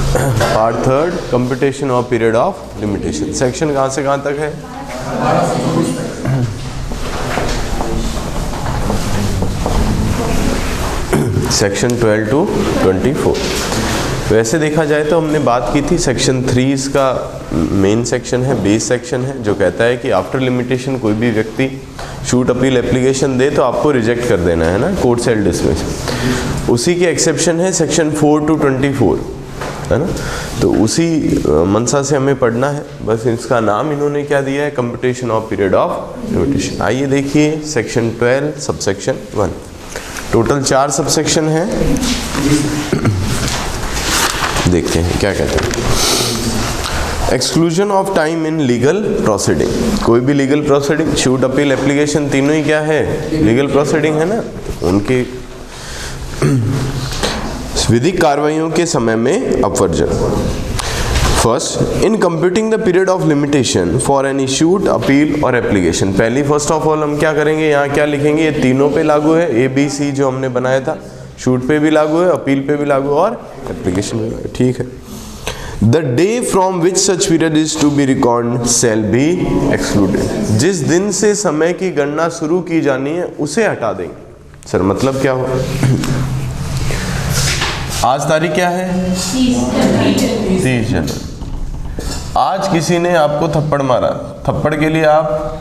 Part third, computation of period of limitation. Section कहाँ से कहाँ तक है? Section 12 to 24। वैसे देखा जाए तो हमने बात की थी सेक्शन 3 इसका मेन सेक्शन है, बेस सेक्शन है, जो कहता है कि आफ्टर लिमिटेशन कोई भी व्यक्ति शूट अपील एप्लीकेशन दे तो आपको रिजेक्ट कर देना है ना, कोर्ट सेल डिसमिस। उसी के एक्सेप्शन है सेक्शन 4 to 24, है ना। तो उसी मनसा से हमें पढ़ना है, बस इसका नाम इन्होंने क्या दिया है, computation of period of limitation. आइए देखिए सेक्शन 12 सबसेक्शन 1। टोटल 4 सबसेक्शन है, देखते हैं क्या कहते हैं। Exclusion of time in legal proceeding. कोई भी legal proceeding, shoot appeal application, तीनों ही क्या है, लीगल प्रोसीडिंग है ना। उनके विधिक कार्रवाइयों के समय में अपवर्जन। First, in computing the period of limitation for any suit appeal और एप्लीकेशन। पहली फर्स्ट ऑफ ऑल हम क्या करेंगे, यहाँ क्या लिखेंगे, ये तीनों पे लागू है, ABC जो हमने बनाया था, शूट पे भी लागू है, अपील पे भी लागू है और एप्लीकेशन पे भी, ठीक है। The day from which such period is to be record shall be excluded. जिस दिन से समय की गणना शुरू की जानी है उसे हटा देंगे। सर मतलब क्या हो, आज तारीख क्या है, 30 जनवरी। आज किसी ने आपको थप्पड़ मारा, थप्पड़ के लिए आप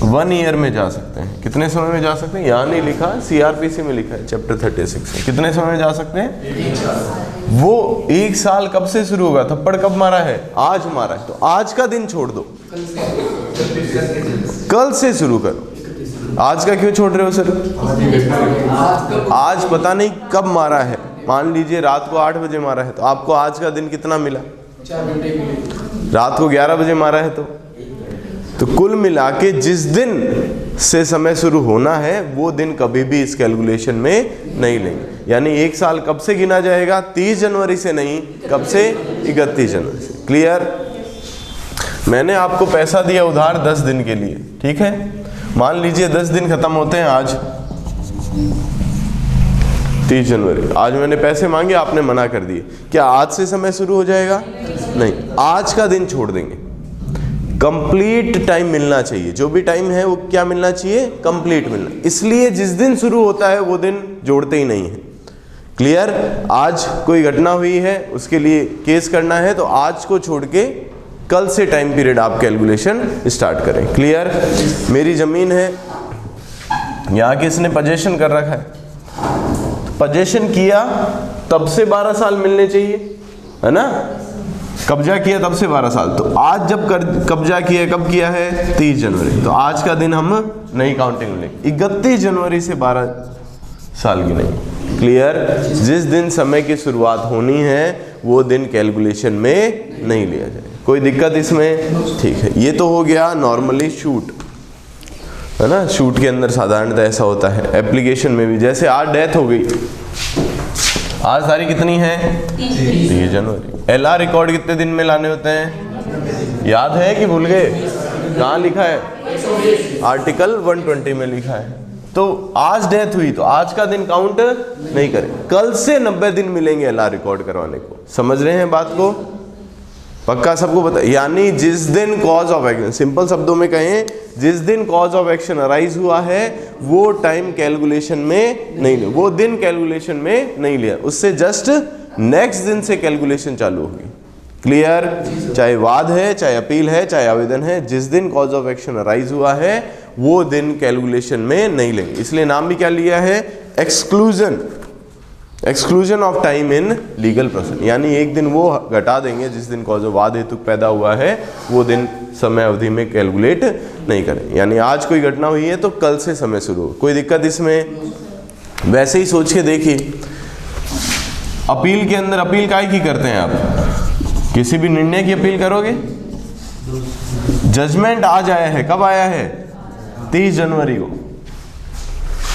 1 ईयर में जा सकते हैं। कितने समय में जा सकते हैं, यहाँ नहीं लिखा, CRPC में लिखा है चैप्टर 36 में। कितने समय में जा सकते हैं, वो 1 साल कब से शुरू होगा, थप्पड़ कब मारा है, आज मारा है, तो आज का दिन छोड़ दो, कल से शुरू करो। आज का क्यों छोड़ रहे हो सर, आज पता नहीं कब मारा है, मान लीजिए रात को 8 बजे मारा है, तो आपको आज का दिन कितना मिला, 4 घंटे मिले। रात को 11 बजे मारा है तो कुल मिला के जिस दिन से समय शुरू होना है वो दिन कभी भी इस कैलकुलेशन में नहीं लेंगे। यानी 1 साल कब से गिना जाएगा, 30 जनवरी से नहीं, कब से, 31 जनवरी से। क्लियर। मैंने आपको पैसा दिया उधार 10 दिन के लिए, ठीक है, मान लीजिए 10 दिन खत्म होते हैं आज 30 जनवरी। आज मैंने पैसे मांगे, आपने मना कर दिए, क्या आज से समय शुरू हो जाएगा, नहीं, आज का दिन छोड़ देंगे। कंप्लीट टाइम मिलना चाहिए, जो भी टाइम है वो क्या मिलना चाहिए, कंप्लीट मिलना। इसलिए जिस दिन शुरू होता है वो दिन जोड़ते ही नहीं है। क्लियर। आज कोई घटना हुई है उसके लिए केस करना है तो आज को छोड़ के कल से टाइम पीरियड आप कैलकुलेशन स्टार्ट करें। क्लियर। मेरी जमीन है, यहाँ किसने पजेशन कर रखा है, पजेशन किया तब से 12 साल मिलने चाहिए, है ना, कब्जा किया तब से 12 साल। तो आज जब कब्जा किया, कब किया है, 30 जनवरी, तो आज का दिन हम नई काउंटिंग में लेंगे, 31 जनवरी से 12 साल की नहीं। क्लियर। जिस दिन समय की शुरुआत होनी है वो दिन कैलकुलेशन में नहीं लिया जाए। कोई दिक्कत इसमें, ठीक है। ये तो हो गया नॉर्मली शूट, है ना, शूट के अंदर साधारणतः ऐसा होता है। एप्लीकेशन में भी, जैसे आज डेथ हो गई, आज तारीख कितनी है, 30 जनवरी। LR रिकॉर्ड कितने दिन में लाने होते हैं, याद है कि भूल गए, कहाँ लिखा है, आर्टिकल 120 में लिखा है। तो आज डेथ हुई तो आज का दिन काउंट नहीं करें, कल से 90 दिन मिलेंगे LR रिकॉर्ड करवाने को। समझ रहे हैं बात को, पक्का सबको पता। यानी जिस दिन कॉज ऑफ एक्शन, सिंपल शब्दों में कहें, जिस दिन कॉज ऑफ एक्शन अराइज हुआ है वो टाइम कैलकुलेशन में नहीं लिया, वो दिन कैलकुलेशन में नहीं लिया, उससे जस्ट नेक्स्ट दिन से कैलकुलेशन चालू होगी। क्लियर। चाहे वाद है, चाहे अपील है, चाहे आवेदन है, जिस दिन कॉज ऑफ एक्शन अराइज हुआ है वो दिन कैलकुलेशन में नहीं लेंगे। इसलिए नाम भी क्या लिया है, exclusion, exclusion of time in legal process. यानी एक दिन वो घटा देंगे जिस दिन कॉज ऑफ वाद हेतु पैदा हुआ है, वो दिन समय अवधि में कैलकुलेट नहीं करें। यानी आज कोई घटना हुई है तो कल से समय शुरू हो। कोई दिक्कत इसमें। वैसे ही सोच के देखिए, अपील के अंदर अपील काहे की करते हैं आप, किसी भी निर्णय की अपील करोगे, जजमेंट आज आया है, कब आया है, 30 जनवरी को,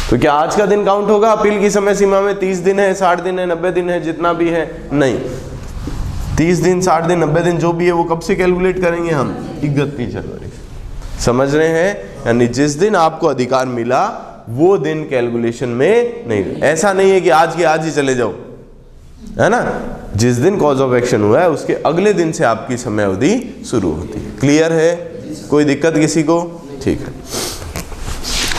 तो क्या आज का दिन काउंट होगा अपील की समय सीमा में? 30 दिन है, 60 दिन है, 90 दिन है, जितना भी है, नहीं। 30 दिन, 60 दिन, 90 दिन जो भी है वो कब से कैलकुलेट करेंगे हम, 31 जनवरी से। समझ रहे हैं। यानी जिस दिन आपको अधिकार मिला वो दिन कैलकुलेशन में नहीं। ऐसा नहीं है कि आज के आज ही चले जाओ, है ना। जिस दिन कॉज ऑफ एक्शन हुआ है उसके अगले दिन से आपकी समय अवधि शुरू होती है। क्लियर है? कोई दिक्कत किसी को? ठीक है।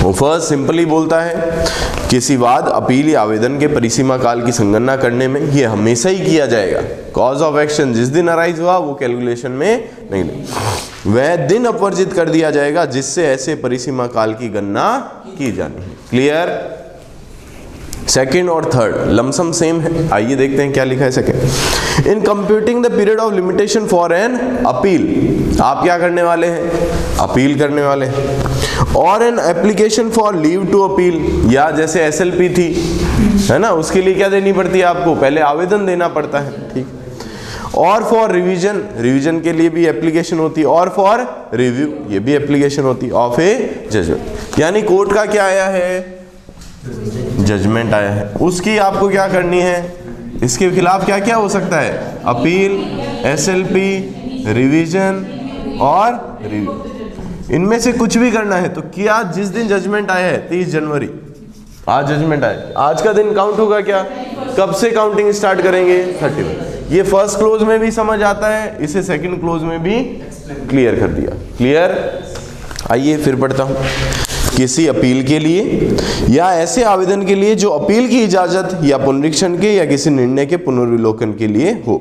वो फर्स्ट सिंपली बोलता है किसी वाद, अपील या आवेदन के परिसीमा काल की संगणना करने में ये हमेशा ही किया जाएगा। कॉज ऑफ एक्शन जिस दिन अराइज हुआ वो कैलकुलेशन में नहीं, वह दिन अपवर्जित कर दिया जाएगा जिससे ऐसे परिसीमा काल की गणना की जानी है। क्लियर? सेकेंड और थर्ड लमसम सेम है। आइए देखते हैं क्या लिखा है second. In computing the period of limitation for an appeal, आप क्या करने वाले हैं? अपील करने वाले हैं। और an application for leave to appeal, या जैसे एसएलपी थी, है ना, उसके लिए क्या देनी पड़ती है आपको? पहले आवेदन देना पड़ता है। ठीक। और फॉर रिवीजन, रिवीजन के लिए भी एप्लीकेशन होती है। और फॉर रिव्यू, ये भी एप्लीकेशन होती है ऑफ ए जजमेंट। यानी कोर्ट का क्या आया है? जजमेंट आया है, उसकी आपको क्या करनी है? इसके खिलाफ क्या क्या हो सकता है? अपील, एसएलपी, रिवीजन और रिव्यू, इनमें से कुछ भी करना है। तो क्या जिस दिन जजमेंट आया है 30 जनवरी, आज जजमेंट आया, आज का दिन काउंट होगा क्या? कब से काउंटिंग स्टार्ट करेंगे? 31। ये फर्स्ट क्लोज में भी समझ आता है, इसे सेकंड क्लोज में भी क्लियर कर दिया। क्लियर? आइए फिर पढ़ता हूं। किसी अपील के लिए या ऐसे आवेदन के लिए जो अपील की इजाजत या पुनरीक्षण के या किसी निर्णय के पुनर्विलोकन के लिए हो,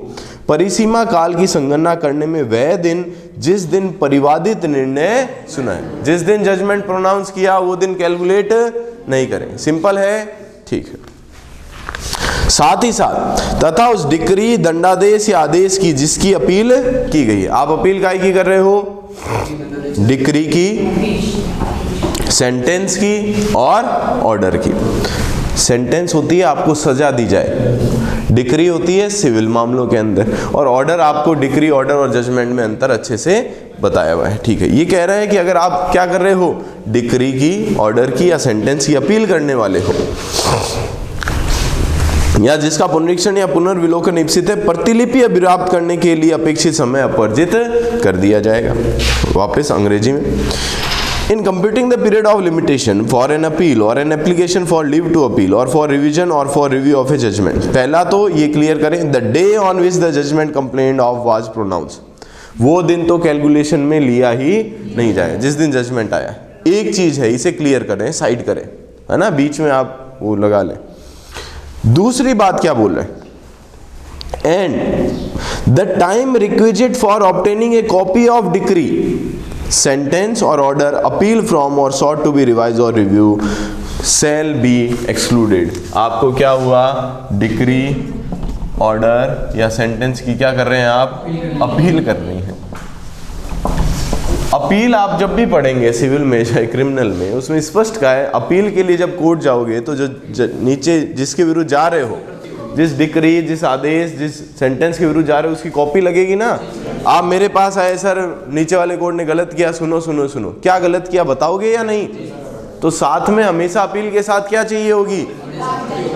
परिसीमा काल की संगणना करने में वह दिन जिस दिन परिवादित निर्णय सुना है, जिस दिन जजमेंट प्रोनाउंस किया वो दिन कैलकुलेट नहीं करें। सिंपल है? ठीक है। साथ ही साथ तथा उस डिक्री, दंडादेश या आदेश की जिसकी अपील की गई है। आप अपील काहे की कर रहे हो? डिक्री की, सेंटेंस की और ऑर्डर की। सेंटेंस होती है आपको सजा दी जाए, डिक्री होती है सिविल मामलों के अंदर, और ऑर्डर आपको डिक्री, ऑर्डर और जजमेंट में अंतर अच्छे से बताया हुआ है। ठीक है। ये कह रहे हैं कि अगर आप क्या कर रहे हो? डिक्री की, ऑर्डर की या सेंटेंस की अपील करने वाले हो, या जिसका पुनरीक्षण या पुनर्विलोकन इप्सित है, प्रतिलिपि अभिप्राप्त करने के लिए अपेक्षित समय अपवर्जित कर दिया जाएगा। वापस अंग्रेजी में। In computing the period of limitation for an appeal or an application for leave to appeal or for revision or for review of a judgment, पहला तो ये क्लियर करें, the day on which the judgment complained of was pronounced, वो दिन तो calculation में लिया ही नहीं जाए जिस दिन जजमेंट आया। एक चीज है, इसे क्लियर करें, साइड करें, है ना, बीच में आप वो लगा लें। दूसरी बात क्या बोल रहे हैं? And the time requisite for obtaining a copy of decree, sentence और ऑर्डर अपील फ्रॉम और सॉट टू बी रिवाइज और रिव्यू शैल बी एक्सक्लूडेड। आपको क्या हुआ? डिक्री, ऑर्डर या सेंटेंस की क्या कर रहे हैं आप? अपील कर रही हैं। अपील आप जब भी पढ़ेंगे सिविल में चाहे क्रिमिनल में, उसमें स्पष्ट कहा है अपील के लिए जब कोर्ट जाओगे तो जो नीचे जिसके विरुद्ध जा रहे हो, जिस डिक्री, जिस आदेश, जिस सेंटेंस के विरुद्ध जा रहे हो, उसकी कॉपी लगेगी ना। आप मेरे पास आए, सर नीचे वाले कोर्ट ने गलत किया, सुनो सुनो सुनो, क्या गलत किया बताओगे या नहीं? तो साथ में हमेशा अपील के साथ क्या चाहिए होगी?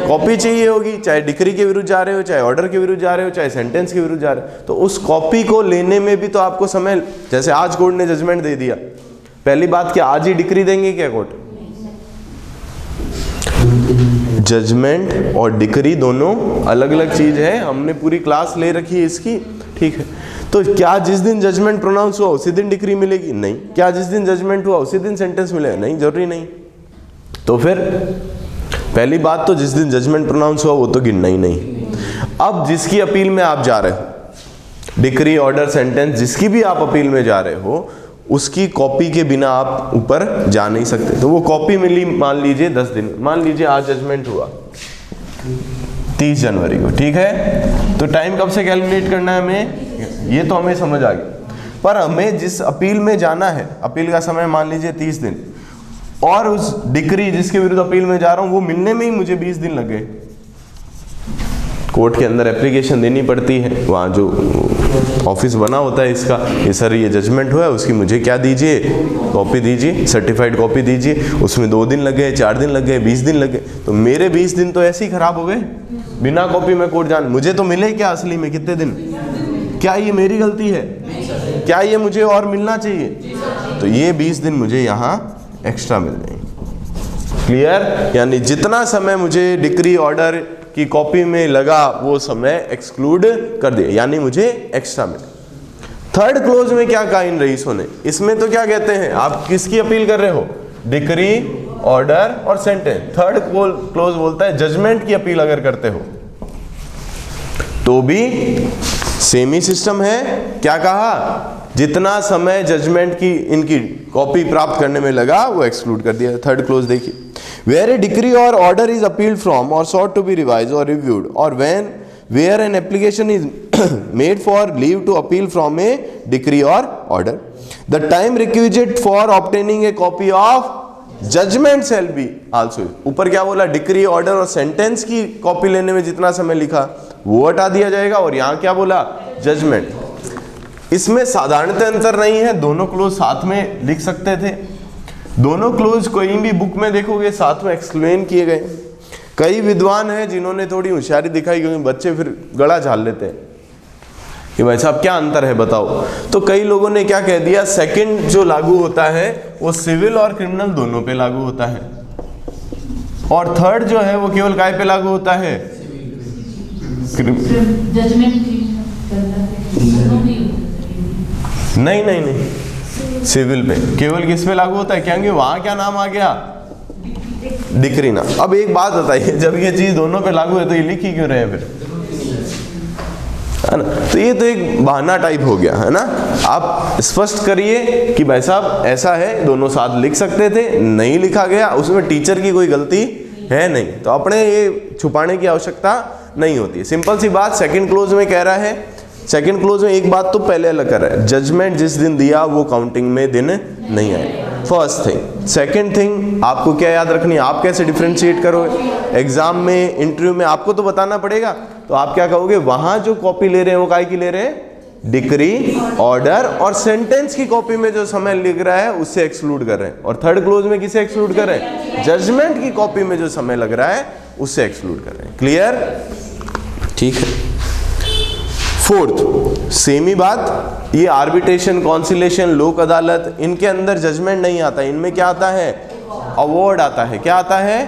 कॉपी चाहिए होगी, चाहे डिक्री के विरुद्ध जा रहे हो, चाहे ऑर्डर के विरुद्ध जा रहे हो, चाहे सेंटेंस के विरुद्ध जा रहे हो। तो उस कॉपी को लेने में भी तो आपको समय, जैसे आज कोर्ट ने जजमेंट दे दिया, पहली बात क्या आज ही डिक्री देंगे क्या कोर्ट? जजमेंट और डिक्री दोनों अलग अलग चीज है, हमने पूरी क्लास ले रखी है इसकी। ठीक है। तो क्या जिस दिन जजमेंट प्रोनाउंस हुआ उसी दिन डिक्री मिलेगी? नहीं। क्या जिस दिन जजमेंट हुआ उसी दिन सेंटेंस मिलेगा? नहीं, जरूरी नहीं। तो फिर पहली बात तो जिस दिन जजमेंट प्रोनाउंस हुआ वो तो गिनना ही नहीं। अब जिसकी अपील में आप जा रहे हो, डिक्री, ऑर्डर, सेंटेंस, जिसकी भी आप अपील में जा रहे हो, उसकी कॉपी के बिना आप ऊपर जा नहीं सकते। तो वो कॉपी मिली मान लीजिए 10 दिन, मान लीजिए आज जजमेंट हुआ 30 जनवरी को, ठीक है। तो टाइम कब से कैलकुलेट करना है हमें? ये तो हमें समझ आ गया। पर हमें जिस अपील में जाना है, अपील का समय मान लीजिए 30 दिन, और उस डिक्री जिसके विरुद्ध अपील में जा रहा हूं वो मिलने में ही मुझे 20 दिन लग गए। कोर्ट के अंदर एप्लीकेशन देनी पड़ती है, वहाँ जो ऑफिस बना होता है इसका, ये सर ये जजमेंट हुआ है, उसकी मुझे क्या दीजिए? कॉपी दीजिए, सर्टिफाइड कॉपी दीजिए। उसमें 2 दिन लग गए, 4 दिन लग गए, 20 दिन लग गए। तो मेरे 20 दिन तो ऐसे ही खराब हो गए बिना कॉपी में कोर्ट जान। मुझे तो मिले क्या असली में कितने दिन? क्या ये मेरी गलती है? क्या ये मुझे और मिलना चाहिए? तो ये 20 दिन मुझे यहाँ एक्स्ट्रा मिल जाएंगे। क्लियर? यानी जितना समय मुझे डिक्री, ऑर्डर की कॉपी में लगा वो समय एक्सक्लूड कर दिया, यानी मुझे एक्स्ट्रा मिला। थर्ड क्लोज में क्या कहा इन रईसों ने, इसमें तो क्या कहते हैं, आप किसकी अपील कर रहे हो, डिक्री, ऑर्डर और सेंटेंस। थर्ड क्लोज बोलता है जजमेंट की अपील अगर करते हो तो भी सेम ही सिस्टम है। क्या कहा, जितना समय जजमेंट की इनकी कॉपी प्राप्त करने में लगा वो एक्सक्लूड कर दिया। थर्ड क्लोज देखिए, वेयर ए डिक्री और ऑर्डर इज अपील्ड फ्रॉम और सॉट टू बी रिवाइज और रिव्यूड और when where an application is made for leave to appeal from a decree और order, the time requisite for obtaining a copy of judgment shall be also. ऊपर क्या बोला, decree, order और sentence की copy लेने में जितना समय लिखा वो हटा दिया जाएगा, और यहां क्या बोला, जजमेंट। इसमें साधारणतः अंतर नहीं है, दोनों क्लोज साथ में लिख सकते थे। दोनों क्लोज कोई भी बुक में देखोगे साथ में एक्सप्लेन किए गए। कई विद्वान हैं जिन्होंने थोड़ी होशियारी दिखाई, क्योंकि बच्चे फिर गला झाल लेते हैं कि भाई साहब क्या अंतर है बताओ। तो कई लोगों ने क्या कह दिया, सेकंड जो लागू होता है वो सिविल और क्रिमिनल दोनों पे लागू होता है, और थर्ड जो है वो केवल काय पे लागू होता है, नहीं, सिविल पे। केवल किस पे लागू होता है, क्योंकि वहां क्या नाम आ गया, डिक्री ना। अब एक बात बताइए, जब ये चीज दोनों पे लागू है तो ये लिख ही क्यों रहे हैं फिर, है ना। तो ये तो एक बहाना टाइप हो गया, है ना। आप स्पष्ट करिए कि भाई साहब ऐसा है, दोनों साथ लिख सकते थे, नहीं लिखा गया, उसमें टीचर की कोई गलती है नहीं, तो अपने ये छुपाने की आवश्यकता नहीं होती है। सिंपल सी बात, सेकंड क्लोज में कह रहा है, सेकंड क्लोज में एक बात तो पहले अलग कर रहा है, जजमेंट जिस दिन दिया वो काउंटिंग में दिन नहीं आए, फर्स्ट थिंग। सेकंड थिंग, आपको क्या याद रखनी है, आप कैसे डिफ्रेंशिएट करोगे एग्जाम में, इंटरव्यू में आपको तो बताना पड़ेगा। तो आप क्या कहोगे, वहां जो कॉपी ले रहे हैं वो काय की ले रहे हैं, डिक्री, ऑर्डर और सेंटेंस की कॉपी में जो समय लिख रहा है उससे एक्सक्लूड कर रहे हैं। और थर्ड क्लोज में किसे एक्सक्लूड कर रहे हैं, जजमेंट की कॉपी में जो समय लग रहा है उससे एक्सक्लूड कर रहे हैं। क्लियर, ठीक है। फोर्थ, सेम ही बात, ये आर्बिट्रेशन, कॉन्सिलेशन, लोक अदालत, इनके अंदर जजमेंट नहीं आता, इनमें क्या आता है, अवार्ड आता है। क्या आता है,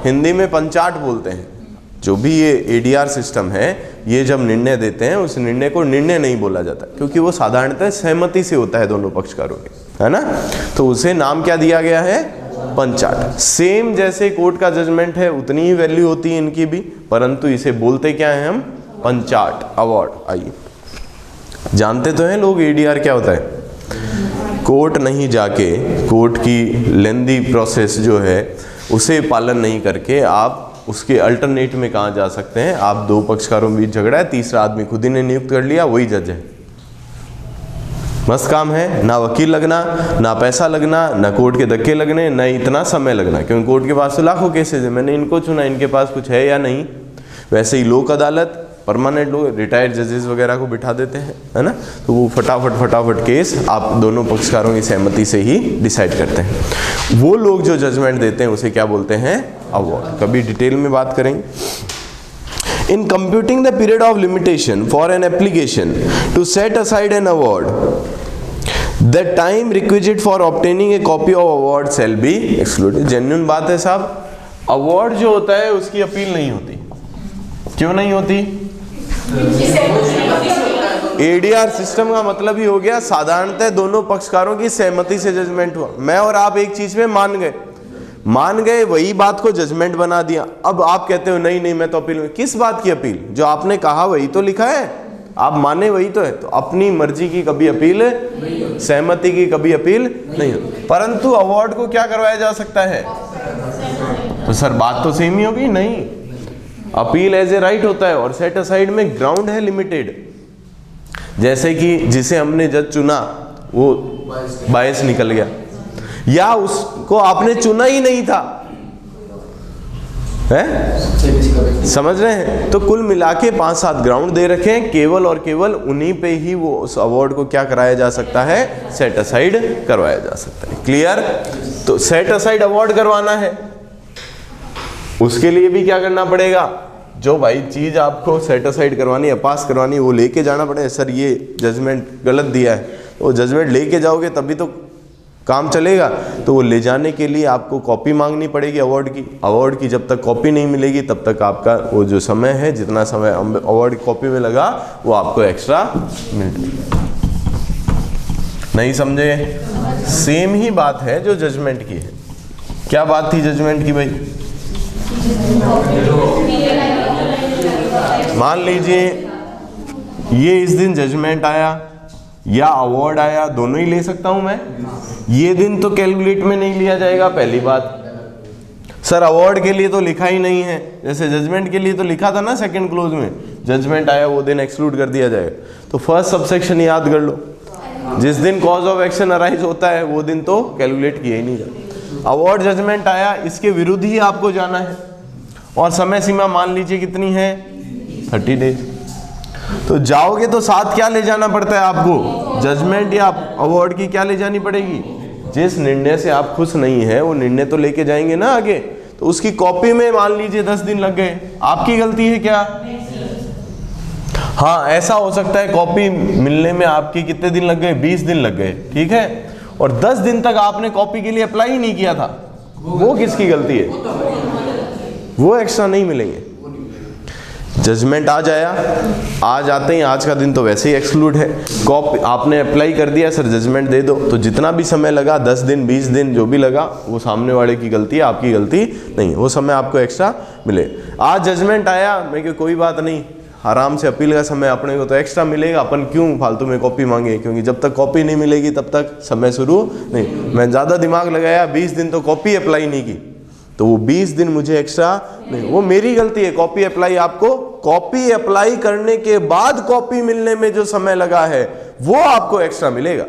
हिंदी में पंचाट बोलते हैं। जो भी ये एडीआर सिस्टम है, ये जब निर्णय देते हैं उस निर्णय को निर्णय नहीं बोला जाता, क्योंकि वो साधारणतः सहमति से होता है दोनों पक्षकारों के, है ना। तो उसे नाम क्या दिया गया है, पंचाट। सेम जैसे कोर्ट का जजमेंट है उतनी ही वैल्यू होती है इनकी भी, परंतु इसे बोलते क्या है हम, पंचाट, अवार्ड। आइए, जानते तो हैं लोग एडीआर क्या होता है। कोर्ट नहीं जाके, कोर्ट की लेंदी प्रोसेस जो है उसे पालन नहीं करके आप उसके अल्टरनेट में कहाँ जा सकते हैं, आप दो पक्षकारों के बीच झगड़ा है, तीसरा आदमी खुद ही ने नियुक्त कर लिया, वही जज है। मस्त काम है, ना वकील लगना, ना पैसा लगना, ना कोर्ट के धक्के लगने, ना इतना समय लगना, क्योंकि कोर्ट के पास तो लाखों केसेज है, मैंने इनको चुना, इनके पास कुछ है या नहीं। वैसे ही लोक अदालत, परमानेंट लोग, रिटायर्ड जजेस वगैरह को बिठा देते हैं, है ना। तो वो फटाफट केस आप दोनों पक्षकारों की सहमति से ही डिसाइड करते हैं। वो लोग जो जजमेंट देते हैं उसे क्या बोलते हैं, अवार्ड। कभी डिटेल में बात करेंगे। In computing the period of limitation for an application to set aside an award, the time requisite for obtaining a copy of award shall be excluded. Genuine बात है साहब, अवार्ड जो होता है उसकी अपील नहीं होती। क्यों नहीं होती? एडीआर सिस्टम का मतलब ही हो गया साधारणतः दोनों पक्षकारों की सहमति से जजमेंट हुआ। मैं और आप एक चीज में मान गए, वही बात को जजमेंट बना दिया। अब आप कहते हो नहीं मैं तो अपील में, किस बात की अपील? जो आपने कहा वही तो लिखा है, आप माने वही तो है। तो अपनी मर्जी की कभी अपील, सहमति की कभी अपील नहीं होती। परंतु अवार्ड को क्या करवाया जा सकता है? तो सर बात तो सेम ही होगी। नहीं, अपील एज ए राइट होता है और सेट असाइड में ग्राउंड है लिमिटेड। जैसे कि जिसे हमने जज चुना वो बायस निकल गया, या उसको आपने चुना ही नहीं था, है? समझ रहे हैं? तो कुल मिला के 5-7 ग्राउंड दे रखे हैं, केवल और केवल उन्हीं पे ही वो उस अवार्ड को क्या कराया जा सकता है, सेट असाइड करवाया जा सकता है। क्लियर? तो सेट असाइड अवार्ड करवाना है, उसके लिए भी क्या करना पड़ेगा? जो भाई चीज आपको सेट असाइड करवानी है, पास करवानी है, वो लेके जाना पड़ेगा। सर ये जजमेंट गलत दिया है, वो जजमेंट लेके जाओगे तभी तो काम चलेगा। तो वो ले जाने के लिए आपको कॉपी मांगनी पड़ेगी अवार्ड की जब तक कॉपी नहीं मिलेगी तब तक आपका वो जो समय है, जितना समय अवार्ड कॉपी में लगा वो आपको एक्स्ट्रा मिल। नहीं समझे? सेम ही बात है जो जजमेंट की है। क्या बात थी जजमेंट की भाई? मान लीजिए ये इस दिन जजमेंट आया या अवार्ड आया, दोनों ही ले सकता हूं मैं। ये दिन तो कैलकुलेट में नहीं लिया जाएगा, पहली बात। सर अवार्ड के लिए तो लिखा ही नहीं है, जैसे जजमेंट के लिए तो लिखा था ना सेकंड क्लोज में, जजमेंट आया वो दिन एक्सक्लूड कर दिया जाएगा। तो फर्स्ट सबसेक्शन याद कर लो, जिस दिन कॉज ऑफ एक्शन अराइज होता है वो दिन तो कैलकुलेट किया ही नहीं जाता। अवार्ड जजमेंट आया, इसके विरुद्ध ही आपको जाना है और समय सीमा मान लीजिए कितनी है, 30 डेज। तो जाओगे तो साथ क्या ले जाना पड़ता है आपको, जजमेंट या अवार्ड की क्या ले जानी पड़ेगी। जिस निर्णय से आप खुश नहीं है वो निर्णय तो लेके जाएंगे ना आगे, तो उसकी कॉपी में मान लीजिए 10 दिन लग गए, आपकी गलती है क्या? हाँ, ऐसा हो सकता है कॉपी मिलने में आपकी कितने दिन लग गए, 20 दिन लग गए, ठीक है, और 10 दिन तक आपने कॉपी के लिए अप्लाई ही नहीं किया था, वो किसकी गलती है? वो एक्स्ट्रा नहीं मिलेंगे। जजमेंट आ जाते ही आज का दिन तो वैसे ही एक्सक्लूड है। कॉपी आपने अप्लाई कर दिया, सर जजमेंट दे दो, तो जितना भी समय लगा 10 दिन 20 दिन जो भी लगा वो सामने वाले की गलती है, आपकी गलती नहीं, वो समय आपको एक्स्ट्रा मिले। आज जजमेंट आया, मैं कि कोई बात नहीं, आराम से अपील का समय अपने को तो एक्स्ट्रा मिलेगा, अपन क्यों फालतू में कॉपी मांगे, क्योंकि जब तक कॉपी नहीं मिलेगी तब तक समय शुरू नहीं। मैं ज़्यादा दिमाग लगाया, 20 दिन तो कॉपी अप्लाई नहीं की, तो वो 20 दिन मुझे एक्स्ट्रा नहीं, वो मेरी गलती है। कॉपी अप्लाई आपको, कॉपी अप्लाई करने के बाद कॉपी मिलने में जो समय लगा है वो आपको एक्स्ट्रा मिलेगा।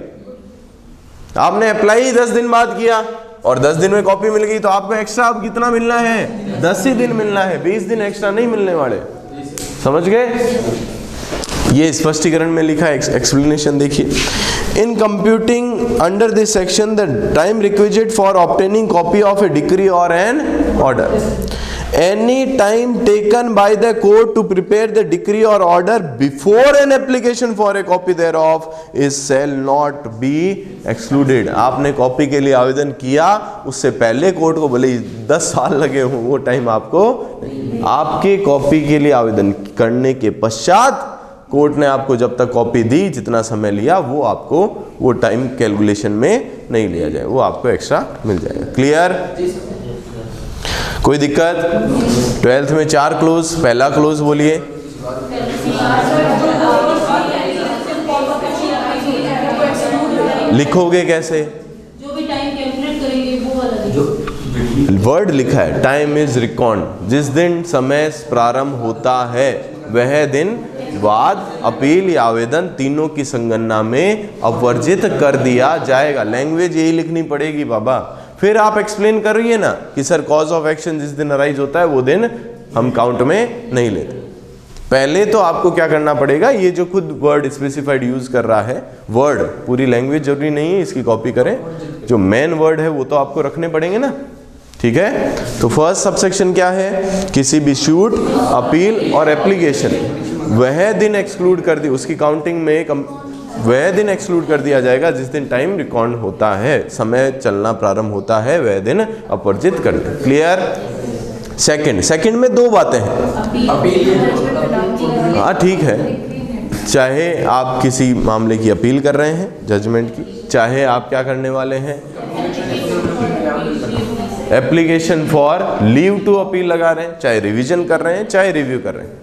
आपने अप्लाई 10 दिन बाद किया और 10 दिन में कॉपी मिल गई, तो आपको एक्स्ट्रा अब कितना मिलना है, 10 ही दिन मिलना है, 20 दिन एक्स्ट्रा नहीं मिलने वाले। समझ गए? ये स्पष्टीकरण में लिखा है, एक्सप्लेनेशन देखिए। In computing under this section the time requisite for obtaining copy of a decree और an order, any time taken by the court to prepare the decree और order before an application for a copy thereof is shall not be excluded. आपने copy के लिए आवेदन किया, उससे पहले court को भले ही 10 साल लगे हों, वो टाइम आपको, आपके कॉपी के लिए आवेदन करने के पश्चात कोर्ट ने आपको जब तक कॉपी दी, जितना समय लिया, वो आपको वो टाइम कैलकुलेशन में नहीं लिया जाए, वो आपको एक्स्ट्रा मिल जाएगा। क्लियर? कोई दिक्कत? 12th में 4 क्लोज, पहला क्लोज बोलिए। लिखोगे कैसे? जो भी टाइम कैलकुलेट करेंगे वो वाला वर्ड लिखा है, टाइम इज रिकॉर्ड, जिस दिन समय प्रारंभ होता है वह दिन वाद, अपील या आवेदन तीनों की संगणना में अवर्जित कर दिया जाएगा। लैंग्वेज यही लिखनी पड़ेगी बाबा। फिर आप एक्सप्लेन कर रही है ना कि सर कॉज ऑफ एक्शन जिस दिन अराइज होता है वो दिन हम काउंट में नहीं लेते। पहले तो आपको क्या करना पड़ेगा, ये जो खुद वर्ड स्पेसिफाइड यूज कर रहा है, वर्ड, पूरी लैंग्वेज जरूरी नहीं है इसकी कॉपी करें, जो मेन वर्ड है वो तो आपको रखने पड़ेंगे ना, ठीक है। तो फर्स्ट सबसेक्शन क्या है, किसी भी शूट, अपील और एप्लीकेशन वह दिन एक्सक्लूड कर दी, उसकी काउंटिंग में वह दिन एक्सक्लूड कर दिया जाएगा जिस दिन टाइम रिकॉर्ड होता है, समय चलना प्रारंभ होता है, वह दिन अपवर्जित कर दे। क्लियर? सेकंड में 2 बातें हैं। हाँ ठीक है, चाहे आप किसी मामले की अपील कर रहे हैं जजमेंट की, चाहे आप क्या करने वाले हैं, application for leave to appeal लगा रहे हैं, चाहे रिवीजन कर रहे हैं, चाहे रिव्यू कर रहे हैं,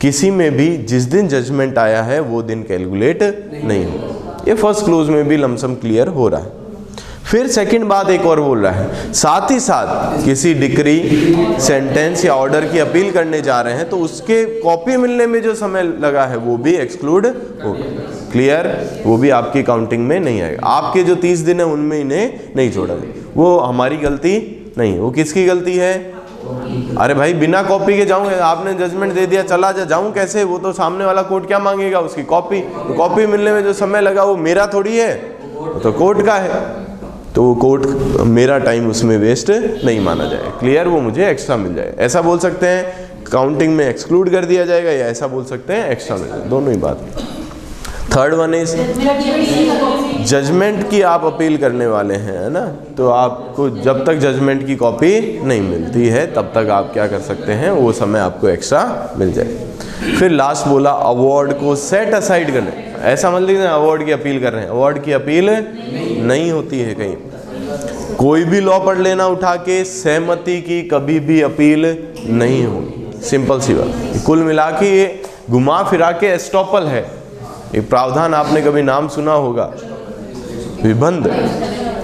किसी में भी जिस दिन जजमेंट आया है वो दिन कैलकुलेट नहीं हो। ये फर्स्ट क्लोज में भी लमसम क्लियर हो रहा है। फिर सेकंड बात एक और बोल रहा है, साथ ही साथ किसी डिक्री, सेंटेंस या ऑर्डर की अपील करने जा रहे हैं तो उसके कॉपी मिलने में जो समय लगा है वो भी एक्सक्लूड होगा। क्लियर? वो भी आपकी काउंटिंग में नहीं आएगा। आपके जो 30 दिन है उनमें इन्हें नहीं छोड़ा, वो हमारी गलती नहीं, वो किसकी गलती है? अरे भाई बिना कॉपी के जाऊँ, आपने जजमेंट दे दिया, चला जाऊँ कैसे? वो तो सामने वाला कोर्ट क्या मांगेगा, उसकी कॉपी। तो कॉपी मिलने में जो समय लगा वो मेरा थोड़ी है, तो कोर्ट का है, तो वो कोर्ट, मेरा टाइम उसमें वेस्ट नहीं माना जाएगा। क्लियर? वो मुझे एक्स्ट्रा मिल जाएगा। ऐसा बोल सकते हैं काउंटिंग में एक्सक्लूड कर दिया जाएगा, या ऐसा बोल सकते हैं एक्स्ट्रा मिल जाएगा, दोनों ही बात। थर्ड वन इज जजमेंट की आप अपील करने वाले हैं, है ना, तो आपको जब तक जजमेंट की कॉपी नहीं मिलती है तब तक आप क्या कर सकते हैं, वो समय आपको एक्स्ट्रा मिल जाए। फिर लास्ट बोला अवार्ड को सेट असाइड करने। ऐसा मत लिखना अवार्ड की अपील कर रहे हैं, अवार्ड की अपील नहीं होती है कहीं। कोई भी लॉ पढ़ लेना उठा के, सहमति की कभी भी अपील नहीं होगी, सिंपल सी बात। कुल मिला के ये घुमा फिरा के एस्टॉपल है। एक प्रावधान आपने कभी नाम सुना होगा, विबंध,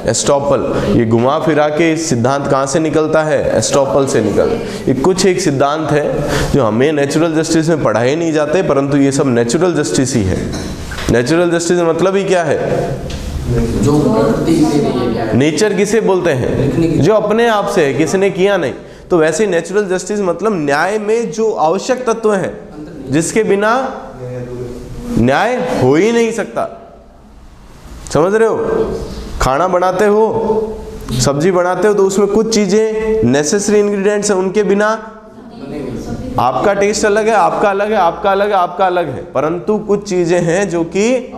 एस्टॉपल। ये घुमा फिरा के सिद्धांत कहाँ से निकलता है, एस्टॉपल से ये कुछ एक सिद्धांत है जो हमें नेचुरल जस्टिस में पढ़ाए नहीं जाते, परंतु ये सब नेचुरल जस्टिस ही है। नेचुरल जस्टिस मतलब ही क्या है, जो प्रकृति दे रही है। नेचर किसे बोलते हैं, जो अपने आप से है, किसी ने किया नहीं। तो वैसे नेचुरल जस्टिस मतलब न्याय में जो आवश्यक तत्व हैं, जिसके बिना न्याय हो ही नहीं सकता। समझ रहे हो, खाना बनाते हो, सब्जी बनाते हो, तो उसमें कुछ चीजें नेसेसरी इंग्रेडिएंट्स हैं, उनके बिना आपका टेस्ट अलग है, आपका अलग है, आपका अलग है, आपका अलग है, परंतु कुछ चीजें हैं जो कि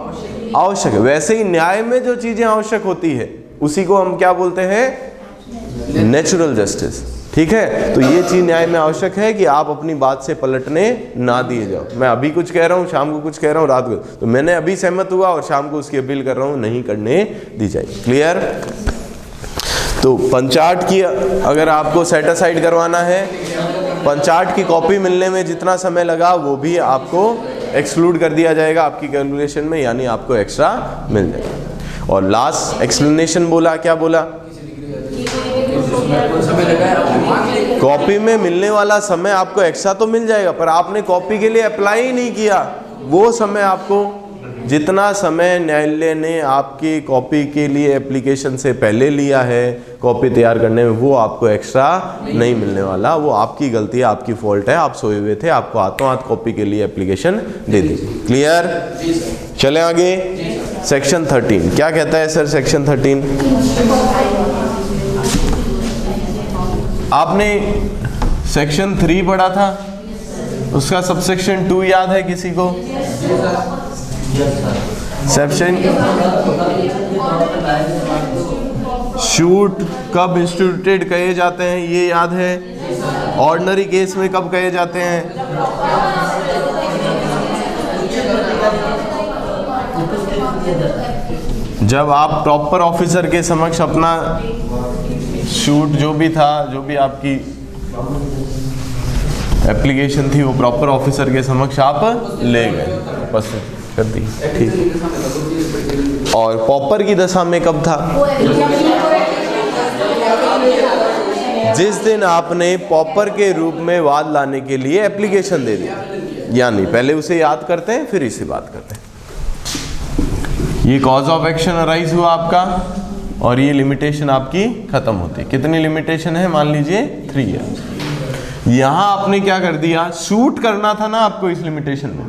आवश्यक है। वैसे ही न्याय में जो चीजें आवश्यक होती है उसी को हम क्या बोलते हैं, नेचुरल जस्टिस। ठीक है, तो ये चीज न्याय में आवश्यक है कि आप अपनी बात से पलटने ना दिए जाओ। मैं अभी कुछ कह रहा हूँ, शाम को कुछ कह रहा हूँ, रात को, तो मैंने अभी सहमत हुआ और शाम को उसकी अपील कर रहा हूँ, नहीं करने दी जाएगी। क्लियर। तो पंचाट की अगर आपको सेटिस्फाइड करवाना है, पंचाट की कॉपी मिलने में जितना समय लगा वो भी आपको एक्सक्लूड कर दिया जाएगा आपकी कैलकुलेशन में, यानी आपको एक्स्ट्रा मिल जाएगा। और लास्ट एक्सप्लेनेशन बोला, क्या बोला, कॉपी में मिलने वाला समय आपको एक्स्ट्रा तो मिल जाएगा, पर आपने कॉपी के लिए अप्लाई ही नहीं किया। वो समय आपको, जितना समय न्यायालय ने आपकी कॉपी के लिए एप्लीकेशन से पहले लिया है कॉपी तैयार करने में, वो आपको एक्स्ट्रा नहीं मिलने वाला। वो आपकी गलती है, आपकी फॉल्ट है, आप सोए हुए थे, आपको हाथों हाथ कॉपी के लिए एप्लीकेशन दे दी। क्लियर। चले आगे, सेक्शन 13 क्या कहता है सर। सेक्शन 13 आपने सेक्शन 3 पढ़ा था, उसका सबसेक्शन 2 याद है किसी को। सेक्शन शूट कब इंस्टीट्यूटेड कहे जाते हैं ये याद है। ऑर्डिनरी केस में कब कहे जाते हैं, जब आप प्रॉपर ऑफिसर के समक्ष अपना शूट जो भी था, जो भी आपकी एप्लीकेशन थी, वो प्रॉपर ऑफिसर के समक्ष आप ले गए, बस कर दी। ठीक। और पॉपर की दशा में कब था, जिस दिन आपने पॉपर के रूप में वाद लाने के लिए एप्लीकेशन दे दी। यानी पहले उसे याद करते हैं फिर इसे बात करते हैं। ये कॉज ऑफ एक्शन अराइज हुआ आपका, और ये लिमिटेशन आपकी खत्म होती है। कितनी लिमिटेशन है, मान लीजिए 3 ईयर। यहां आपने क्या कर दिया, शूट करना था ना आपको, इस लिमिटेशन में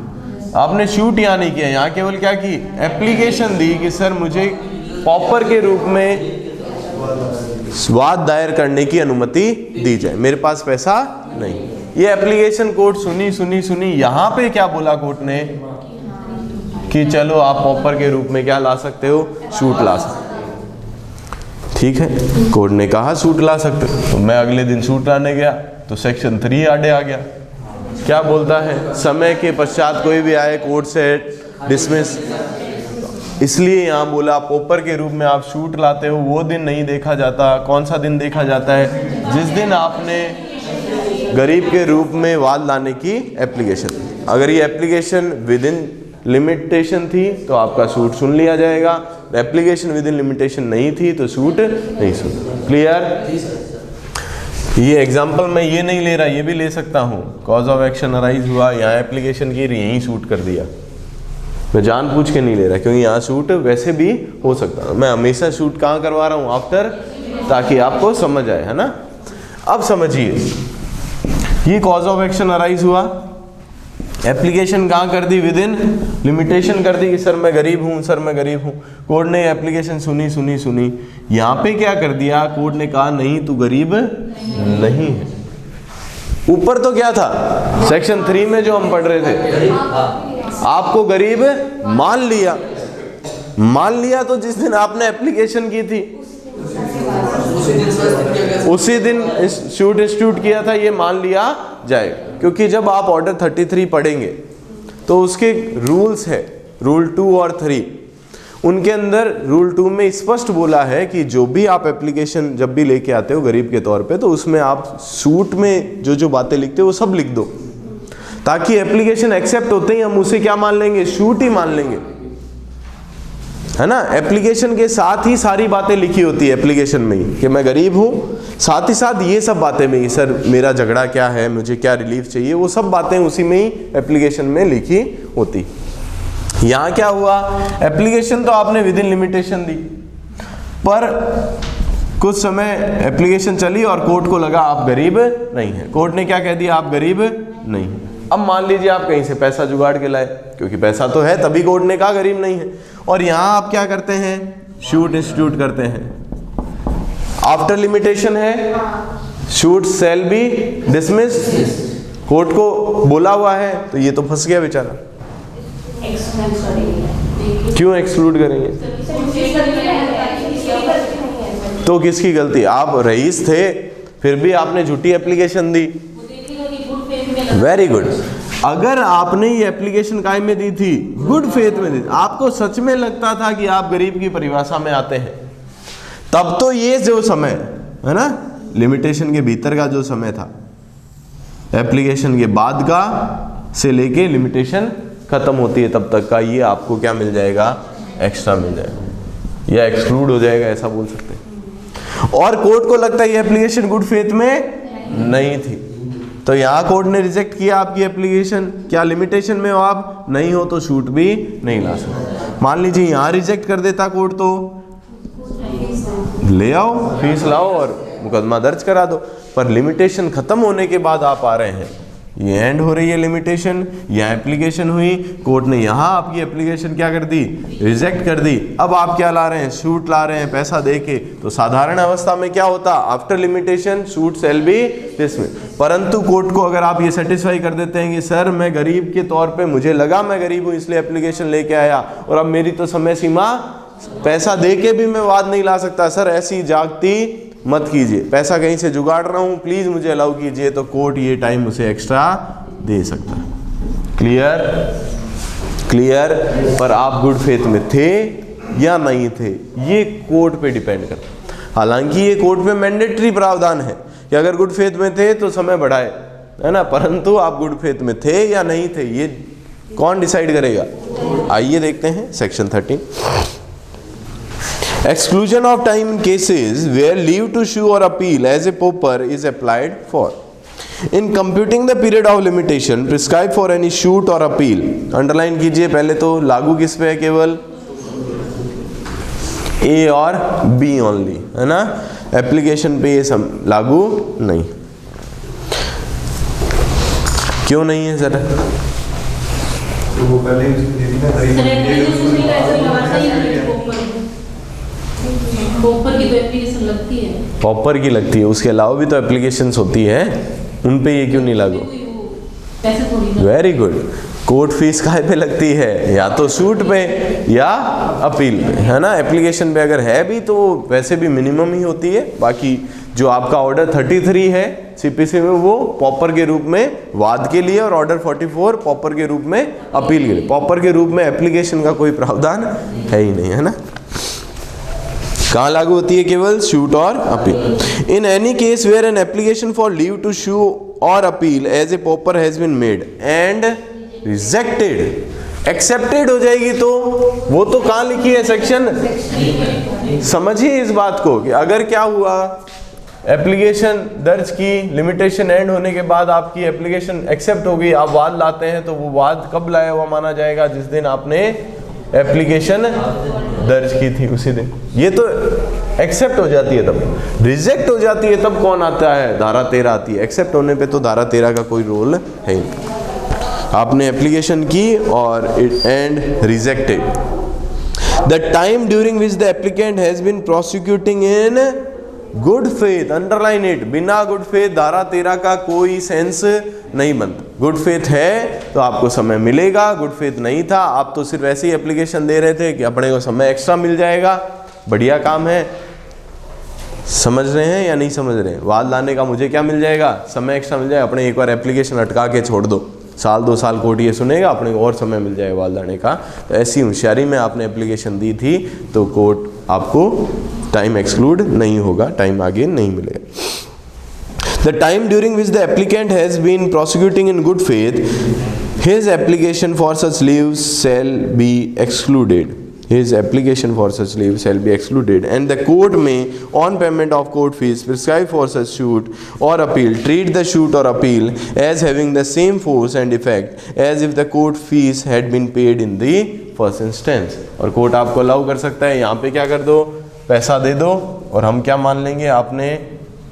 आपने शूट यहाँ नहीं किया, यहाँ केवल क्या की, एप्लीकेशन दी कि सर मुझे पॉपर के रूप में वाद दायर करने की अनुमति दी जाए, मेरे पास पैसा नहीं। ये एप्लीकेशन कोर्ट सुनी। यहाँ पे क्या बोला कोर्ट ने कि चलो आप पॉपर के रूप में क्या ला सकते हो, शूट ला सकते हो। ठीक है, कोर्ट ने कहा शूट ला सकते हो, तो मैं अगले दिन शूट लाने गया तो सेक्शन 3 आड़े आ गया। क्या बोलता है, समय के पश्चात कोई भी आए कोर्ट से डिसमिस। इसलिए यहाँ बोला पॉपर के रूप में आप शूट लाते हो, वो दिन नहीं देखा जाता। कौन सा दिन देखा जाता है, जिस दिन आपने गरीब के रूप में वाद लाने की एप्लीकेशन। अगर ये एप्लीकेशन विद इन लिमिटेशन थी तो आपका शूट सुन लिया जाएगा, एप्लीकेशन विद इन लिमिटेशन नहीं थी तो शूट नहीं सुन। क्लियर। ये एग्जांपल मैं ये नहीं ले रहा, ये भी ले सकता हूँ। कॉज ऑफ एक्शन अराइज हुआ, यहाँ एप्लीकेशन की, यहीं शूट कर दिया। मैं जानबूझ के नहीं ले रहा, क्योंकि यहाँ शूट वैसे भी हो सकता है। मैं हमेशा शूट कहाँ करवा रहा हूँ, आफ्टर, ताकि आपको समझ आए, है ना। अब समझिए, ये कॉज ऑफ एक्शन अराइज हुआ, एप्लीकेशन कहाँ कर दी, विद इन लिमिटेशन कर दी कि सर मैं गरीब हूँ, सर मैं गरीब हूँ। कोर्ट ने एप्लीकेशन सुनी। यहाँ पे क्या कर दिया, कोर्ट ने कहा नहीं तू गरीब नहीं है। ऊपर तो क्या था, सेक्शन 3 में जो हम पढ़ रहे थे, आपको गरीब मान लिया। मान लिया तो जिस दिन आपने एप्लीकेशन की थी उसी दिन स्वस्थ किया गया। उसी दिन शूट इंस्टीट्यूट किया था, ये मान लिया जाएगा। क्योंकि जब आप ऑर्डर 33 पढ़ेंगे तो उसके रूल्स है, रूल 2 और 3। उनके अंदर रूल 2 में स्पष्ट बोला है कि जो भी आप एप्लीकेशन जब भी लेके आते हो गरीब के तौर पे, तो उसमें आप शूट में जो जो बातें लिखते हो वो सब लिख दो, ताकि एप्लीकेशन एक्सेप्ट होते ही हम उसे क्या मान लेंगे, शूट ही मान लेंगे, है ना। एप्लीकेशन के साथ ही सारी बातें लिखी होती है एप्लीकेशन में ही, कि मैं गरीब हूँ, साथ ही साथ ये सब बातें में, सर मेरा झगड़ा क्या है, मुझे क्या रिलीफ चाहिए, वो सब बातें उसी में ही एप्लीकेशन में लिखी होती। यहाँ क्या हुआ, एप्लीकेशन तो आपने विद इन लिमिटेशन दी, पर कुछ समय एप्लीकेशन चली और कोर्ट को लगा आप गरीब नहीं है। कोर्ट ने क्या कह दिया, आप गरीब नहीं है। अब मान लीजिए आप कहीं से पैसा जुगाड़ के लाए, क्योंकि पैसा तो है तभी कोर्ट ने कहा गरीब नहीं है, और यहाँ आप क्या करते हैं, शूट इंस्टीट्यूट करते हैं। आफ्टर लिमिटेशन है, shoot shall be dismissed, court को बोला हुआ है, तो ये तो फंस गया बेचारा। क्यों एक्सक्लूड करेंगे, तो किसकी गलती, आप रईस थे फिर भी आपने झूठी एप्लीकेशन दी। Very good. अगर आपने ये एप्लीकेशन काय में दी थी, गुड फेथ में दी, आपको सच में लगता था कि आप गरीब की परिभाषा में आते हैं, तब तो ये जो समय है ना, लिमिटेशन के भीतर का जो समय था, एप्लीकेशन के बाद का से लेके लिमिटेशन खत्म होती है तब तक का, ये आपको क्या मिल जाएगा, एक्स्ट्रा मिल जाएगा, या एक्सक्लूड हो जाएगा, ऐसा बोल सकते हैं। और कोर्ट को लगता है ये एप्लीकेशन गुड फेथ में नहीं थी, तो यहाँ कोर्ट ने रिजेक्ट किया आपकी एप्लीकेशन। क्या लिमिटेशन में हो आप, नहीं हो तो शूट भी नहीं ला सकते। मान लीजिए यहाँ रिजेक्ट कर देता कोर्ट, तो ले आओ, फीस लाओ और मुकदमा दर्ज करा दो। पर लिमिटेशन खत्म होने के बाद आप आ रहे हैं, ये एंड हो रही है लिमिटेशन, यहाँ एप्लीकेशन हुई, कोर्ट ने यहाँ आपकी एप्लीकेशन क्या कर दी, रिजेक्ट कर दी। अब आप क्या ला रहे हैं, शूट ला रहे हैं पैसा देके। तो साधारण अवस्था में क्या होता, after limitation shoot shall be dismissed. परंतु कोर्ट को अगर आप ये सेटिस्फाई कर देते हैं कि सर मैं गरीब के तौर पे, मुझे लगा मैं गरीब हूँ इसलिए एप्लीकेशन लेके आया, और अब मेरी तो समय सीमा, पैसा दे के भी मैं वाद नहीं ला सकता, सर ऐसी जागती मत कीजिए, पैसा कहीं से जुगाड़ रहा हूँ, प्लीज मुझे अलाउ कीजिए, तो कोर्ट ये टाइम उसे एक्स्ट्रा दे सकता है। Clear, clear. पर आप गुड फेथ में थे या नहीं थे, ये कोर्ट पे डिपेंड करता है। हालांकि ये कोर्ट में मैंडेटरी प्रावधान है कि अगर गुड फेथ में थे तो समय बढ़ाए, है ना, परंतु आप गुड फेथ में थे या नहीं थे, ये कौन डिसाइड करेगा। आइए देखते हैं section 13। Exclusion of time in cases where leave to sue or appeal as a pauper is applied for. In computing the period of limitation prescribed for any suit or appeal, underline कीजिए पहले तो, लागू किस पे है, केवल A और B only, है ना, एप्लीकेशन पे ये सब लागू नहीं। क्यों नहीं है सर, तो वो पॉपर की तो एप्लीकेशन लगती है, पॉपर की लगती है, उसके अलावा भी तो एप्लीकेशंस होती है, उन पे ये क्यों नहीं लागू। पैसे थोड़ी। Very good. कोर्ट फीस काहे पे लगती है, या तो सूट पे या अपील पे, है ना। एप्लीकेशन पे अगर है भी तो वैसे भी मिनिमम ही होती है। बाकी जो आपका ऑर्डर 33 है सीपीसी में, वो पॉपर के रूप में वाद के लिए, और ऑर्डर 44 पॉपर के रूप में अपील के लिए। पॉपर के रूप में एप्लीकेशन का कोई प्रावधान है ही नहीं, है ना। कहाँ लागू होती है, केवल शूट और appeal. In any case where an application for leave to sue और appeal as a pauper has been made and rejected, accepted हो जाएगी, तो वो तो कहाँ लिखी है, सेक्शन। समझिए इस बात को कि अगर क्या हुआ, एप्लीकेशन दर्ज की, लिमिटेशन एंड होने के बाद आपकी एप्लीकेशन एक्सेप्ट हो गई, आप वाद लाते हैं, तो वो वाद कब लाया हुआ माना जाएगा, जिस दिन आपने एप्लीकेशन दर्ज की थी उसी दिन। ये तो एक्सेप्ट हो जाती है, तब रिजेक्ट हो जाती है, तब कौन आता है, धारा 13 आती है। एक्सेप्ट होने पे तो धारा 13 का कोई रोल है नहीं। आपने एप्लीकेशन की और it and rejected, the time during which the applicant has been prosecuting in good faith, underline it, बिना गुड फेथ धारा 13 का कोई सेंस नहीं बनता। गुड फेथ है तो आपको समय मिलेगा, गुड फेथ नहीं था, आप तो सिर्फ ऐसे ही एप्लीकेशन दे रहे थे कि अपने को समय एक्स्ट्रा मिल जाएगा, बढ़िया काम है। समझ रहे हैं या नहीं समझ रहे हैं? वाद लाने का मुझे क्या मिल जाएगा? समय एक्स्ट्रा मिल जाएगा। अपने एक बार एप्लीकेशन अटका के छोड़ दो, साल 2 साल कोर्ट ये सुनेगा, अपने को और समय मिल जाएगा वाद लाने का। तो ऐसी होशियारी में आपने एप्लीकेशन दी थी तो कोर्ट आपको टाइम एक्सक्लूड नहीं होगा, टाइम आगे नहीं मिलेगा। The time during which the applicant has been prosecuting in good faith his application for such leaves shall be excluded. His application for such leave shall be excluded, and the court may, on payment of court fees prescribed for such suit or appeal, treat the suit or appeal as having the same force and effect as if the court fees had been paid in the first instance. और court आपको allow कर सकता है, यहाँ पे क्या कर दो, पैसा दे दो, और हम क्या मान लेंगे, आपने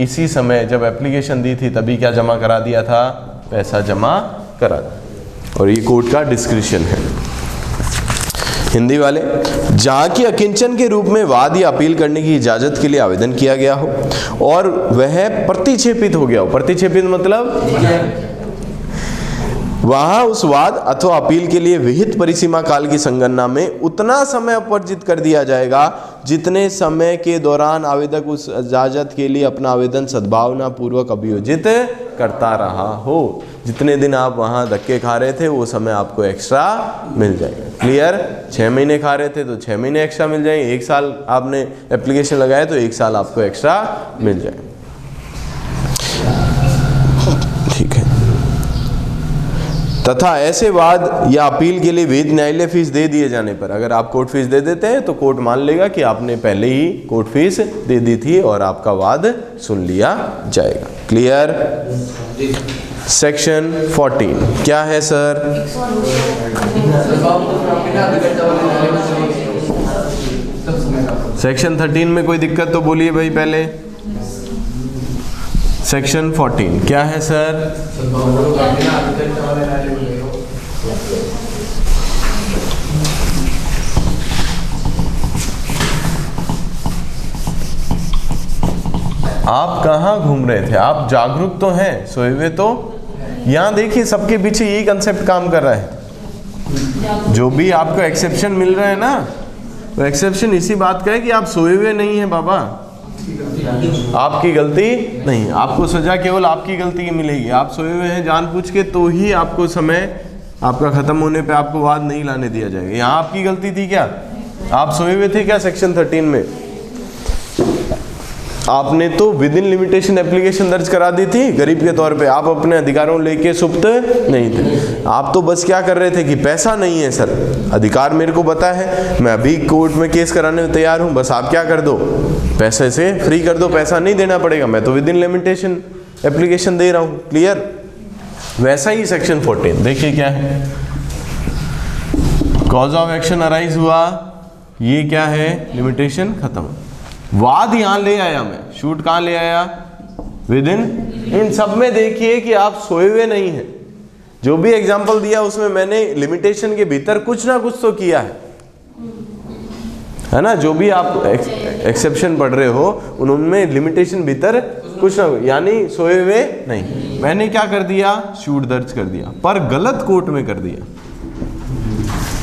इसी समय जब एप्लीकेशन दी थी तभी क्या जमा करा दिया था, पैसा जमा करा दिया। और ये कोर्ट का डिस्क्रिशन है। हिंदी वाले, जहाँ की अकिंचन के रूप में वाद या अपील करने की इजाज़त के लिए आवेदन किया गया हो और वह प्रतिक्षेपित हो गया हो। प्रतिक्षेपित मतलब वहाँ उस वाद अथवा अपील के लिए विहित परिसीमा काल की संगणना में उतना समय अपवर्जित कर दिया जाएगा जितने समय के दौरान आवेदक उस इजाज़त के लिए अपना आवेदन सद्भावना पूर्वक अभियोजित करता रहा हो। जितने दिन आप वहाँ धक्के खा रहे थे वो समय आपको एक्स्ट्रा मिल जाएगा। क्लियर? 6 महीने खा रहे थे तो 6 महीने एक्स्ट्रा मिल जाएंगे। 1 साल आपने एप्लीकेशन लगाया तो 1 साल आपको एक्स्ट्रा मिल जाएगा। ठीक है। तथा ऐसे वाद या अपील के लिए विहित न्यायालय फीस दे दिए जाने पर, अगर आप कोर्ट फीस दे देते हैं तो कोर्ट मान लेगा कि आपने पहले ही कोर्ट फीस दे दी थी और आपका वाद सुन लिया जाएगा। क्लियर? सेक्शन 14 क्या है सर? सेक्शन 13 में कोई दिक्कत तो बोलिए भाई पहले। सेक्शन 14 क्या है सर? आप कहाँ घूम रहे थे? आप जागरूक तो हैं, सोए हुए तो? यहाँ देखिए सबके पीछे यही कंसेप्ट काम कर रहा है। जो भी आपको एक्सेप्शन मिल रहा है ना, वो एक्सेप्शन इसी बात का है कि आप सोए हुए नहीं हैं बाबा, आपकी गलती नहीं। आपको सजा केवल आपकी गलती की मिलेगी। आप सोए हुए हैं जानबूझ के तो ही आपको समय आपका खत्म होने पे आपको वाद नहीं लाने दिया जाएगा। यहाँ आपकी गलती थी क्या? आप सोए हुए थे क्या? सेक्शन 13 में आपने तो विद इन लिमिटेशन एप्लीकेशन दर्ज करा दी थी गरीब के तौर पे। आप अपने अधिकारों लेके सुप्त नहीं थे। आप तो बस क्या कर रहे थे कि पैसा नहीं है सर, अधिकार मेरे को पता है, मैं अभी कोर्ट में केस कराने में तैयार हूँ, बस आप क्या कर दो, पैसे से फ्री कर दो, पैसा नहीं देना पड़ेगा, मैं तो विद इन लिमिटेशन एप्लीकेशन दे रहा हूँ। क्लियर? वैसा ही सेक्शन 14 देखिए क्या है। कॉज ऑफ एक्शन अराइज हुआ, ये क्या है? लिमिटेशन खत्म। वाद यहाँ ले आया मैं, शूट कहाँ ले आया? विद इन सब में देखिए कि आप सोए हुए नहीं हैं। जो भी एग्जाम्पल दिया उसमें मैंने लिमिटेशन के भीतर कुछ ना कुछ तो किया है ना? जो भी आप एक्सेप्शन पढ़ रहे हो उनमें लिमिटेशन भीतर कुछ ना, यानी सोए हुए नहीं। मैंने क्या कर दिया? शूट दर्ज कर दिया, पर गलत कोर्ट में कर दिया।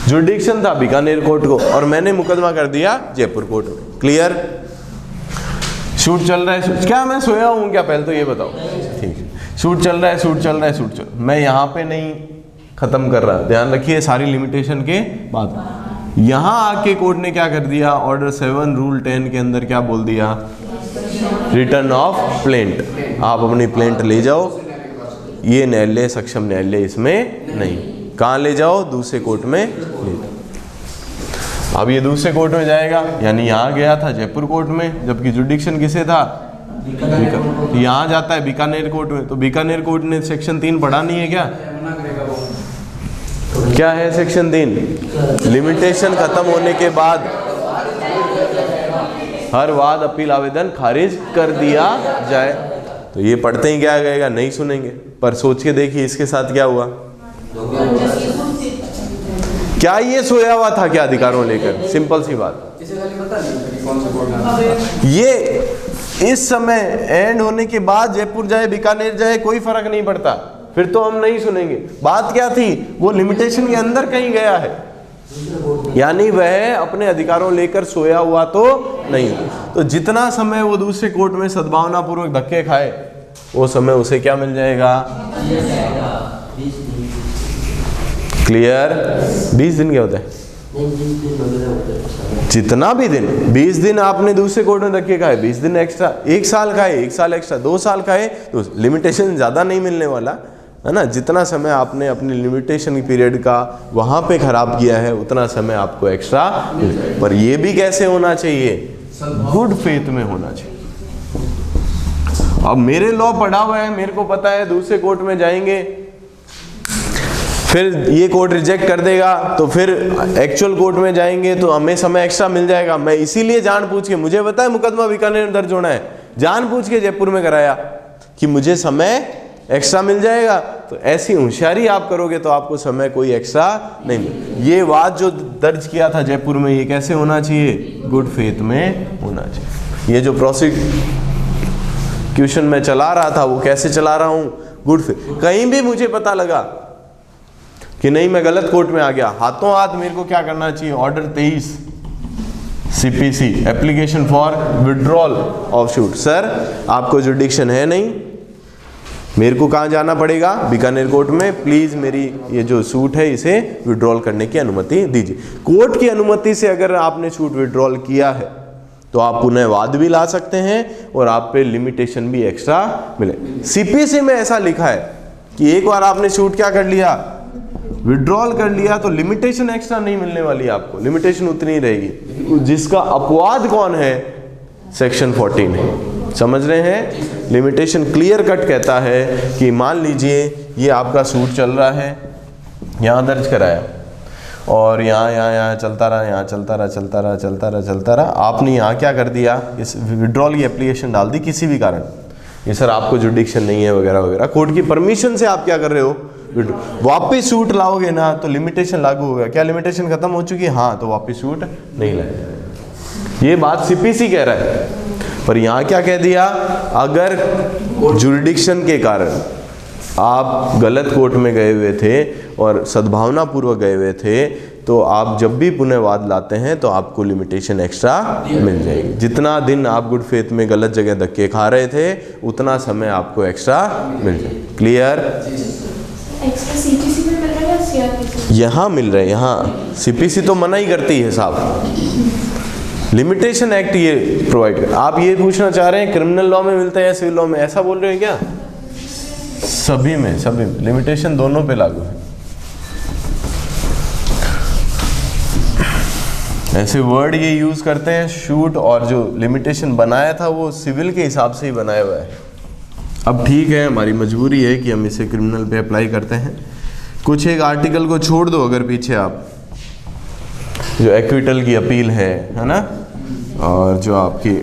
जुडिक्शन था बीकानेर कोर्ट को और मैंने मुकदमा कर दिया जयपुर कोर्ट में। क्लियर? शूट चल रहा है, क्या मैं सोया हूँ क्या? पहले तो ये बताओ। ठीक है, शूट चल रहा है, शूट चल रहा है, शूट चल, मैं यहाँ पे नहीं खत्म कर रहा। ध्यान रखिए सारी लिमिटेशन के बाद यहाँ आके कोर्ट ने क्या कर दिया? ऑर्डर 7 रूल 10 के अंदर क्या बोल दिया? Return of plaint. आप अपनी प्लेंट ले जाओ, ये न्यायालय सक्षम न्यायालय इसमें नहीं। कहाँ ले जाओ? दूसरे कोर्ट में ले जाओ। अब ये दूसरे कोर्ट में जाएगा, यानी यहाँ गया था जयपुर कोर्ट में, जबकि जुडिक्शन किसे था? यहाँ जाता है बीकानेर कोर्ट में। तो बीकानेर कोर्ट ने सेक्शन 3 पढ़ा नहीं है क्या? क्या है सेक्शन 3? लिमिटेशन खत्म होने के बाद हर वाद अपील आवेदन खारिज कर दिया जाए। तो ये पढ़ते ही क्या कहेगा? नहीं सुनेंगे। पर सोच के देखिए इसके साथ क्या हुआ। क्या ये सोया हुआ था क्या अधिकारों लेकर? सिंपल सी बात। ये इस समय एंड होने के बाद जयपुर जाए बीकानेर जाए कोई फर्क नहीं पड़ता। फिर तो हम नहीं सुनेंगे। बात क्या थी, वो लिमिटेशन के अंदर कहीं गया है, यानी वह अपने अधिकारों लेकर सोया हुआ तो नहीं। तो जितना समय वो दूसरे कोर्ट में सद्भावना पूर्वक धक्के खाए, वो समय उसे क्या मिल जाएगा? क्लियर? 20 दिन क्या होता है? जितना भी दिन, 20 दिन आपने दूसरे कोर्ट में धक्के खाए, 20 दिन एक्स्ट्रा, 1 साल खाए 1 साल एक्स्ट्रा, 2 साल खाए, तो लिमिटेशन ज़्यादा नहीं मिलने वाला है ना। जितना समय आपने अपनी लिमिटेशन पीरियड का वहाँ पे खराब किया है, उतना समय आपको एक्स्ट्रा। पर ये भी कैसे होना चाहिए? गुड फेथ में होना चाहिए। अब मेरे लॉ पढ़ा हुआ है, मेरे को पता है दूसरे कोर्ट में जाएंगे, फिर ये कोर्ट रिजेक्ट कर देगा, तो फिर एक्चुअल कोर्ट में जाएंगे तो हमें समय एक्स्ट्रा मिल जाएगा। मैं इसीलिए जानबूझ के, मुझे पता है मुकदमा बीकानेर में दर्ज होना है, जानबूझ के जयपुर में कराया कि मुझे समय एक्स्ट्रा मिल जाएगा। तो ऐसी होशियारी आप करोगे तो आपको समय कोई एक्स्ट्रा नहीं मिले। ये बात जो दर्ज किया था जयपुर में, ये कैसे होना चाहिए? गुड फेथ में होना चाहिए। ये जो प्रोसिक्यूशन में चला रहा था, वो कैसे चला रहा हूँ? Good faith. कहीं भी मुझे पता लगा कि नहीं मैं गलत कोर्ट में आ गया, हाथों हाथ मेरे को क्या करना चाहिए? Order 23 CPC, application for withdrawal of shoot. Sir आपको जुडिक्शन है नहीं, मेरे को कहाँ जाना पड़ेगा? बीकानेर कोर्ट में, प्लीज मेरी ये जो सूट है इसे विड्रॉल करने की अनुमति दीजिए। कोर्ट की अनुमति से अगर आपने सूट विड्रॉल किया है तो आप पुनः वाद भी ला सकते हैं और आप पे लिमिटेशन भी एक्स्ट्रा मिले। CPC में ऐसा लिखा है कि एक बार आपने सूट क्या कर लिया? विड्रॉल कर लिया, तो लिमिटेशन एक्स्ट्रा नहीं मिलने वाली आपको, लिमिटेशन उतनी ही रहेगी। जिसका अपवाद कौन है? सेक्शन 14 है। समझ रहे हैं? लिमिटेशन क्लियर कट कहता है कि मान लीजिए ये आपका सूट चल रहा है, यहाँ दर्ज कराया और यहाँ चलता रहा, यहाँ चलता रहा। आपने यहाँ क्या कर दिया? इस विड्रॉल की एप्लीकेशन डाल दी किसी भी कारण, ये सर आपको जुडिक्शन नहीं है वगैरह वगैरह, कोर्ट की परमिशन से आप क्या कर रहे हो? वापस सूट लाओगे ना तो लिमिटेशन लागू होगा। क्या लिमिटेशन खत्म हो चुकी है? हाँ, तो वापस सूट नहीं लाए। ये बात CPC कह रहा है, पर यहाँ क्या कह दिया? अगर जुरिडिक्शन के कारण आप गलत कोर्ट में गए हुए थे और सद्भावना पूर्वक गए हुए थे, तो आप जब भी पुनः वाद लाते हैं तो आपको लिमिटेशन एक्स्ट्रा मिल जाएगी। जितना दिन आप गुड फेथ में गलत जगह धक्के खा रहे थे, उतना समय आपको एक्स्ट्रा मिल जाएगा। क्लियर? एक्स्ट्रा CPC में मिल रहा है या CRPC? यहाँ मिल रहे हैं, यहाँ CPC तो मना ही करती है साहब। लिमिटेशन एक्ट ये प्रोवाइड कर। आप ये पूछना चाह रहे हैं क्रिमिनल लॉ में मिलता है या सिविल लॉ में, ऐसा बोल रहे हैं क्या? सभी में लिमिटेशन दोनों पे लागू है। ऐसे वर्ड ये यूज करते हैं शूट, और जो लिमिटेशन बनाया था वो सिविल के हिसाब से ही बनाया हुआ है। अब ठीक है, हमारी मजबूरी है कि हम इसे क्रिमिनल पे अप्लाई करते हैं। कुछ एक आर्टिकल को छोड़ दो, अगर पीछे आप जो एक्विटल की अपील है ना, और जो आपकी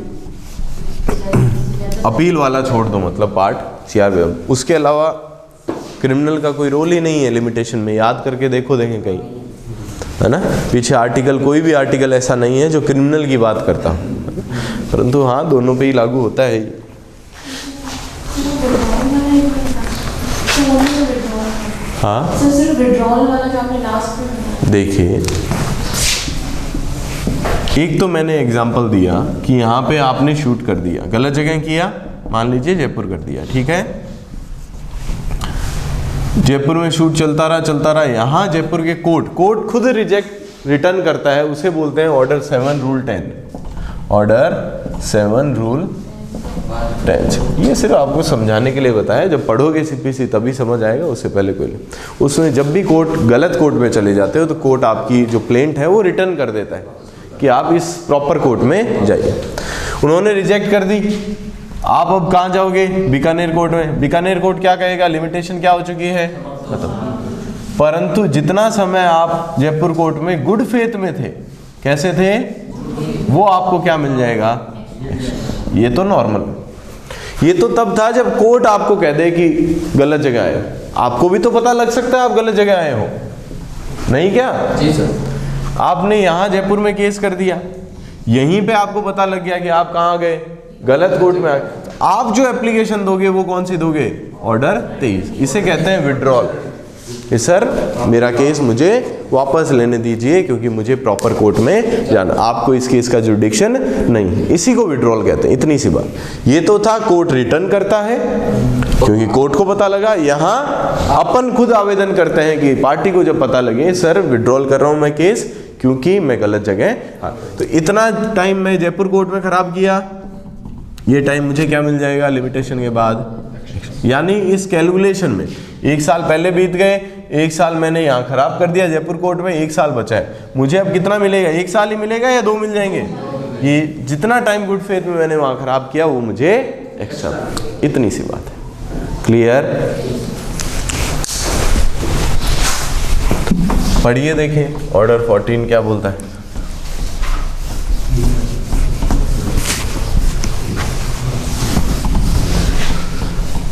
अपील वाला छोड़ दो, मतलब पार्ट CR, उसके अलावा क्रिमिनल का कोई रोल ही नहीं है लिमिटेशन में। याद करके देखो, देखें कहीं, है ना, पीछे आर्टिकल, कोई भी आर्टिकल ऐसा नहीं है जो क्रिमिनल की बात करता, परंतु हाँ दोनों पे ही लागू होता है। हाँ सिर्फ विड्रॉल वाला जो आपने लास्ट में देखिए, एक तो मैंने एग्जांपल दिया कि यहाँ पे आपने शूट कर दिया, गलत जगह किया, मान लीजिए जयपुर कर दिया, ठीक है, जयपुर में शूट चलता रहा, यहाँ जयपुर के कोर्ट खुद रिटर्न करता है, उसे बोलते हैं ऑर्डर 7 रूल 10, ऑर्डर 7 रूल 10। ये सिर्फ आपको समझाने के लिए बताया, जब पढ़ोगे CPC तभी समझ आएगा, उससे पहले कोई नहीं। उसमें जब भी गलत कोर्ट में चले जाते हो तो कोर्ट आपकी जो प्लेंट है वो रिटर्न कर देता है कि आप इस प्रॉपर कोर्ट में जाइए। उन्होंने रिजेक्ट कर दी, आप अब कहाँ जाओगे? बीकानेर कोर्ट में। बीकानेर कोर्ट क्या कहेगा? लिमिटेशन क्या हो चुकी है? खत्म। परंतु जितना समय आप जयपुर कोर्ट में गुड फेथ में थे, कैसे थे, वो आपको क्या मिल जाएगा? ये तो नॉर्मल, ये तो तब था जब कोर्ट आपको कह दे कि गलत जगह आए। आपको भी तो पता लग सकता है आप गलत जगह आए हो, नहीं क्या? जी सर। आपने यहाँ जयपुर में केस कर दिया, यहीं पे आपको पता लग गया कि आप कहाँ गए? गलत कोर्ट में आ गए। आप जो एप्लीकेशन दोगे वो कौन सी दोगे? ऑर्डर 23। इसे कहते हैं विड्रॉल कि सर मेरा केस मुझे वापस लेने दीजिए क्योंकि मुझे प्रॉपर कोर्ट में जाना, आपको इस केस का जुडिक्शन नहीं। इसी को विड्रॉल कहते हैं। इतनी सी बात। ये तो था कोर्ट रिटर्न करता है क्योंकि कोर्ट को पता लगा। यहाँ अपन खुद आवेदन करते हैं कि पार्टी को जब पता लगे सर विड्रॉल कर रहा हूँ मैं केस क्योंकि मैं गलत जगह। तो इतना टाइम मैं जयपुर कोर्ट में खराब किया, ये टाइम मुझे क्या मिल जाएगा लिमिटेशन के बाद। यानी इस कैलकुलेशन में 1 साल पहले बीत गए, 1 साल मैंने यहाँ खराब कर दिया जयपुर कोर्ट में, 1 साल बचा है। मुझे अब कितना मिलेगा? 1 साल ही मिलेगा या 2 मिल जाएंगे? ये जितना टाइम गुड फेथ में मैंने वहाँ खराब किया वो मुझे एक्स्ट्रा। इतनी सी बात है। क्लियर? पढ़िए देखें ऑर्डर 14 क्या बोलता है।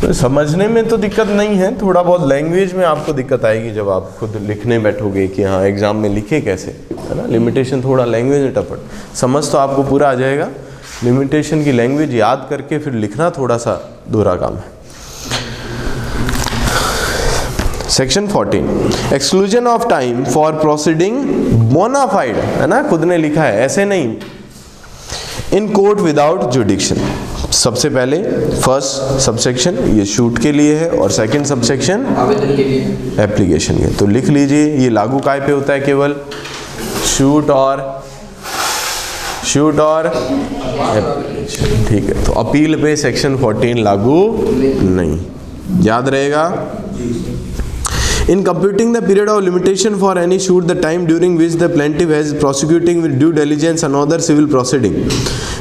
तो समझने में तो दिक्कत नहीं है, थोड़ा बहुत लैंग्वेज में आपको दिक्कत आएगी जब आप खुद लिखने बैठोगे कि हाँ एग्जाम में लिखे कैसे, है ना। लिमिटेशन थोड़ा लैंग्वेज में टपट, समझ तो आपको पूरा आ जाएगा। लिमिटेशन की लैंग्वेज याद करके फिर लिखना थोड़ा सा दोहरा काम है। Section 14 exclusion of time for proceeding bona fide, है ना, खुद ने लिखा है ऐसे नहीं, इन कोर्ट विदाउट जुडिक्शन। सबसे पहले फर्स्ट सबसेक्शन ये शूट के लिए है और सेकंड सबसेक्शन आवेदन के लिए, एप्लीकेशन के। तो लिख लीजिए ये लागू काय पे होता है? केवल शूट और एप्लीकेशन। ठीक है, तो अपील पे सेक्शन 14 लागू नहीं, याद रहेगा। In computing the period of limitation for any suit, the time during which the plaintiff has prosecuting with due diligence another civil proceeding,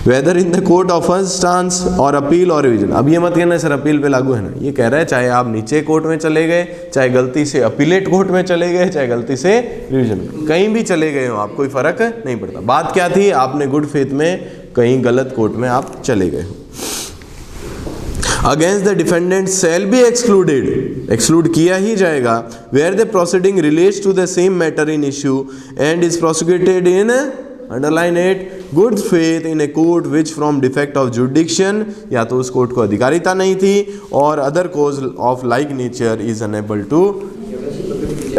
whether in the court of first instance or appeal or revision। अब ये मत कहना sir appeal पे लागू है ना, ये कह रहा है चाहे आप नीचे कोर्ट में चले गए, चाहे गलती से अपीलेट कोर्ट में चले गए, चाहे गलती से रिविजन, कहीं भी चले गए हो आप, कोई फर्क नहीं पड़ता। बात क्या थी? आपने गुड फेथ में कहीं गलत कोर्ट में आप चले गए हो। Against the defendant shall be excluded, exclude किया ही जाएगा, where the proceeding relates to the same matter in issue and is prosecuted in underline it good faith in a court which from defect of jurisdiction, या तो उस court को अधिकारिता नहीं थी, or other cause of like nature is unable to,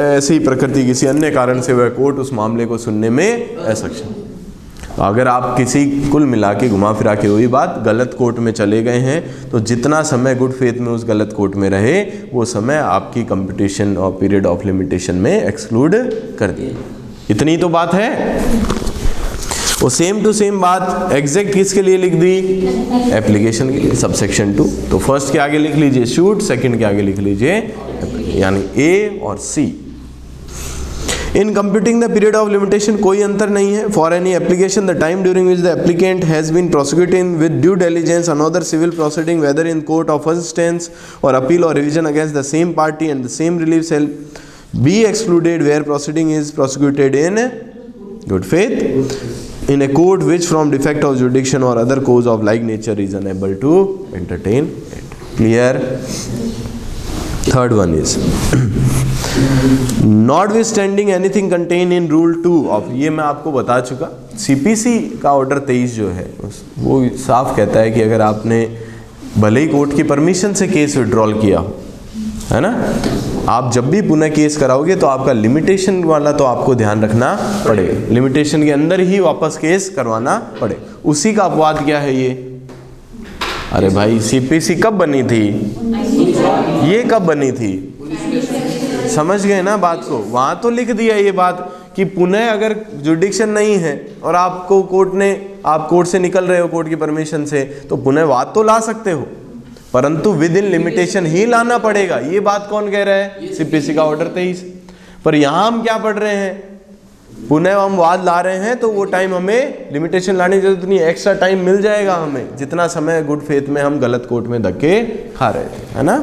ऐसी प्रकृति किसी अन्य कारण से वह कोर्ट उस मामले को सुनने में असक्षम। अगर आप किसी कुल मिला के घुमा फिरा के वही बात गलत कोर्ट में चले गए हैं, तो जितना समय गुड फेथ में उस गलत कोर्ट में रहे वो समय आपकी कंपटीशन और पीरियड ऑफ लिमिटेशन में एक्सक्लूड कर दिए। इतनी तो बात है। वो सेम टू सेम बात एग्जैक्ट किसके लिए लिख दी? एप्लीकेशन के लिए, सबसेक्शन 2। तो फर्स्ट के आगे लिख लीजिए शूट, सेकंड के आगे लिख लीजिए यानी ए और C. In computing the period of limitation कोई अंतर नहीं है। For any application the time during which the applicant has been prosecuting with due diligence another civil proceeding whether in court of first instance और appeal और revision against the same party and the same relief shall be excluded where proceeding is prosecuted in good faith in a court which from defect of jurisdiction or other cause of like nature is unable to entertain it. Clear? Third one is notwithstanding anything contained in rule 2 of, ये मैं आपको बता चुका, CPC का order 23 जो है वो साफ कहता है कि अगर आपने भले ही कोर्ट की परमिशन से केस विड्रॉल किया हो, है ना, आप जब भी पुनः केस कराओगे तो आपका लिमिटेशन वाला तो आपको ध्यान रखना पड़ेगा, लिमिटेशन के अंदर ही वापस केस करवाना पड़े। उसी का अपवाद क्या है ये? अरे भाई सीपीसी कब बनी थी? ये कब बनी थी? समझ गए ना बात को? वहां तो लिख दिया ये बात कि पुनः अगर जुडिक्शन नहीं है और आपको कोर्ट ने, आप कोर्ट से निकल रहे हो कोर्ट की परमिशन से, तो पुनः वाद तो ला सकते हो, परंतु विद इन लिमिटेशन ही लाना पड़ेगा। ये बात कौन कह रहा है? सीपीसी का ऑर्डर 23। पर यहां हम क्या पढ़ रहे हैं? पुनः हम वाद ला रहे हैं तो वो टाइम हमें लिमिटेशन लाने की जरूरत नहीं, एक्स्ट्रा टाइम मिल जाएगा हमें, जितना समय गुड फेथ में हम गलत कोर्ट में धक्के खा रहे थे, है ना।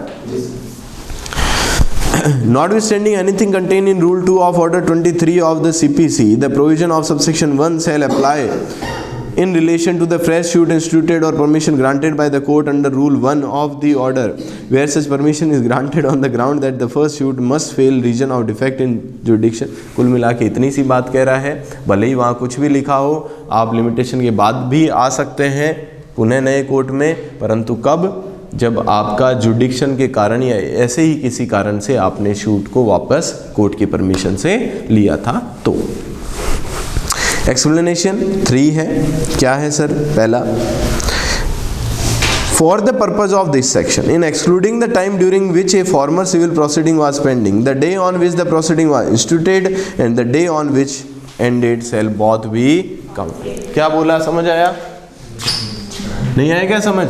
Notwithstanding anything contained in Rule 2 of Order 23 of the CPC, the provision of subsection 1 shall apply in relation to the fresh suit instituted or permission granted by the court under Rule 1 of the order, where such permission is granted on the ground that the first suit must fail region of defect in jurisdiction। कुल मिला के इतनी सी बात कह रहा है। भले ही वहाँ कुछ भी लिखा हो, आप लिमिटेशन के बाद भी आ सकते हैं पुनः नए कोर्ट में, परंतु कब? जब आपका जुडिक्शन के कारण या ऐसे ही किसी कारण से आपने शूट को वापस कोर्ट की परमिशन से लिया था तो। एक्सप्लेनेशन 3 है, क्या है सर? पहला, for the purpose of this section, in excluding the time during which a former civil proceeding was pending, the day on which the proceeding was instituted and the day on which ended shall both be counted. क्या बोला, समझ आया? नहीं आया क्या समझ?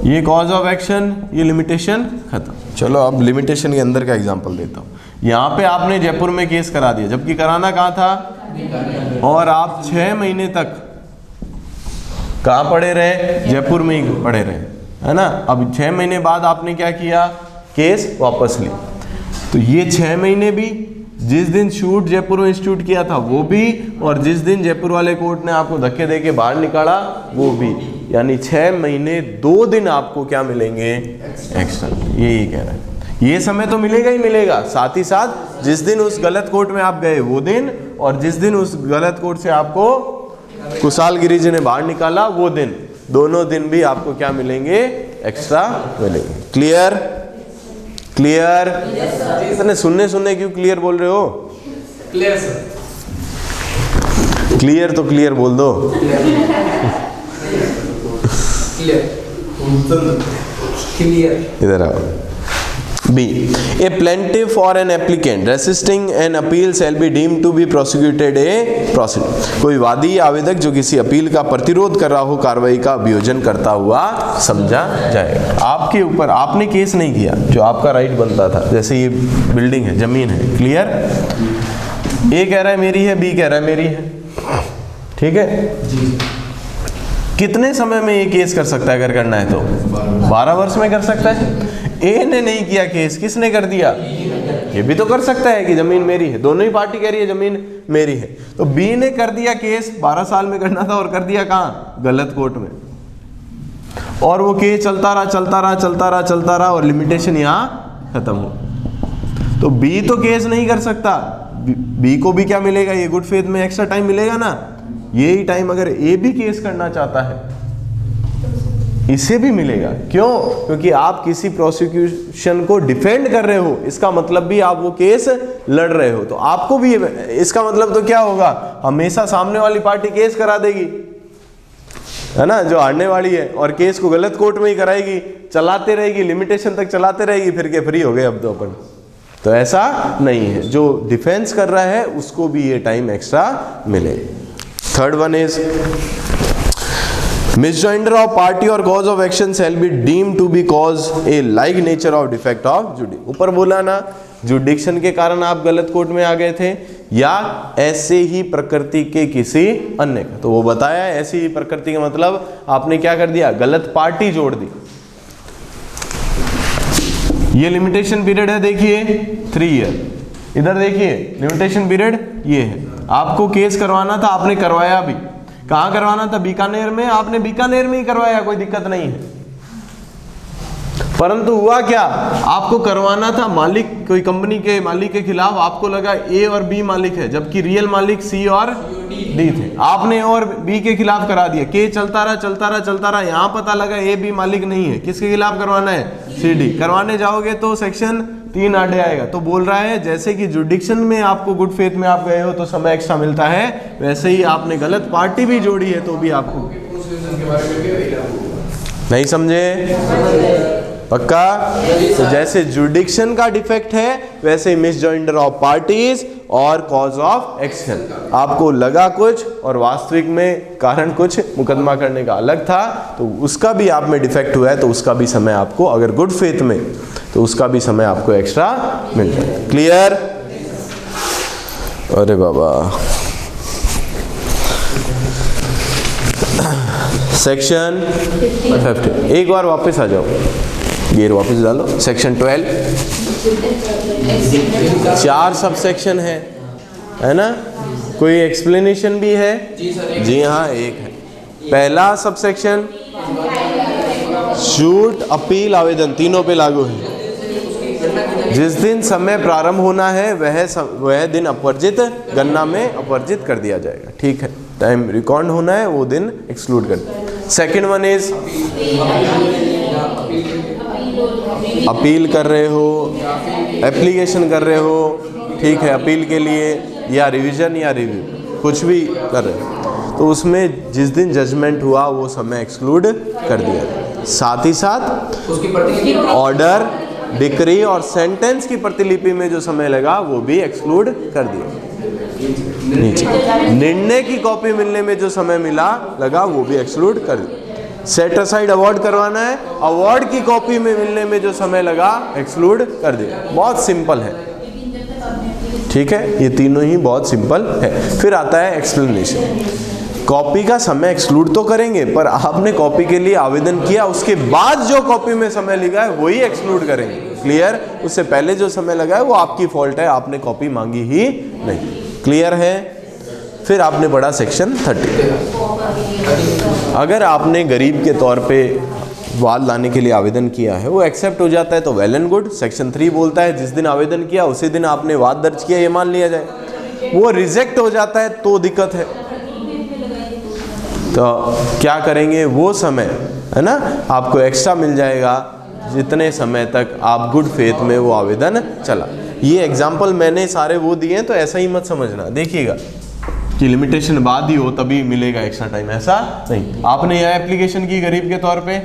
ये cause of action, ये लिमिटेशन खत्म। चलो अब लिमिटेशन के अंदर का एग्जांपल देता हूँ। यहाँ पे आपने जयपुर में केस करा दिया, जबकि कराना कहाँ था, और आप 6 महीने तक कहाँ पड़े रहे? जयपुर में ही पड़े रहे, है ना। अब 6 महीने बाद आपने क्या किया? केस वापस ली। तो ये 6 महीने भी, जिस दिन शूट जयपुर में इंस्टीट्यूट किया था वो भी, और जिस दिन जयपुर वाले कोर्ट ने आपको धक्के दे के बाहर निकाला वो भी, यानी 6 महीने 2 दिन आपको क्या मिलेंगे? एक्स्ट्रा। यही कह रहा है, ये समय तो मिलेगा ही मिलेगा, साथ ही साथ जिस दिन उस गलत कोर्ट में आप गए वो दिन, और जिस दिन उस गलत कोर्ट से आपको कुशाल गिरी जी ने बाहर निकाला वो दिन, दोनों दिन भी आपको क्या मिलेंगे? एक्स्ट्रा मिलेंगे। क्लियर? क्लियर? इतने सुनने क्यों क्लियर बोल रहे हो? Clear sir. क्लियर तो क्लियर बोल दो। क्लियर। इधर आओ। B. A plaintiff or an applicant resisting an appeal shall be deemed to be prosecuted a proceeding. कोई वादी या आवेदक जो किसी अपील का प्रतिरोध कर रहा हो, कार्रवाई का अभियोजन करता हुआ समझा जाएगा। आपके ऊपर आपने केस नहीं किया, जो आपका राइट बनता था, जैसे ये बिल्डिंग है, जमीन है, क्लियर? ए कह रहा है मेरी है, बी कह रहा है मेरी है, ठीक है। कितने समय में ये केस कर सकता है? अगर करना है तो 12 वर्ष में कर सकता है। ए ने नहीं किया केस, किसने कर दिया? ये भी तो कर सकता है कि जमीन मेरी है, दोनों ही पार्टी कह रही है जमीन मेरी है, तो बी ने कर दिया केस, 12 साल में करना था और कर दिया कहाँ? गलत कोर्ट में, और वो केस चलता रहा और लिमिटेशन यहाँ खत्म हो। तो बी तो केस नहीं कर सकता, बी को भी क्या मिलेगा? ये गुड फेथ में एक्स्ट्रा टाइम मिलेगा ना। यही टाइम अगर ए भी केस करना चाहता है इसे भी मिलेगा। क्यों? क्योंकि आप किसी प्रोसिक्यूशन को डिफेंड कर रहे हो, इसका मतलब भी आप वो केस लड़ रहे हो, तो आपको भी इसका मतलब तो क्या होगा? हमेशा सामने वाली पार्टी केस करा देगी, है ना, जो हारने वाली है, और केस को गलत कोर्ट में ही कराएगी, चलाते रहेगी, लिमिटेशन तक चलाते रहेगी, फिर के फ्री हो गए अब तो अपन। तो ऐसा नहीं है, जो डिफेंस कर रहा है उसको भी ये टाइम एक्स्ट्रा मिले। Third one is misjoinder of party or cause of action shall be deemed to be cause a like nature of defect of judiction. ऊपर बोला ना, जुडिक्शन के कारण आप गलत कोर्ट में आ गए थे, या ऐसे ही प्रकृति के किसी अन्य का। तो वो बताया ऐसी ही प्रकृति का मतलब आपने क्या कर दिया? गलत पार्टी जोड़ दी। ये लिमिटेशन पीरियड है, देखिए 3 ईयर। इधर देखिए लिमिटेशन पीरियड ये है। आपको केस करवाना था, आपने करवाया भी। कहाँ करवाना था? बीकानेर में। आपने बीकानेर में ही करवाया, कोई दिक्कत नहीं है। परंतु हुआ क्या? आपको करवाना था मालिक, कोई कंपनी के मालिक के खिलाफ, आपको लगा ए और बी मालिक है, जबकि रियल मालिक सी और डी थे। आपने और बी के खिलाफ करा दिया, के चलता रहा, यहाँ पता लगा ए बी मालिक नहीं है, किसके खिलाफ करवाना है? C D. करवाने जाओगे तो सेक्शन 3 आड़े आएगा। तो बोल रहा है जैसे कि जुडिक्शन में आपको गुड फेथ में आप गए हो तो समय एक्स्ट्रा मिलता है, वैसे ही आपने गलत पार्टी भी जोड़ी है तो भी आपको। नहीं समझे? पक्का? तो जैसे जुडिक्शन का डिफेक्ट है वैसे मिसजॉइंडर ऑफ पार्टीज और कॉज ऑफ एक्शन। आपको लगा कुछ और वास्तविक में कारण कुछ, मुकदमा करने का अलग था, तो उसका भी आप में डिफेक्ट हुआ है तो उसका भी समय आपको, अगर गुड फेथ में, तो उसका भी समय आपको एक्स्ट्रा मिल जाए। क्लियर? अरे बाबा, सेक्शन 50 एक बार वापस आ जाओ, गियर वापस डालो। सेक्शन 12 4 सब सेक्शन है ना? कोई एक्सप्लेनेशन भी है? जी हाँ, एक है। पहला सब सेक्शन शूट, अपील, आवेदन तीनों पे लागू है। जिस दिन समय प्रारंभ होना है वह दिन अपवर्जित, गणना में अपवर्जित कर दिया जाएगा। ठीक है। टाइम रिकॉर्ड होना है वो दिन एक्सक्लूड कर। सेकेंड वन इज अपील कर रहे हो, एप्लीकेशन कर रहे हो, ठीक है, अपील के लिए या रिवीजन या रिव्यू कुछ भी कर रहे हो, तो उसमें जिस दिन जजमेंट हुआ वो समय एक्सक्लूड कर दिया। साथ ही साथ उसकी प्रतिलिपि ऑर्डर, डिक्री और सेंटेंस की प्रतिलिपि में जो समय लगा वो भी एक्सक्लूड कर दिया। नीचे निर्णय की कॉपी मिलने में जो समय लगा वो भी एक्सक्लूड कर दिया। सेट असाइड अवार्ड करवाना है, अवार्ड की कॉपी में मिलने में जो समय लगा एक्सक्लूड कर दिया। बहुत सिंपल है, ठीक है, ये तीनों ही बहुत सिंपल है। फिर आता है एक्सप्लेनेशन। कॉपी का समय एक्सक्लूड तो करेंगे, पर आपने कॉपी के लिए आवेदन किया, उसके बाद जो कॉपी में समय लिखा है वही एक्सक्लूड करेंगे। क्लियर? उससे पहले जो समय लगा है वो आपकी फॉल्ट है, आपने कॉपी मांगी ही नहीं। क्लियर है? फिर आपने पढ़ा सेक्शन 30। अगर आपने गरीब के तौर पे वाद लाने के लिए आवेदन किया है, वो एक्सेप्ट हो जाता है तो वेल एंड गुड। सेक्शन 3 बोलता है जिस दिन आवेदन किया उसी दिन आपने वाद दर्ज किया, ये मान लिया जाए। वो रिजेक्ट हो जाता है तो दिक्कत है, तो क्या करेंगे, वो समय है ना आपको एक्स्ट्रा मिल जाएगा जितने समय तक आप गुड फेथ में वो आवेदन चला। ये एग्जाम्पल मैंने सारे वो दिए हैं, तो ऐसा ही मत समझना। देखिएगा कि लिमिटेशन बाद ही हो तभी मिलेगा एक्स्ट्रा टाइम, ऐसा नहीं। आपने यहाँ एप्लीकेशन की गरीब के तौर पे,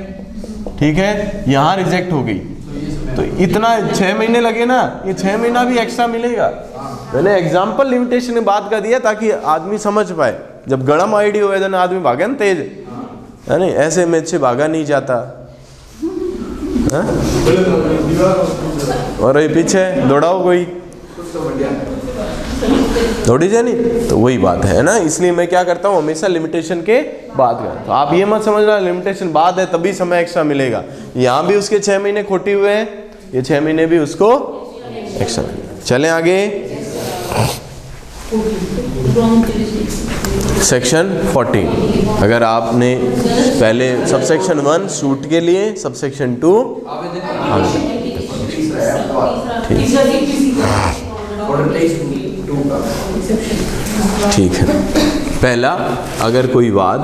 ठीक है, यहाँ रिजेक्ट हो गई तो इतना 6 महीने लगे ना, ये 6 महीना भी एक्स्ट्रा मिलेगा। मैंने एग्जाम्पल लिमिटेशन बाद का दिया ताकि आदमी समझ पाए। जब गड़म आईडी हो ना आदमी भागे ना तेज, है नहीं, ऐसे में से भागा नहीं जाता है? और ये पीछे दौड़ाओ कोई दौड़ी जाए नहीं, तो वही बात है ना। इसलिए मैं क्या करता हूँ, हमेशा लिमिटेशन के बाद का। तो आप ये मत समझना लिमिटेशन बाद है तभी समय एक्स्ट्रा मिलेगा। यहाँ भी उसके 6 महीने खोटी हुए हैं, ये 6 महीने भी उसको एक्स्ट्रा। चलें आगे, सेक्शन 14। अगर आपने पहले सबसेक्शन 1 शूट के लिए, सबसेक्शन 2 ठीक है। पहला, अगर कोई वाद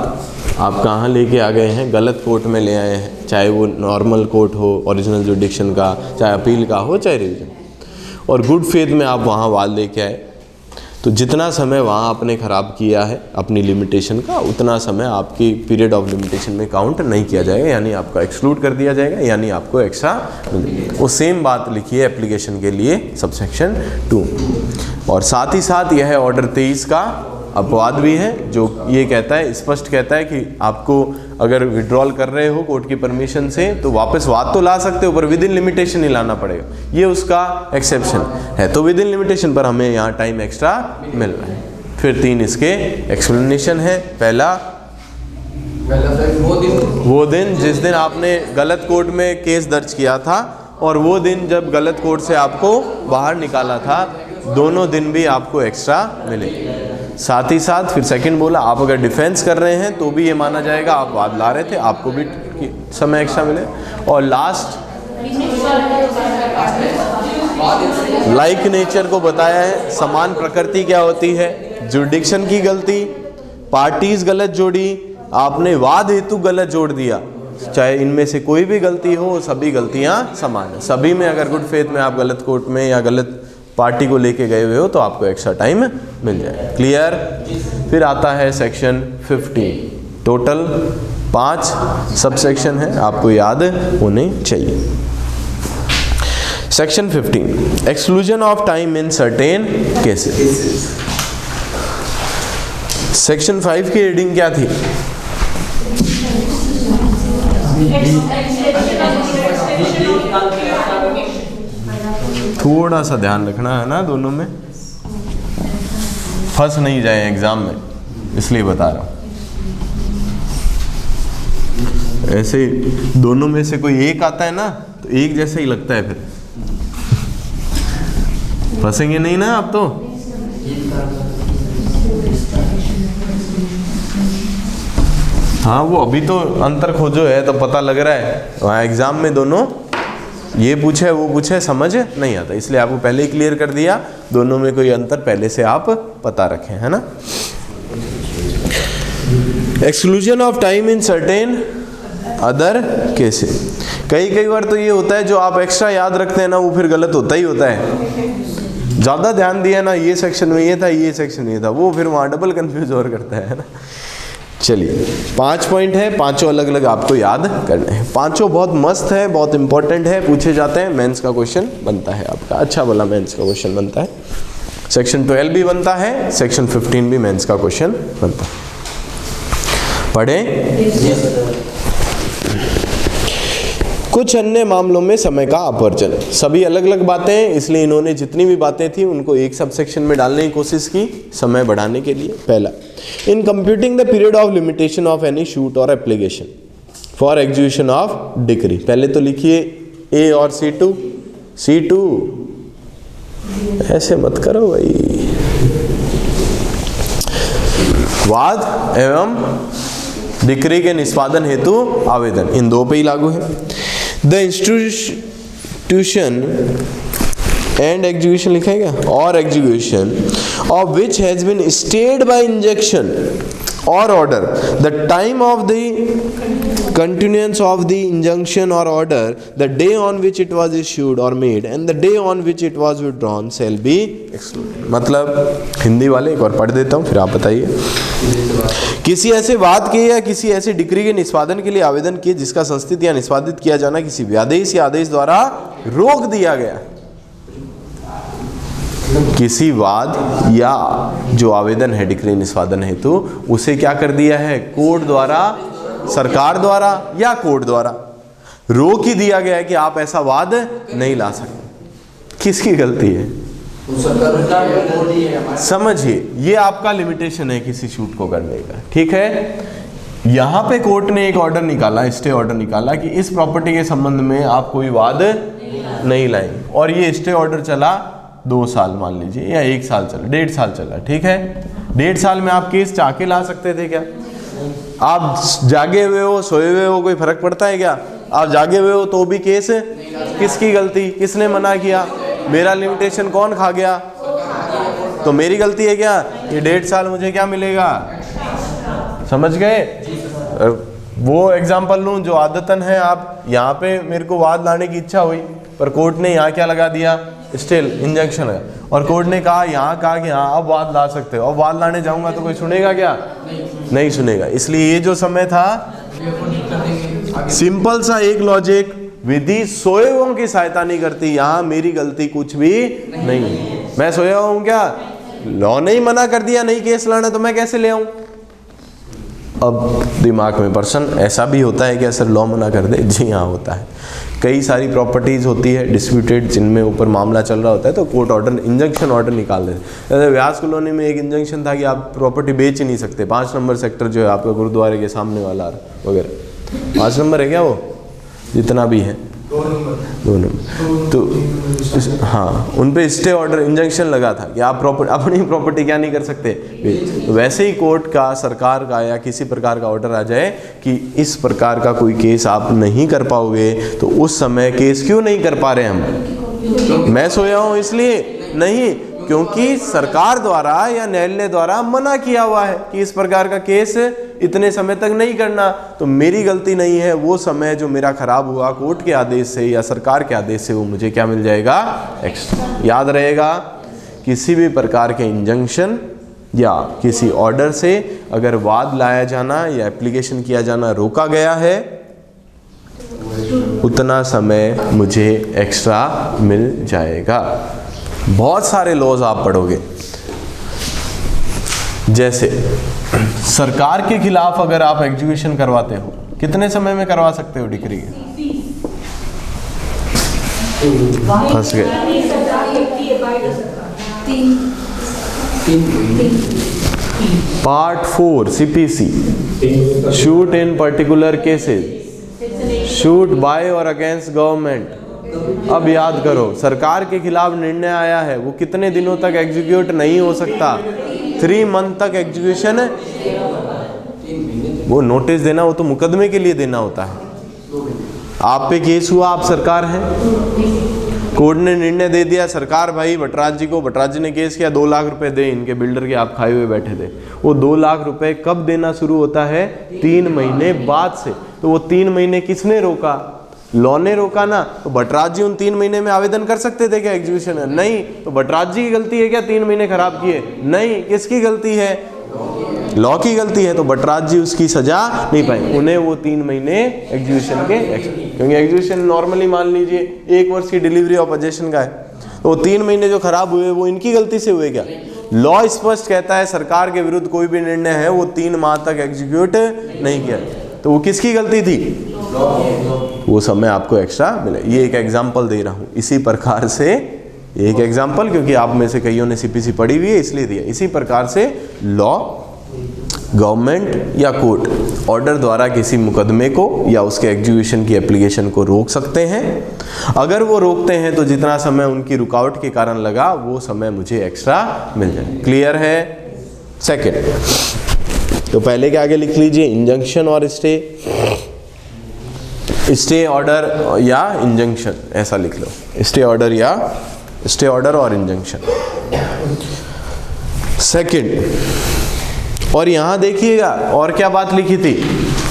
आप कहाँ लेके आ गए हैं, गलत कोर्ट में ले आए हैं, चाहे वो नॉर्मल कोर्ट हो ओरिजिनल जुडिक्शन का, चाहे अपील का हो, चाहे रिवीजन, और गुड फेथ में आप वहाँ वाद लेके आए, तो जितना समय वहाँ आपने ख़राब किया है अपनी लिमिटेशन का, उतना समय आपकी पीरियड ऑफ लिमिटेशन में काउंट नहीं किया जाएगा, यानी आपका एक्सक्लूड कर दिया जाएगा, यानी आपको एक्स्ट्रा मिलेगा। वो सेम बात लिखी है एप्लीकेशन के लिए सबसेक्शन 2। और साथ ही साथ यह ऑर्डर 23 का अपवाद भी है, जो ये कहता है, स्पष्ट कहता है कि आपको अगर विड्रॉल कर रहे हो कोर्ट की परमिशन से तो वापस वाद तो ला सकते हो, पर विद इन लिमिटेशन ही लाना पड़ेगा। ये उसका एक्सेप्शन है, तो विद इन लिमिटेशन पर हमें यहाँ टाइम एक्स्ट्रा मिल रहा है। फिर 3 इसके एक्सप्लेनेशन है। पहला, वो दिन जिस दिन आपने गलत कोर्ट में केस दर्ज किया था और वो दिन जब गलत कोर्ट से आपको बाहर निकाला था, दोनों दिन भी आपको एक्स्ट्रा मिलेंगे। साथ ही साथ फिर सेकंड बोला, आप अगर डिफेंस कर रहे हैं तो भी ये माना जाएगा आप वाद ला रहे थे, आपको भी समय एक्स्ट्रा मिले। और लास्ट, लाइक नेचर को बताया है, समान प्रकृति क्या होती है, जुरिडिक्शन की गलती, पार्टीज गलत जोड़ी, आपने वाद हेतु गलत जोड़ दिया, चाहे इनमें से कोई भी गलती हो, सभी गलतियां समान है। सभी में अगर गुड फेथ में आप गलत कोर्ट में या गलत पार्टी को लेके गए हुए हो तो आपको एक्स्ट्रा टाइम मिल जाए। क्लियर? फिर आता है सेक्शन 15। टोटल 5 सबसेक्शन है, आपको याद होने चाहिए। Section 15, exclusion of time in certain cases. Section 5 की रीडिंग क्या थी? थोड़ा सा ध्यान रखना है ना, दोनों में फंस नहीं जाए एग्जाम में, इसलिए बता रहा हूं। ऐसे दोनों में से कोई एक आता है ना तो एक जैसा ही लगता है, फिर फंसेंगे नहीं ना आप तो। हाँ, वो अभी तो अंतर खोजो है तो पता लग रहा है, वहाँ एग्जाम में दोनों ये पूछे वो पूछे समझ नहीं आता, इसलिए आपको पहले ही क्लियर कर दिया। दोनों में कोई अंतर पहले से आप पता रखें, है ना। Exclusion of time in certain other cases. कई बार तो ये होता है जो आप एक्स्ट्रा याद रखते हैं ना वो फिर गलत होता ही होता है। ज़्यादा ध्यान दिया ना, ये सेक्शन में ये था, ये सेक्शन में ये था, वो फिर वहाँ डबल कंफ्यूज और करता है ना। चलिए 5 पॉइंट है, पांचों अलग अलग आपको याद करने हैं। पांचों बहुत मस्त है, बहुत इंपॉर्टेंट है, पूछे जाते हैं, मेंस का क्वेश्चन बनता है आपका। अच्छा वाला मेंस का क्वेश्चन बनता है। सेक्शन 12 भी बनता है, सेक्शन 15 भी मेंस का क्वेश्चन बनता है। पढ़ें। कुछ अन्य मामलों में समय का अपवर्जन। सभी अलग अलग बातें हैं, इसलिए इन्होंने जितनी भी बातें थी उनको एक सब सेक्शन में डालने की कोशिश की समय बढ़ाने के लिए। पहला, in computing the period of limitation of any suit और application for execution of decree. पहले तो लिखिए ए और C2 ऐसे मत करो भाई। वाद एवं डिक्री के निष्पादन हेतु आवेदन, इन दो पे ही लागू है। द इंस्टीट्यूशन एंड एग्जीक्यूशन लिखा है क्या, और execution of which has been stayed by injunction और order, the time of the continuance of the injunction or order, the day on which it was issued or made and the day on which it was withdrawn shall be excluded। मतलब हिंदी वाले एक बार पढ़ देता हूँ फिर आप बताइए। किसी ऐसे वाद के या किसी ऐसी डिक्री के निष्पादन के लिए आवेदन किए जिसका संस्थित या निष्पादित किया जाना किसी व्यादेश या आदेश द्वारा रोक दिया गया। किसी वाद या जो आवेदन है डिक्री निष्पादन हेतु उसे क्या कर दिया है, कोर्ट द्वारा, सरकार द्वारा या कोर्ट द्वारा रोक ही दिया गया है कि आप ऐसा वाद नहीं ला सकते। किसकी गलती है? समझिए, ये आपका लिमिटेशन है किसी शूट को करने का, ठीक है। यहां पे कोर्ट ने एक ऑर्डर निकाला, स्टे ऑर्डर निकाला कि इस प्रॉपर्टी के संबंध में आप कोई वाद नहीं लाएंगे, और ये स्टे ऑर्डर चला 2 साल मान लीजिए, या 1 साल चला, 1.5 साल चला, ठीक है। 1.5 साल में आप केस चाह के ला सकते थे क्या? आप जागे हुए हो, सोए हुए हो, कोई फर्क पड़ता है क्या? आप जागे हुए हो तो भी केस, किसकी गलती, किसने मना किया? मेरा लिमिटेशन कौन खा गया? तो मेरी गलती है क्या? ये 1.5 साल मुझे क्या मिलेगा? समझ गए? वो एग्जाम्पल लूँ जो आदतन है, आप यहाँ पे मेरे को वाद लाने की इच्छा हुई पर कोर्ट ने यहाँ क्या लगा दिया, स्टिल इंजंक्शन है, और कोर्ट ने कहा यहाँ कहा कि हाँ अब वाद ला सकते हो। अब वाद लाने जाऊंगा तो कोई सुनेगा क्या? नहीं सुनेगा। इसलिए ये जो समय था, सिंपल सा एक लॉजिक, विधि सोए हुओं की सहायता नहीं करती, यहाँ मेरी गलती कुछ भी नहीं। मैं सोया हूँ क्या? लॉ ने ही मना कर दिया नहीं केस लाना, तो मैं कैसे ले आऊं? अब दिमाग में प्रश्न ऐसा भी होता है कि सर लॉ मना कर दे? जी हाँ होता है। कई सारी प्रॉपर्टीज होती है डिस्प्यूटेड जिनमें ऊपर मामला चल रहा होता है, तो कोर्ट ऑर्डर, इंजंक्शन ऑर्डर निकाल देते। जैसे व्यास कॉलोनी में एक इंजंक्शन था कि आप प्रॉपर्टी बेच ही नहीं सकते। 5 नंबर सेक्टर जो है आपका गुरुद्वारे के सामने वाला वगैरह, 5 नंबर है क्या वो, जितना भी है 2 नंबर, तो हाँ उन पे स्टे ऑर्डर, इंजंक्शन लगा था कि आप अपनी प्रॉपर्टी क्या नहीं कर सकते। तो वैसे ही कोर्ट का, सरकार का या किसी प्रकार का ऑर्डर आ जाए कि इस प्रकार का कोई केस आप नहीं कर पाओगे, तो उस समय केस क्यों नहीं कर पा रहे हम? मैं सोया हूँ इसलिए नहीं, क्योंकि सरकार द्वारा या न्यायालय द्वारा मना किया हुआ है कि इस प्रकार का केस इतने समय तक नहीं करना। तो मेरी गलती नहीं है, वो समय जो मेरा खराब हुआ कोर्ट के आदेश से या सरकार के आदेश से, वो मुझे क्या मिल जाएगा? एक्स्ट्रा। याद रहेगा, किसी भी प्रकार के इंजंक्शन या किसी ऑर्डर से अगर वाद लाया जाना या एप्लीकेशन किया जाना रोका गया है, उतना समय मुझे एक्स्ट्रा मिल जाएगा। बहुत सारे लॉज आप पढ़ोगे, जैसे सरकार के खिलाफ अगर आप एग्जीक्यूशन करवाते हो, कितने समय में करवा सकते हो डिक्री के? फंस गए। Part 4 CPC, suit in particular cases, suit by or against government. अब याद करो, सरकार के खिलाफ निर्णय आया है, वो कितने दिनों तक एग्जीक्यूट नहीं हो सकता? 3 मंथ तक एग्जीक्यूशन है। वो नोटिस देना, वो तो मुकदमे के लिए देना होता है। आप पे केस हुआ, आप सरकार हैं, कोर्ट ने निर्णय दे दिया, सरकार भाई भट्टराज जी को, भट्टराज जी ने केस किया 2 लाख रुपए दे इनके बिल्डर के, आप खाए हुए बैठे थे। वो 2 लाख रुपए कब देना शुरू होता है? 3 महीने बाद से। तो वो 3 महीने किसने रोका? लॉ ने रोका ना। तो भट्टराज जी उन 3 महीने में आवेदन कर सकते थे क्या एग्जीक्यूशन है? नहीं। तो भट्टराज जी की गलती है क्या 3 महीने खराब किए? नहीं। किसकी गलती है? लॉ की गलती है। तो भट्टराज जी उसकी सजा नहीं पाए, उन्हें वो 3 महीने एग्जीक्यूशन के, क्योंकि एग्जीक्यूशन नॉर्मली मान लीजिए 1 वर्ष की डिलीवरी ऑफ पोजेशन का है, तो वो 3 महीने जो खराब हुए वो इनकी गलती से हुए क्या? लॉ स्पष्ट कहता है सरकार के विरुद्ध कोई भी निर्णय है वो 3 माह तक एग्जीक्यूट नहीं किया, तो वो किसकी गलती थी? वो समय आपको एक्स्ट्रा मिले। ये एक एग्जाम्पल दे रहा हूँ। इसी प्रकार से एक एग्जाम्पल, क्योंकि आप में से कईयों ने सीपीसी पढ़ी हुई है इसलिए दिया। इसी प्रकार से लॉ, गवर्नमेंट या कोर्ट ऑर्डर द्वारा किसी मुकदमे को या उसके एग्जीक्यूशन की एप्लीकेशन को रोक सकते हैं। अगर वो रोकते हैं तो जितना समय उनकी रुकावट के कारण लगा वो समय मुझे एक्स्ट्रा मिल जाए। क्लियर है? सेकंड, तो पहले के आगे लिख लीजिए इंजंक्शन और स्टे, स्टे ऑर्डर या इंजंक्शन, ऐसा लिख लो, स्टे ऑर्डर या स्टे ऑर्डर और इंजंक्शन। सेकंड, और यहां देखिएगा और क्या बात लिखी थी,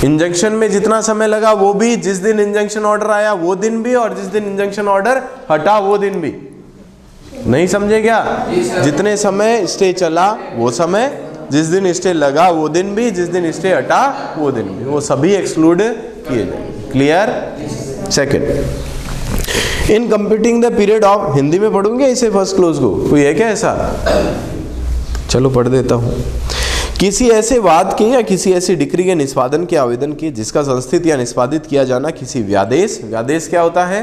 इंजंक्शन में जितना समय लगा वो भी जिस दिन इंजंक्शन ऑर्डर आया वो दिन भी, और जिस दिन इंजंक्शन ऑर्डर हटा वो दिन भी। नहीं समझे क्या? जितने समय स्टे चला वो समय, जिस दिन स्टे लगा वो दिन भी, जिस दिन स्टे हटा वो दिन भी, वो सभी एक्सक्लूड किए जाए। Clear? Second, in computing the period of, Hindi में पढ़ूंगे इसे फर्स्ट क्लोज को, कोई है क्या ऐसा? चलो पढ़ देता हूं। किसी ऐसे वाद के या किसी ऐसी डिक्री के निष्पादन के आवेदन के जिसका संस्थित या निष्पादित किया जाना किसी व्यादेश, व्यादेश क्या होता है?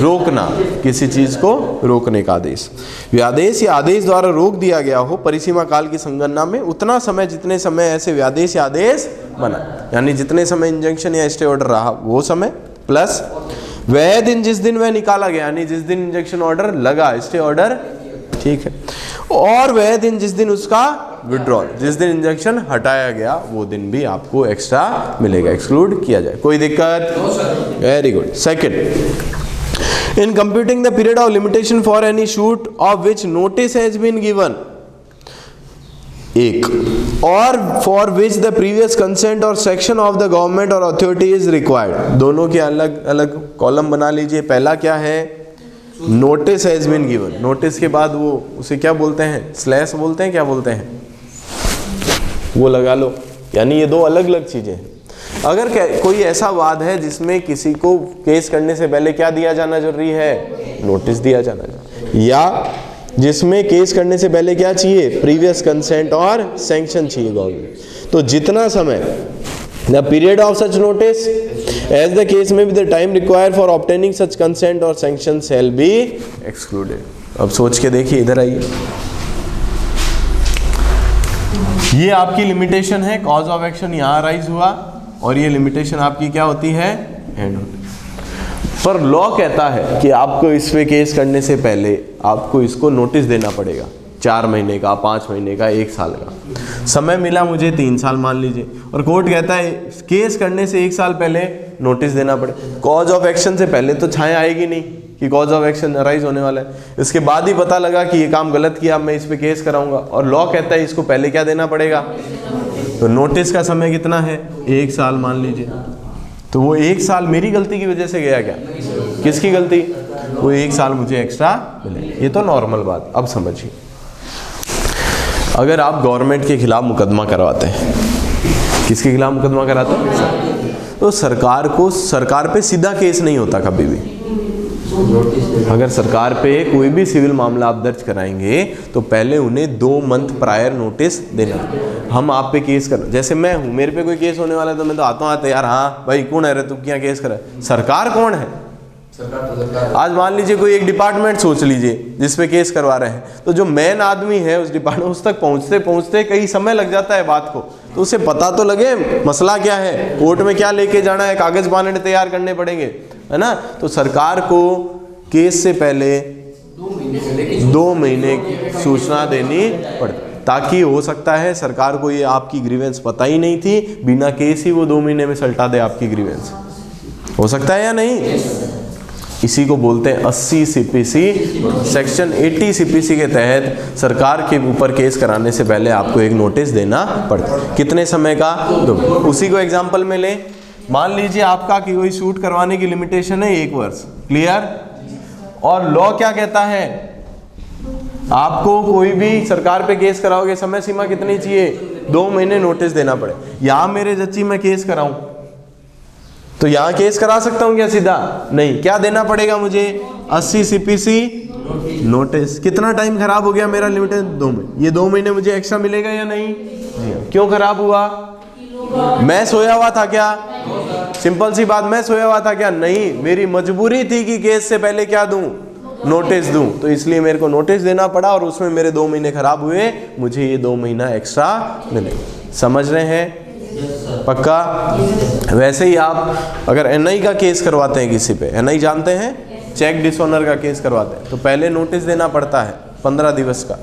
रोकना, किसी चीज को रोकने का आदेश, व्यादेश या आदेश द्वारा रोक दिया गया हो परिसीमा काल की संगणना में उतना समय जितने समय ऐसे व्यादेश या आदेश बना, यानी जितने समय इंजंक्शन या स्टे ऑर्डर रहा वो समय, प्लस वह दिन जिस दिन वह निकाला गया, यानी जिस दिन इंजंक्शन ऑर्डर लगा, स्टे ऑर्डर, ठीक है, और वह दिन जिस दिन उसका विड्रॉल, जिस दिन इंजंक्शन हटाया गया वो दिन भी आपको एक्स्ट्रा मिलेगा, एक्सक्लूड किया जाए। कोई दिक्कत? Very good. Second, in computing the period of limitation for any suit of which notice has been given, एक, or for which the previous consent or section of the government or authority is required, दोनों के अलग अलग column बना लीजिए। पहला क्या है? Notice has been given, notice के बाद वो उसे क्या बोलते हैं? स्लैश बोलते हैं, क्या बोलते हैं? वो लगा लो, यानी ये दो अलग अलग चीजें हैं। अगर कोई ऐसा वाद है जिसमें किसी को केस करने से पहले क्या दिया जाना जरूरी है? नोटिस दिया जाना चाहिए, या जिसमें केस करने से पहले क्या चाहिए? प्रीवियस कंसेंट और सैंक्शन चाहिए गवर्नमेंट, तो जितना समय, the period of such notice as the case may be, the time required for obtaining such consent or sanction shall be excluded। अब सोच के देखिए, इधर आइए, ये आपकी लिमिटेशन है, कॉज ऑफ एक्शन यहाँ राइज हुआ, और ये लिमिटेशन आपकी क्या होती है? एंड होती। पर लॉ कहता है कि आपको इस पे केस करने से पहले आपको इसको नोटिस देना पड़ेगा, 4 महीने का, 5 महीने का, 1 साल का। समय मिला मुझे 3 साल मान लीजिए, और कोर्ट कहता है केस करने से 1 साल पहले नोटिस देना पड़े। कॉज ऑफ एक्शन से पहले तो छाया आएगी नहीं कि कॉज ऑफ एक्शन अराइज होने वाला है, इसके बाद ही पता लगा कि ये काम गलत किया, मैं इस पे केस कराऊंगा, और लॉ कहता है इसको पहले क्या देना पड़ेगा? तो नोटिस का समय कितना है? 1 साल मान लीजिए। तो वो 1 साल मेरी गलती की वजह से गया क्या? किसकी गलती? वो 1 साल मुझे एक्स्ट्रा मिले। ये तो नॉर्मल बात। अब समझिए, अगर आप गवर्नमेंट के खिलाफ मुकदमा करवाते हैं, किसके खिलाफ मुकदमा कराते हैं? तो सरकार पे सीधा केस नहीं होता कभी भी। अगर सरकार पे कोई भी सिविल मामला आप दर्ज कराएंगे तो पहले उन्हें 2 मंथ प्रायर नोटिस देना, हम आप पे केस कर, जैसे मैं हूँ, मेरे पे कोई केस होने वाला है तो मैं तो आता हूँ यार, हाँ भाई कौन है रे, तू क्या केस करा? सरकार कौन है? आज मान लीजिए कोई एक डिपार्टमेंट सोच लीजिए जिस पे केस करवा रहे हैं, तो जो मेन आदमी है उस डिपार्टमेंट, उस तक पहुंचते पहुंचते कई समय लग जाता है बात को, तो उसे पता तो लगे मसला क्या है, कोर्ट में क्या लेके जाना है, कागज पाने तैयार करने पड़ेंगे, है ना। तो सरकार को केस से पहले 2 महीने सूचना देनी पड़ती, ताकि हो सकता है सरकार को ये आपकी ग्रीवेंस पता ही नहीं थी, बिना केस ही वो 2 महीने में सल्टा दे आपकी ग्रीवेंस, हो सकता है या नहीं? इसी को बोलते हैं 80 CPC। सेक्शन 80 CPC के तहत सरकार के ऊपर केस कराने से पहले आपको एक नोटिस देना पड़ता है। कितने समय का? 2। उसी को एग्जाम्पल में लें, मान लीजिए आपका कि कोई शूट करवाने की लिमिटेशन है 1 वर्ष, क्लियर? और लॉ क्या कहता है? आपको कोई भी सरकार पे केस कराओगे समय सीमा कितनी चाहिए? 2 महीने नोटिस देना पड़े। यहाँ मेरे जच्ची मैं केस कराऊं तो यहाँ केस करा सकता हूँ क्या सीधा? नहीं। क्या देना पड़ेगा मुझे? 80 CPC नोटिस। कितना टाइम खराब हो गया मेरा? लिमिटेड 2 महीने। ये 2 महीने मुझे एक्स्ट्रा मिलेगा या नहीं? क्यों खराब हुआ? मैं सोया हुआ था क्या? सिंपल सी बात, मैं सोया हुआ था क्या? नहीं, मेरी मजबूरी थी कि केस से पहले क्या दूं? नोटिस दूं। तो इसलिए मेरे को नोटिस देना पड़ा और उसमें मेरे 2 महीने खराब हुए, मुझे ये 2 महीना एक्स्ट्रा मिले। समझ रहे हैं? पक्का? वैसे ही आप अगर NI का केस करवाते हैं किसी पे, NI जानते हैं, चेक डिसऑनर का केस करवाते हैं, तो पहले नोटिस देना पड़ता है 15 दिवस का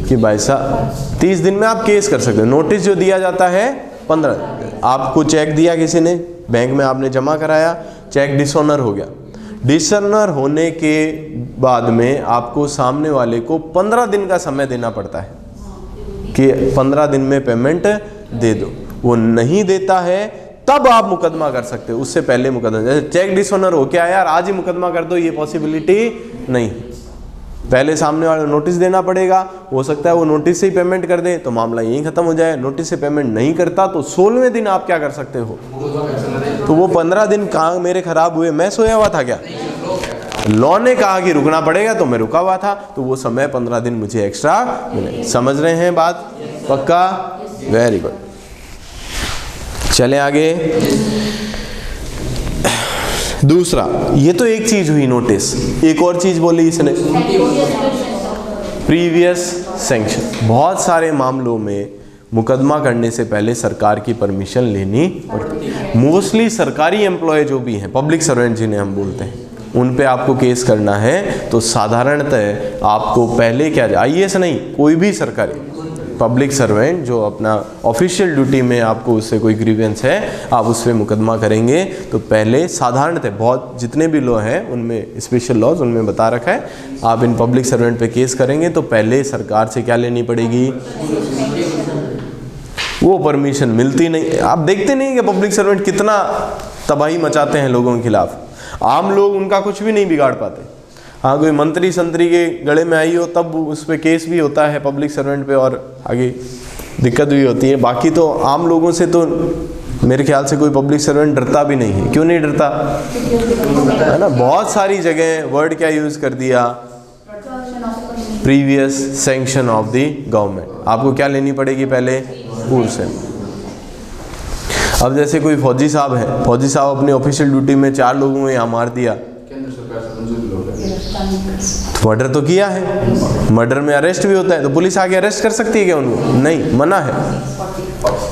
कि भाई साहब 30 दिन में आप केस कर सकते हैं। नोटिस जो दिया जाता है 15। आपको चेक दिया किसी ने, बैंक में आपने जमा कराया, चेक डिसऑनर हो गया। डिसऑनर होने के बाद में आपको सामने वाले को 15 दिन का समय देना पड़ता है कि 15 दिन में पेमेंट दे दो। वो नहीं देता है तब आप मुकदमा कर सकते हो, उससे पहले मुकदमा। जैसे चेक डिसऑनर हो क्या यार आज ही मुकदमा कर दो, ये पॉसिबिलिटी नहीं। पहले सामने वाले नोटिस देना पड़ेगा। हो सकता है वो नोटिस से ही पेमेंट कर दे तो मामला यहीं खत्म हो जाए। नोटिस से पेमेंट नहीं करता तो 16वें दिन आप क्या कर सकते हो? तो वो 15 दिन कहाँ मेरे खराब हुए? मैं सोया हुआ था क्या? लॉ ने कहा कि रुकना पड़ेगा तो मैं रुका हुआ था, तो वो समय 15 दिन मुझे एक्स्ट्रा मिले। समझ रहे हैं बात? पक्का? Very good. चले आगे। दूसरा, ये तो एक चीज हुई नोटिस, एक और चीज बोली इसने, प्रीवियस सैंक्शन। बहुत सारे मामलों में मुकदमा करने से पहले सरकार की परमिशन लेनी पड़ती है। मोस्टली सरकारी एम्प्लॉय जो भी हैं, पब्लिक सर्वेंट जिन्हें हम बोलते हैं, उन पे आपको केस करना है तो साधारणतः आपको पहले क्या, IAS नहीं, कोई भी सरकारी पब्लिक सर्वेंट जो अपना ऑफिशियल ड्यूटी में आपको उससे कोई ग्रीवेंस है, आप उस पर मुकदमा करेंगे तो पहले साधारणतः बहुत जितने भी लॉ हैं उनमें, स्पेशल लॉज उनमें बता रखा है, आप इन पब्लिक सर्वेंट पे केस करेंगे तो पहले सरकार से क्या लेनी पड़ेगी? वो परमिशन मिलती नहीं। आप देखते नहीं कि पब्लिक सर्वेंट कितना तबाही मचाते हैं लोगों के खिलाफ। आम लोग उनका कुछ भी नहीं बिगाड़ पाते। हाँ, कोई मंत्री संतरी के गले में आई हो तब उस पर केस भी होता है पब्लिक सर्वेंट पे और आगे दिक्कत भी होती है। बाकी तो आम लोगों से तो मेरे ख्याल से कोई पब्लिक सर्वेंट डरता भी नहीं है। क्यों नहीं डरता? है ना, बहुत सारी जगह वर्ड क्या यूज़ कर दिया? Previous sanction of the government. आपको क्या लेनी पड़ेगी पहले? पूर्व से। अब जैसे कोई फौजी साहब है, फौजी साहब अपनी ऑफिशियल ड्यूटी में 4 लोगों को यहाँ मार दिया, मर्डर तो किया है, मर्डर में अरेस्ट भी होता है, तो पुलिस आके अरेस्ट कर सकती है क्या उनको? नहीं, मना है।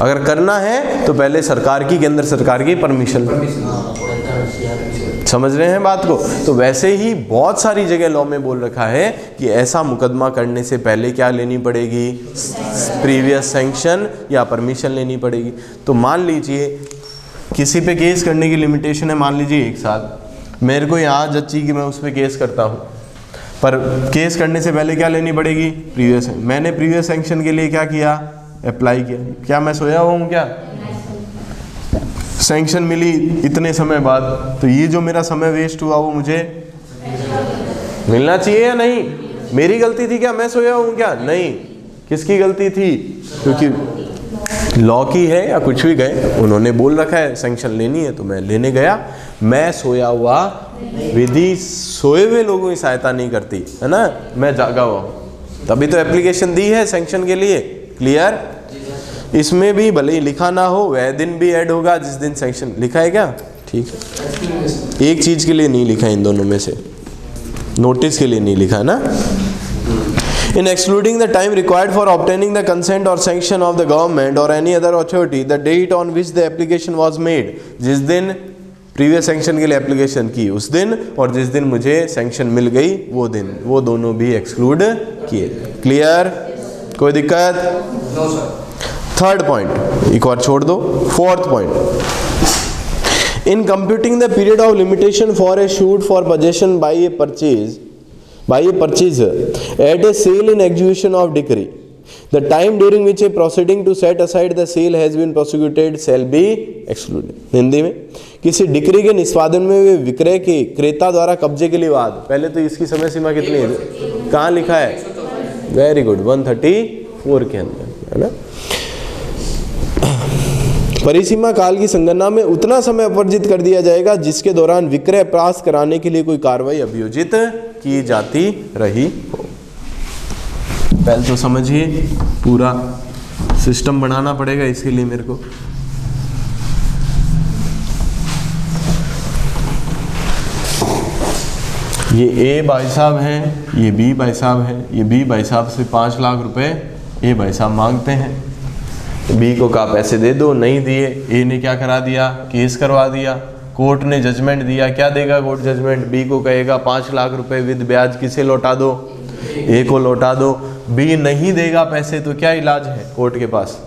अगर करना है तो पहले सरकार की, केंद्र सरकार की परमिशन। समझ रहे हैं बात को? तो वैसे ही बहुत सारी जगह लॉ में बोल रखा है कि ऐसा मुकदमा करने से पहले क्या लेनी पड़ेगी? प्रीवियस सैंक्शन या परमिशन लेनी पड़ेगी। तो मान लीजिए किसी पे केस करने की लिमिटेशन है, मान लीजिए 1 साल। मेरे को यहाँ जच्ची कि मैं उस पर केस करता हूँ, पर केस करने से पहले क्या लेनी पड़ेगी? प्रीवियस। मैंने प्रीवियस सैंक्शन के लिए क्या किया? अप्लाई किया। क्या मैं सोया हुआ हूँ क्या? सैंक्शन मिली इतने समय बाद, तो ये जो मेरा समय वेस्ट हुआ वो मुझे मिलना चाहिए या नहीं? मेरी गलती थी क्या? मैं सोया हूँ क्या? नहीं। किसकी गलती थी? क्योंकि लॉ की है या कुछ भी गए, उन्होंने बोल रखा है सैंक्शन लेनी है तो मैं लेने गया। मैं सोया हुआ, विधि सोए हुए लोगों की सहायता नहीं करती है ना, मैं जागा हुआ हूँ, तभी तो एप्लीकेशन दी है सैंक्शन के लिए। क्लियर? इसमें भी भले ही लिखा ना हो, वह दिन भी ऐड होगा जिस दिन सैंक्शन लिखा है क्या? ठीक है, एक चीज़ के लिए नहीं लिखा इन दोनों में से, नोटिस के लिए नहीं लिखा ना। In excluding the time required for obtaining the consent or sanction of the government or any other authority, the date on which the application was made, जिस दिन प्रीवियस सैंक्शन के लिए एप्लीकेशन की उस दिन और जिस दिन मुझे सैंक्शन मिल गई वो दिन, वो दोनों भी एक्सक्लूड किए। क्लियर? कोई दिक्कत? No sir. थर्ड पॉइंट एक और छोड़ दो। Fourth point, In computing the period of limitation for a shoot for possession by a purchaser at a sale in execution of decree, the time during which a proceeding to set aside the sale has been prosecuted shall be excluded. Hindi में, किसी decree के निष्पादन में वे विक्रय के क्रेता द्वारा कब्जे के लिए वाद। पहले तो इसकी समय सीमा कितनी है, कहाँ लिखा है? वेरी गुड, 134 के अंदर, है ना। परिसीमा काल की संगणना में उतना समय अपवर्जित कर दिया जाएगा जिसके दौरान विक्रय पास कराने के लिए कोई कार्रवाई अभियोजित की जाती रही हो। पहले तो समझिए, पूरा सिस्टम बनाना पड़ेगा इसके लिए मेरे को। ये ए भाई साहब हैं, ये बी भाई साहब हैं, ये बी भाई साहब से 5 लाख रुपए ए भाई साहब मांगते हैं। बी को कहा पैसे दे दो, नहीं दिए। ए ने क्या करा दिया, केस करवा दिया। कोर्ट ने जजमेंट दिया, क्या देगा कोर्ट जजमेंट? बी को कहेगा 5 लाख रुपए विद ब्याज किसे लौटा दो, ए को लौटा दो। बी नहीं देगा पैसे तो क्या इलाज है कोर्ट के पास?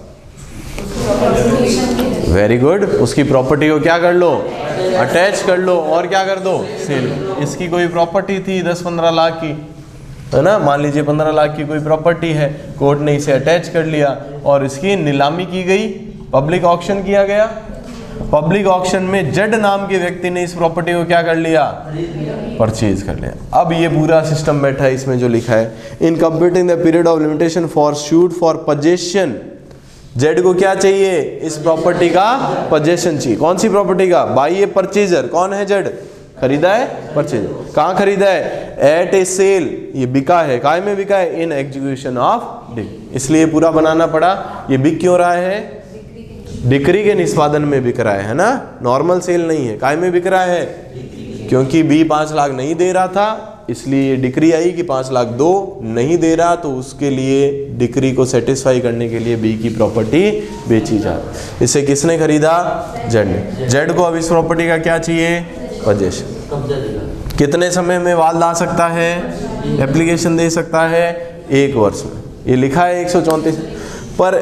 वेरी गुड, उसकी प्रॉपर्टी को क्या कर लो, अटैच कर लो और क्या कर दो, सेल। इसकी कोई प्रॉपर्टी थी 10-15 लाख की, है ना, मान लीजिए 15 लाख की कोई प्रॉपर्टी है, कोर्ट ने इसे अटैच कर लिया और इसकी नीलामी की गई, पब्लिक ऑक्शन किया गया। पब्लिक ऑक्शन में जड नाम के व्यक्ति ने इस प्रॉपर्टी को क्या कर लिया, परचेज कर लिया। अब ये पूरा सिस्टम बैठा है इसमें जो लिखा है, इन computing the period of limitation for shoot for possession, Z को क्या चाहिए, इस प्रॉपर्टी का पोजेशन चाहिए। कौन सी प्रॉपर्टी का? By A purchaser. कौन है जेड? खरीदा है, परचेजर। कहाँ खरीदा है? एट ए सेल, ये बिका है, काय में बिका है? In execution of decree. इसलिए पूरा बनाना पड़ा। ये बिक क्यों रहा है? डिक्री के निष्पादन में बिक रहा है ना, नॉर्मल सेल नहीं है। काय में बिक रहा है? क्योंकि बी 5 लाख नहीं दे रहा था, इसलिए ये डिक्री आई कि 5 लाख दो, नहीं दे रहा तो उसके लिए डिक्री को सेटिस्फाई करने के लिए बी की प्रॉपर्टी बेची जाए। इसे किसने खरीदा? जेड ने। जेड को अब इस प्रॉपर्टी का क्या चाहिए? पोजेशन। कितने समय में वाद ला सकता है, एप्लीकेशन दे सकता है? 1 वर्ष में। ये लिखा है 134 पर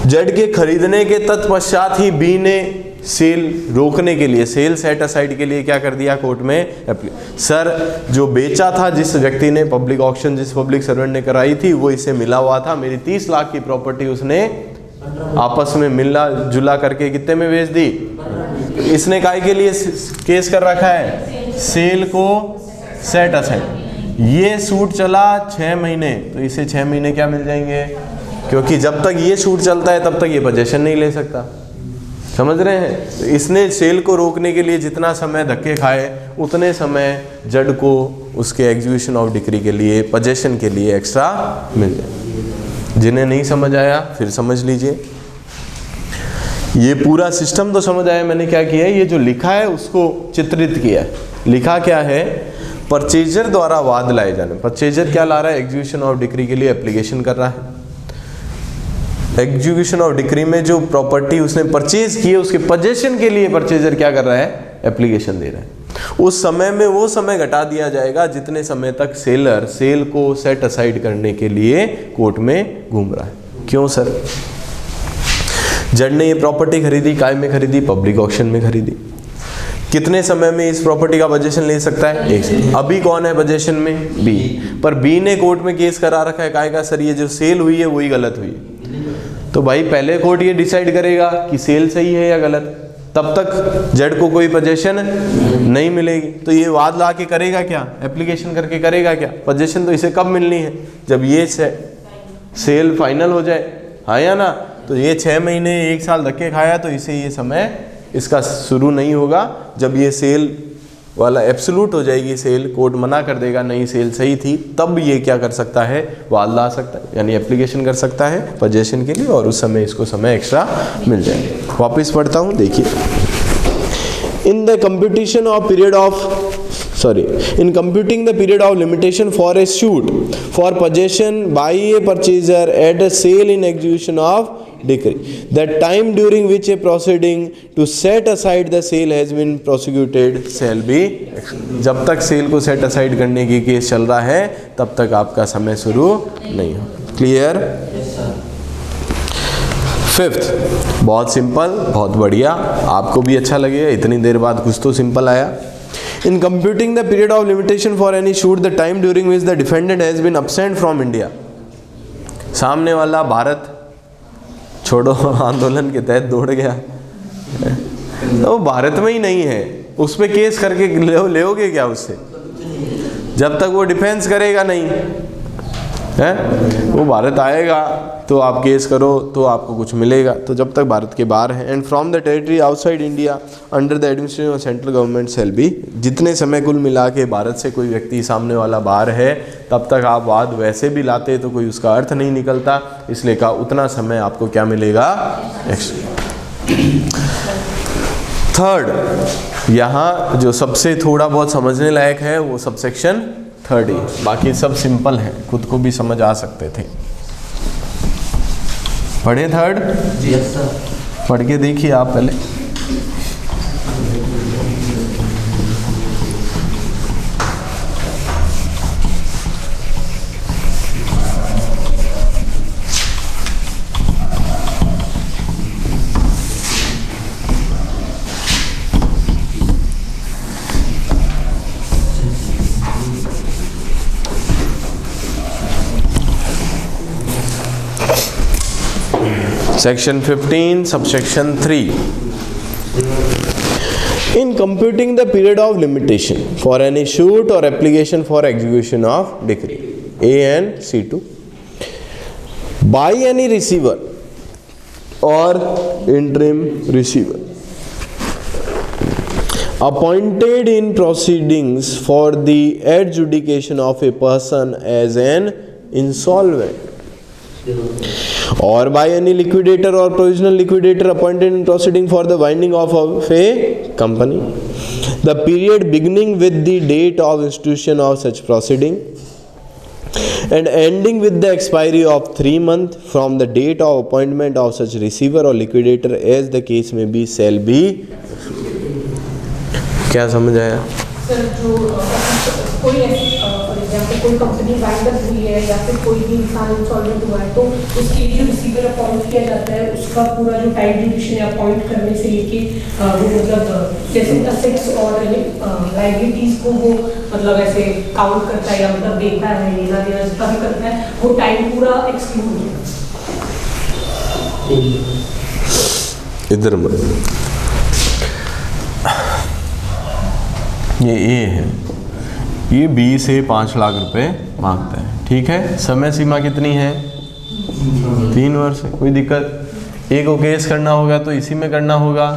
जेड के खरीदने के तत्पश्चात ही बी ने सेल रोकने के लिए, सेल सेट असाइड के लिए क्या कर दिया कोर्ट में? सर जो बेचा था जिस व्यक्ति ने, पब्लिक ऑक्शन जिस पब्लिक सर्वेंट ने कराई थी, वो इसे मिला हुआ था। मेरी 30 लाख की प्रॉपर्टी उसने आपस में मिला जुला करके कितने में बेच दी? इसने काय के लिए केस कर रखा है? सेल को सेट असाइड। ये सूट चला 6 महीने, तो इसे 6 महीने क्या मिल जाएंगे? क्योंकि जब तक ये सूट चलता है तब तक ये पोजेशन नहीं ले सकता। समझ रहे हैं? तो इसने सेल को रोकने के लिए जितना समय धक्के खाए, उतने समय जज को उसके एग्जीक्यूशन ऑफ डिक्री के लिए, पोजेशन के लिए एक्स्ट्रा मिल जाए। जिन्हें नहीं समझ आया फिर समझ लीजिए। ये पूरा सिस्टम तो समझ आया मैंने क्या किया है, ये जो लिखा है उसको चित्रित किया है। लिखा क्या है? परचेजर द्वारा वाद लाए जाने। परचेजर क्या ला रहा है? एग्जीक्यूशन ऑफ डिक्री के लिए एप्लीकेशन कर रहा है। एग्जीक्यूशन ऑफ डिक्री में जो प्रॉपर्टी उसने परचेज की है उसके पोजेशन के लिए परचेजर क्या कर रहा है? एप्लीकेशन दे रहा है। उस समय में वो समय घटा दिया जाएगा जितने समय तक सेलर सेल को सेट असाइड करने के लिए कोर्ट में घूम रहा है। क्यों सर? जज ने ये प्रॉपर्टी खरीदी, काय में खरीदी? पब्लिक ऑक्शन में खरीदी। कितने समय में इस प्रॉपर्टी का पोजेशन ले सकता है? 1 साल। अभी कौन है पोजेशन में? बी। पर बी ने कोर्ट में केस करा रखा है काय का? सर ये जो सेल हुई है वही गलत हुई है। तो भाई पहले कोर्ट ये डिसाइड करेगा कि सेल सही है या गलत, तब तक जेड को कोई पोजेशन नहीं मिलेगी। तो ये वाद ला के करेगा क्या? एप्लीकेशन करके करेगा क्या? पोजेशन तो इसे कब मिलनी है? जब ये सेल फाइनल हो जाए, हाँ या ना? तो ये 6 महीने 1 साल धक्के खाया तो इसे ये समय इसका शुरू नहीं होगा। जब ये सेल वाला एब्सोल्यूट हो जाएगी, सेल कोर्ट मना कर देगा नहीं सेल सही थी, तब ये क्या कर सकता है? वाद ला सकता है, यानी एप्लीकेशन कर सकता है पोजेशन के लिए, और उस समय इसको समय एक्स्ट्रा मिल जाएगा। वापस पढ़ता हूँ, देखिए। In computing the period of limitation for a suit for possession by a purchaser at a sale in execution of decree, the time during which a proceeding to set aside the sale has been prosecuted shall be, जब तक cell को set aside करने की case चल रहा है तब तक आपका समय शुरू नहीं हो। क्लियर? फिफ्थ, बहुत सिंपल, बहुत बढ़िया, आपको भी अच्छा लगेगा, इतनी देर बाद कुछ तो सिंपल आया। In computing the period of limitation for any suit the time during which the defendant has been absent from India. सामने वाला भारत छोड़ो आंदोलन के तहत दौड़ गया, वो भारत में ही नहीं है, उस पर केस करके लेओगे क्या उससे? जब तक वो डिफेंस करेगा नहीं है, वो भारत आएगा तो आप केस करो तो आपको कुछ मिलेगा, तो जब तक भारत के बाहर है। And from the territory outside India under the administration of central government shall be, जितने समय कुल मिला के भारत से कोई व्यक्ति सामने वाला बाहर है, तब तक आप वाद वैसे भी लाते तो कोई उसका अर्थ नहीं निकलता, इसलिए कहा उतना समय आपको क्या मिलेगा, एक्स्ट्रा। थर्ड, यहाँ जो सबसे थोड़ा बहुत समझने लायक है वो सबसेक्शन 30, बाकी सब सिंपल है, खुद को भी समझ आ सकते थे। पढ़े थर्ड? Yes sir. पढ़ के देखिए आप पहले। Section 15, subsection 3. In computing the period of limitation for any suit or application for execution of decree A and C2 by any receiver or interim receiver appointed in proceedings for the adjudication of a person as an insolvent, or by any liquidator or provisional liquidator appointed in proceeding for the winding off of a company, the period beginning with the date of institution of such proceeding and ending with the expiry of 3 months from the date of appointment of such receiver or liquidator as the case may be shall be। क्या समझ आया? Sir जो कोई for example कोई company wind up हुई है या फिर कोई भी इंसान इंसॉल्वेंट हुआ है, तो उसके लिए जो रिसीवर अपॉइंट किया जाता है उसका पूरा जो टाइम ड्यूरेशन है अपॉइंट करने से लेके वो मतलब जैसे असेट्स और लायबिलिटीज को वो मतलब ऐसे काउंट करता है या मतलब देता है, लेना देना जितना भी करता है वो टाइम पूरा एक्सक्लूड है। इधर ये ए है, ये बी से 5 लाख रुपए मांगता है, ठीक है। समय सीमा कितनी है? 3 वर्ष है, कोई दिक्कत? ए को केस करना होगा तो इसी में करना होगा,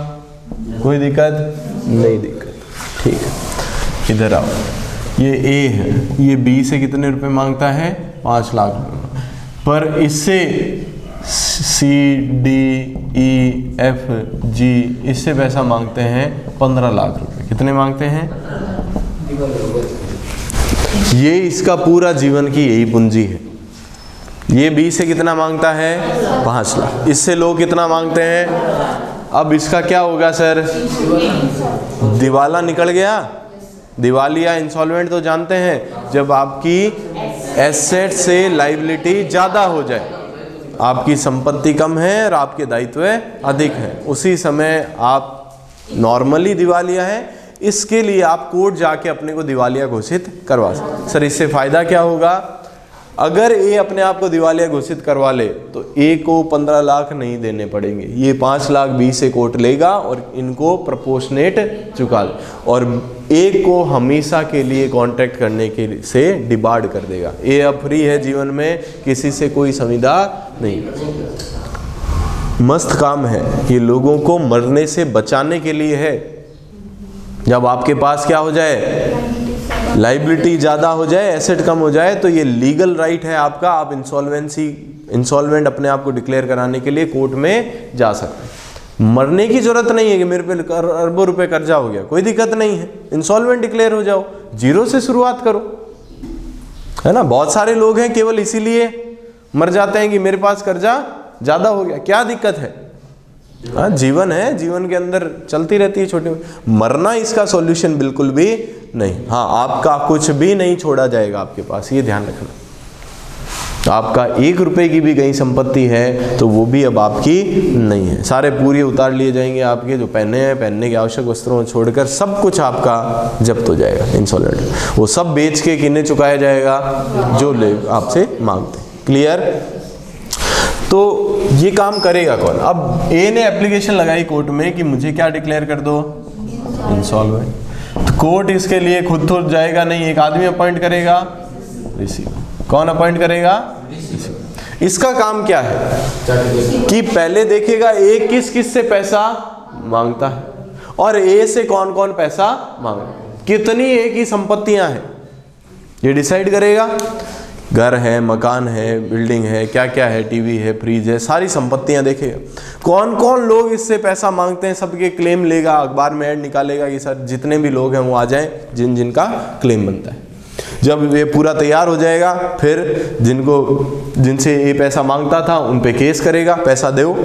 कोई दिक्कत नहीं? दिक्कत, ठीक है। इधर आओ, ये ए है, ये बी से कितने रुपए मांगता है? 5 लाख रुपए, पर इससे C D E F G इससे पैसा मांगते हैं 15 लाख रुपए। कितने मांगते हैं? ये इसका पूरा जीवन की यही पूंजी है। ये बी से कितना मांगता है? 5 लाख। इससे लोग कितना मांगते हैं? अब इसका क्या होगा सर? दिवाला निकल गया। दिवालिया इंसॉल्वेंट तो जानते हैं, जब आपकी एसेट से लायबिलिटी ज़्यादा हो जाए, आपकी संपत्ति कम है और आपके दायित्व अधिक है, उसी समय आप नॉर्मली दिवालिया है। इसके लिए आप कोर्ट जाके अपने को दिवालिया घोषित करवा सकते। सर इससे फ़ायदा क्या होगा? अगर ए अपने आप को दिवालिया घोषित करवा ले तो ए को 15 लाख नहीं देने पड़ेंगे, ये 5 लाख बी से कोर्ट लेगा और इनको प्रपोर्शनेट चुका दे, और ए को हमेशा के लिए कॉन्ट्रैक्ट करने के से डिबार्ड कर देगा। ए अब फ्री है जीवन में, किसी से कोई संविदा नहीं। मस्त काम है ये, लोगों को मरने से बचाने के लिए है। जब आपके पास क्या हो जाए, लायबिलिटी ज़्यादा हो जाए, एसेट कम हो जाए, तो ये लीगल राइट है आपका, आप इंसॉल्वेंट अपने आप को डिक्लेयर कराने के लिए कोर्ट में जा सकते हैं। मरने की जरूरत नहीं है कि मेरे पे अरबों रुपए कर्जा हो गया, कोई दिक्कत नहीं है, इंसॉल्वेंट डिक्लेयर हो जाओ, जीरो से शुरुआत करो, है ना। बहुत सारे लोग हैं केवल इसीलिए मर जाते हैं कि मेरे पास कर्जा ज़्यादा हो गया। क्या दिक्कत है? हाँ, जीवन है, जीवन के अंदर चलती रहती है छोटी। मरना इसका सॉल्यूशन बिल्कुल भी नहीं। हाँ, आपका कुछ भी नहीं छोड़ा जाएगा आपके पास, ये ध्यान रखना। आपका 1 रुपए की भी कहीं संपत्ति है तो वो भी अब आपकी नहीं है। सारे पूरे उतार लिए जाएंगे आपके, जो पहने हैं, पहनने के आवश्यक वस्त्रों को छोड़कर सब कुछ आपका जब्त हो जाएगा इंसॉल्वेंट। वो सब बेच के किन्हें चुकाया जाएगा? जो लोग आपसे मांगते हैं। क्लियर? तो ये काम करेगा कौन? अब ए ने एप्लीकेशन लगाई कोर्ट में कि मुझे क्या डिक्लेयर कर दो? इंसॉल्वेंट। तो कोर्ट इसके लिए खुद तो जाएगा नहीं, एक आदमी अपॉइंट करेगा, रिसीवर। कौन अपॉइंट करेगा? इसका काम क्या है कि पहले देखेगा ए किस किस से पैसा मांगता है और ए से कौन कौन पैसा मांग, कितनी ए की संपत्तियां हैं ये डिसाइड करेगा। घर है, मकान है, बिल्डिंग है, क्या क्या है, टीवी है, फ्रिज है, सारी संपत्तियां देखेगा। कौन कौन लोग इससे पैसा मांगते हैं सबके क्लेम लेगा, अखबार में ऐड निकालेगा कि सर जितने भी लोग हैं वो आ जाएं जिन जिनका क्लेम बनता है। जब ये पूरा तैयार हो जाएगा फिर जिनसे ये पैसा मांगता था उन पे केस करेगा, पैसा दो,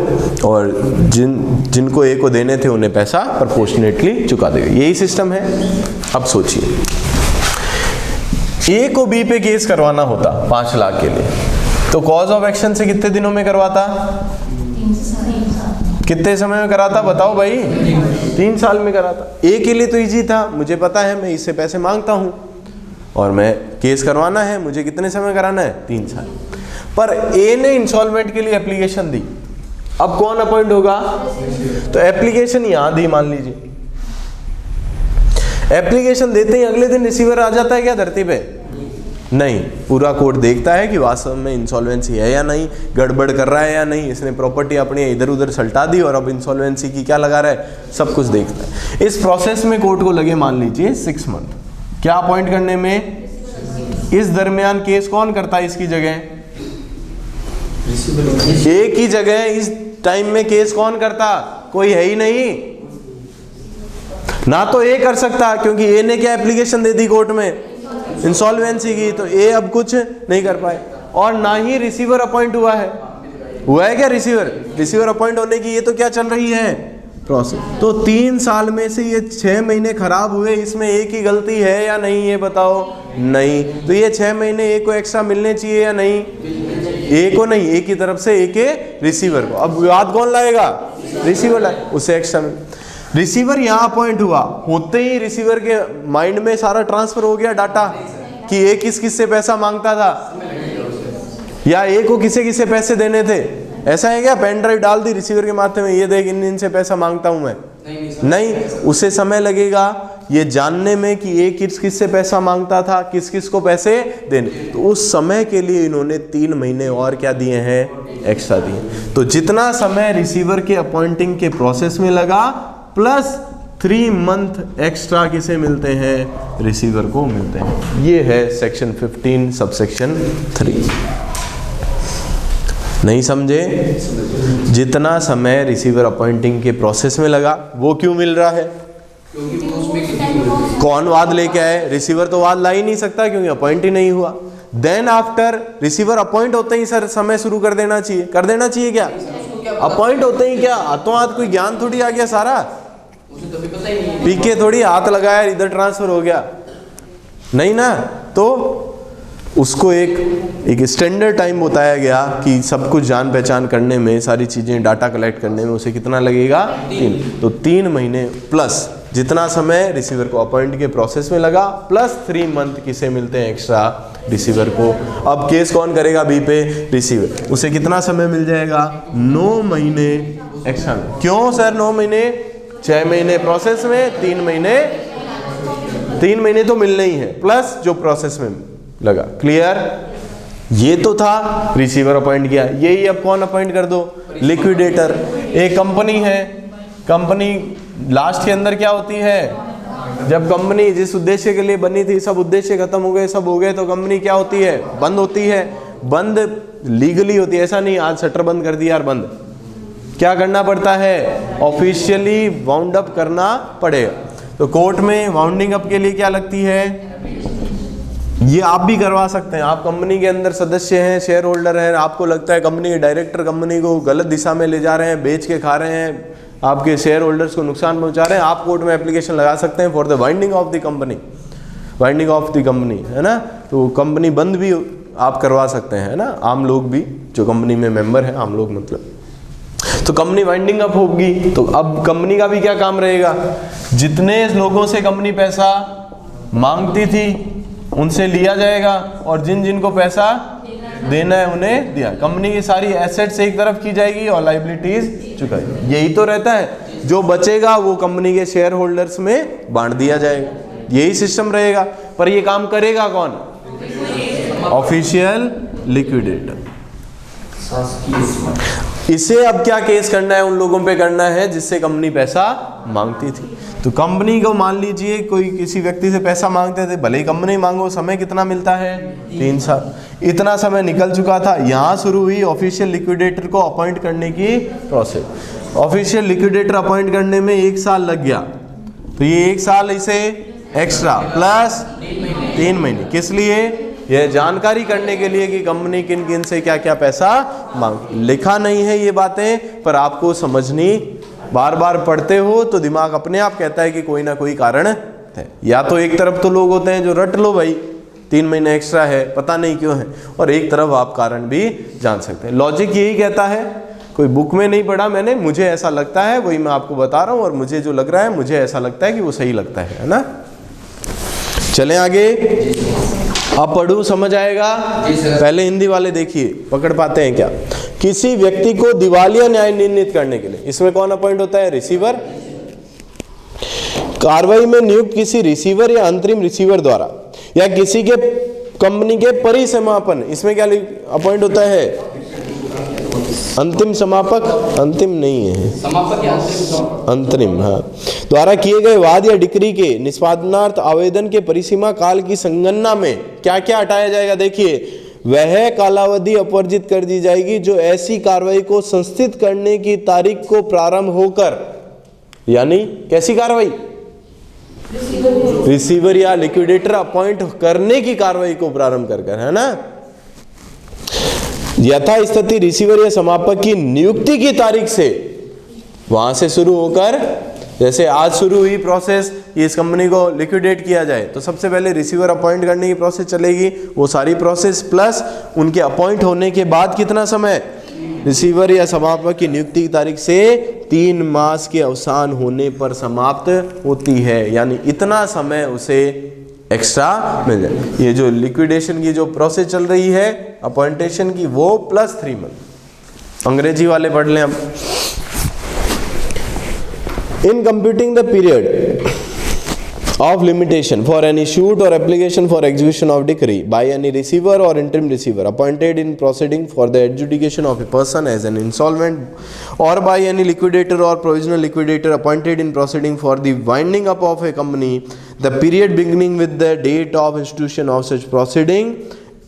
और जिनको ए को देने थे उन्हें पैसा प्रोपोर्शनेटली चुका देगा। यही सिस्टम है। अब सोचिए, ए को बी पे केस करवाना होता 5 लाख के लिए, तो कॉज ऑफ एक्शन से कितने दिनों में करवाता? 3 साल। कितने समय में कराता बताओ भाई? 3 साल में कराता। ए के लिए तो इजी था, मुझे पता है मैं इससे पैसे मांगता हूं और मैं केस करवाना है, मुझे कितने समय कराना है? 3 साल। पर ए ने इंसॉल्वेंट के लिए एप्लीकेशन दी, अब कौन अपॉइंट होगा? तो एप्लीकेशन यहां दी मान लीजिए, एप्लीकेशन देते ही अगले दिन रिसीवर आ जाता है क्या धरती पे? नहीं, पूरा कोर्ट देखता है कि वास्तव में इंसॉल्वेंसी है या नहीं, गड़बड़ कर रहा है या नहीं, इसने प्रॉपर्टी अपनी इधर उधर सल्टा दी और अब इंसॉल्वेंसी की क्या लगा रहा है, सब कुछ देखता है। इस प्रोसेस में कोर्ट को लगे मान लीजिए 6 मंथ, क्या अपॉइंट करने में? इस दरमियान केस कौन करता है इसकी जगह? ए की जगह इस टाइम में केस कौन करता? कोई है ही नहीं, ना तो ए कर सकता क्योंकि ए ने क्या एप्लीकेशन दे दी कोर्ट में? इंसॉल्वेंसी की, तो ए अब कुछ नहीं कर पाए। और ना ही रिसीवर अपॉइंट हुआ है क्या? रिसीवर अपॉइंट होने की ये तो क्या चल रही है? प्रोसेस। तो 3 साल में से ये 6 महीने खराब हुए, इसमें ए की गलती है या नहीं ये बताओ? नहीं। तो ये 6 महीने ए को एक्स्ट्रा मिलने चाहिए या नहीं? ए को नहीं, ए की तरफ से ए के रिसीवर को। अब विवाद कौन लाएगा? रिसीवर लाए, उसे एक्स्ट्रा मिल। रिसीवर यहाँ अपॉइंट हुआ, होते ही रिसीवर के माइंड में सारा ट्रांसफर हो गया डाटा कि ए किस किस से पैसा मांगता था या ए को किसे किसे पैसे देने थे। ऐसा है क्या? पेन ड्राइव डाल दी रिसीवर के माथे में, ये देख इन से पैसा मांगता हूं मैं। नहीं, उसे समय लगेगा ये जानने में कि ए किस किस से पैसा मांगता था, किस किस को पैसे देने। तो उस समय के लिए इन्होंने 3 महीने और क्या दिए हैं? एक्स्ट्रा दिए। तो जितना समय रिसीवर के अपॉइंटिंग के प्रोसेस में लगा प्लस 3 मंथ एक्स्ट्रा किसे मिलते हैं? रिसीवर को मिलते हैं। ये है सेक्शन 15 सबसेक्शन 3। नहीं समझे? जितना समय रिसीवर अपॉइंटिंग के प्रोसेस में लगा वो क्यों मिल रहा है? कौन वाद लेके आए? रिसीवर तो वाद ला ही नहीं सकता क्योंकि अपॉइंट ही नहीं हुआ। देन आफ्टर रिसीवर अपॉइंट होते ही सर समय शुरू कर देना चाहिए। कर देना चाहिए क्या? अपॉइंट होते ही क्या हाथों हाथ कोई ज्ञान थोड़ी आ गया सारा, पीके थोड़ी हाथ लगाया इधर ट्रांसफर हो गया, नहीं ना। तो उसको एक स्टैंडर्ड टाइम बताया गया कि सब कुछ जान पहचान करने में, सारी चीज़ें डाटा कलेक्ट करने में उसे कितना लगेगा? 3। तो 3 महीने प्लस जितना समय रिसीवर को अपॉइंट के प्रोसेस में लगा प्लस 3 मंथ किसे मिलते हैं एक्स्ट्रा? रिसीवर को। अब केस कौन करेगा बी पे? रिसीवर। उसे कितना समय मिल जाएगा? 9 महीने एक्स्ट्रा। क्यों सर 9 महीने? 6 महीने प्रोसेस में, 3 महीने तो मिलने ही है प्लस जो प्रोसेस में लगा। क्लियर? ये तो था रिसीवर अपॉइंट किया, यही अब कौन अपॉइंट कर दो? लिक्विडेटर। एक कंपनी है, कंपनी लास्ट के अंदर क्या होती है? जब कंपनी जिस उद्देश्य के लिए बनी थी सब उद्देश्य खत्म हो गए, सब हो गए, तो कंपनी क्या होती है? बंद होती है। बंद लीगली होती है, ऐसा नहीं आज शटर बंद कर दिया यार बंद। क्या करना पड़ता है? ऑफिशियली वाउंड अप करना पड़ेगा। तो कोर्ट में वाउंडिंग अप के लिए क्या लगती है? ये आप भी करवा सकते हैं। आप कंपनी के अंदर सदस्य हैं, शेयर होल्डर हैं, आपको लगता है कंपनी के डायरेक्टर कंपनी को गलत दिशा में ले जा रहे हैं, बेच के खा रहे हैं, आपके शेयर होल्डर्स को नुकसान पहुंचा रहे हैं, आप कोर्ट में एप्लीकेशन लगा सकते हैं for the winding of the company, है ना। तो कंपनी बंद भी आप करवा सकते हैं ना, आम लोग भी जो कंपनी में मेंबर है, आम लोग मतलब। तो कंपनी वाइंडिंग अप होगी, तो अब कंपनी का भी क्या काम रहेगा, जितने लोगों से कंपनी पैसा मांगती थी उनसे लिया जाएगा और जिन जिनको पैसा देना है उन्हें दिया। कंपनी की सारी एसेट्स एक तरफ की जाएगी और लायबिलिटीज चुकाई। यही तो रहता है, जो बचेगा वो कंपनी के शेयर होल्डर्स में बांट दिया जाएगा, यही सिस्टम रहेगा। पर ये काम करेगा कौन, ऑफिशियल लिक्विडेटर। इसे अब क्या केस करना है, उन लोगों पे करना है जिससे कंपनी पैसा मांगती थी। तो कंपनी को मान लीजिए कोई किसी व्यक्ति से पैसा मांगते थे, भले ही कंपनी मांगो, समय कितना मिलता है 3 साल। इतना समय निकल चुका था, यहाँ शुरू हुई ऑफिशियल लिक्विडेटर को अपॉइंट करने की प्रोसेस। ऑफिशियल लिक्विडेटर अपॉइंट करने में 1 साल लग गया, तो ये 1 साल इसे एक्स्ट्रा प्लस 3 महीने, किस लिए, यह जानकारी करने के लिए कि कंपनी किन किन से क्या क्या पैसा मांग। लिखा नहीं है ये बातें, पर आपको समझनी, बार बार पढ़ते हो तो दिमाग अपने आप कहता है कि कोई ना कोई कारण है। या तो एक तरफ तो लोग होते हैं जो रट लो भाई 3 महीने एक्स्ट्रा है, पता नहीं क्यों है, और एक तरफ आप कारण भी जान सकते हैं। लॉजिक यही कहता है, कोई बुक में नहीं पढ़ा मैंने, मुझे ऐसा लगता है, वही मैं आपको बता रहा हूँ, और मुझे जो लग रहा है, मुझे ऐसा लगता है कि वो सही लगता है ना। चलें आगे, अब पढ़ू समझ आएगा। पहले हिंदी वाले देखिए पकड़ पाते हैं क्या। किसी व्यक्ति को दिवालिया न्याय निर्णित करने के लिए, इसमें कौन अपॉइंट होता है, रिसीवर। कार्रवाई में नियुक्त किसी रिसीवर या अंतरिम रिसीवर द्वारा या किसी के कंपनी के परिसमापन, इसमें क्या अपॉइंट होता है, अंतिम समापक, अंतिम नहीं है, समापक या अंतरिम, हाँ, द्वारा किए गए वाद या डिक्री के निष्पादनार्थ आवेदन के परिसीमा काल की संगणना में क्या क्या हटाया जाएगा। देखिए, वह कालावधि अपवर्जित कर दी जाएगी जो ऐसी कार्रवाई को संस्थित करने की तारीख को प्रारंभ होकर, यानी कैसी कार्रवाई, रिसीवर या लिक्विडेटर अपॉइंट करने की कार्रवाई को प्रारंभ कर, है ना। यथा स्थिति रिसीवर या समापक की नियुक्ति की तारीख से, वहां से शुरू होकर, जैसे आज शुरू हुई प्रोसेस, इस कंपनी को लिक्विडेट किया जाए तो सबसे पहले रिसीवर अपॉइंट करने की प्रोसेस चलेगी, वो सारी प्रोसेस प्लस उनके अपॉइंट होने के बाद कितना समय, रिसीवर या समापक की नियुक्ति की तारीख से 3 मास के अवसान होने पर समाप्त होती है, यानी इतना समय उसे एक्स्ट्रा मिल जाए। ये जो लिक्विडेशन की जो प्रोसेस चल रही है अपॉइंटेशन की, वो प्लस 3 मंथ। अंग्रेजी वाले पढ़ लें अब। In computing the period of limitation for any suit or application for execution of decree by any receiver or interim receiver appointed in proceeding for the adjudication of a person as an insolvent, or by any liquidator or provisional liquidator appointed in proceeding for the winding up of a company, the period beginning with the date of institution of such proceeding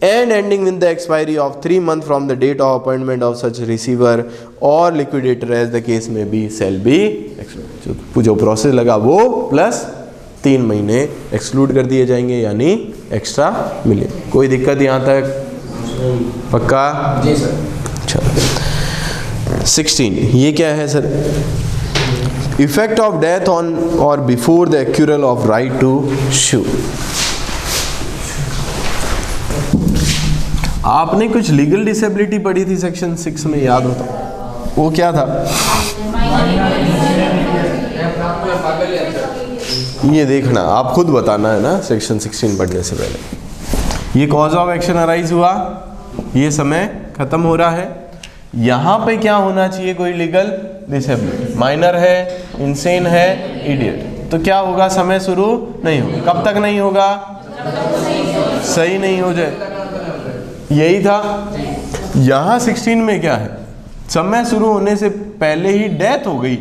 and ending with the expiry of 3 months from the date of appointment of such receiver or liquidator as the case may be shall be excluded। जो process लगा वो plus 3 महीने exclude कर दिए जाएंगे, यानी extra मिले। कोई दिक्कत यहाँ तक, पक्का जी सर। अच्छा, 16 ये क्या है sir, effect of death on और before the accrual of right to sue। आपने कुछ लीगल डिसेबिलिटी पढ़ी थी सेक्शन 6 में, याद होता, वो क्या था, ये देखना, आप खुद बताना है ना सेक्शन 16 पढ़ने से पहले। ये कॉज ऑफ एक्शन अराइज हुआ, ये समय खत्म हो रहा है, यहाँ पे क्या होना चाहिए, कोई लीगल डिसेबिलिटी, माइनर है, इंसेन है, इडियट, तो क्या होगा, समय शुरू नहीं होगा। कब तक नहीं होगा, सही नहीं हो जाए, यही था। यहां 16 में क्या है, समय शुरू होने से पहले ही डेथ हो गई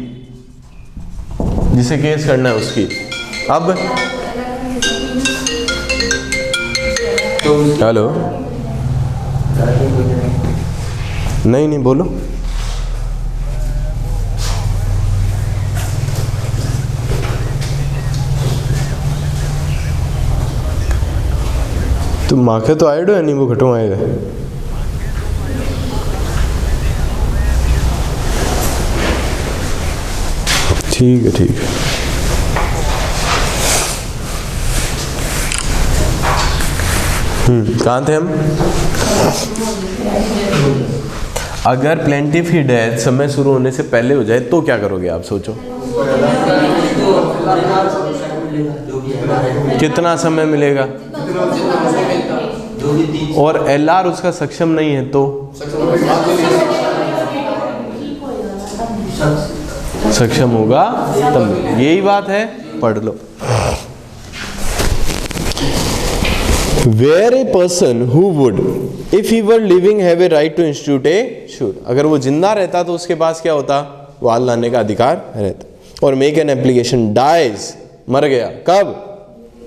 जिसे केस करना है उसकी। अब हेलो, नहीं बोलो, तो माखे तो आएडो है नहीं, वो घटो आएगा। ठीक है, ठीक है। कहाँ थे हम? अगर प्लेंटिफ ही डेथ समय शुरू होने से पहले हो जाए तो क्या करोगे आप? सोचो कितना समय मिलेगा, और LR उसका सक्षम नहीं है तो सक्षम होगा तब। यही बात है, पढ़ लो। Where a person who would, if he were living, have a right to institute a should, अगर वो जिंदा रहता तो उसके पास क्या होता? वाल लाने का अधिकार रहता। और make an application dies, मर गया कब?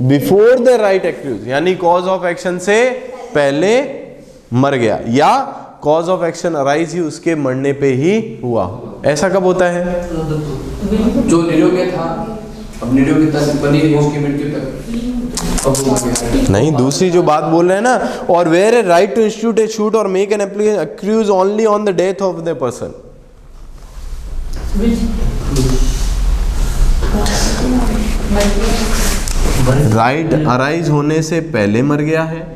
Before the right accused, यानी cause of action से पहले मर गया, या cause of action arise ही उसके मरने पे ही हुआ। ऐसा कब होता है? जो निरोगी था, अब निरोगिता से बनी रही उसकी मृत्यु तक। नहीं, दूसरी जो बात बोल रहे हैं ना, और where a right to institute a suit और make an application accrues only on the death of the person. Right arise होने से पहले मर गया है,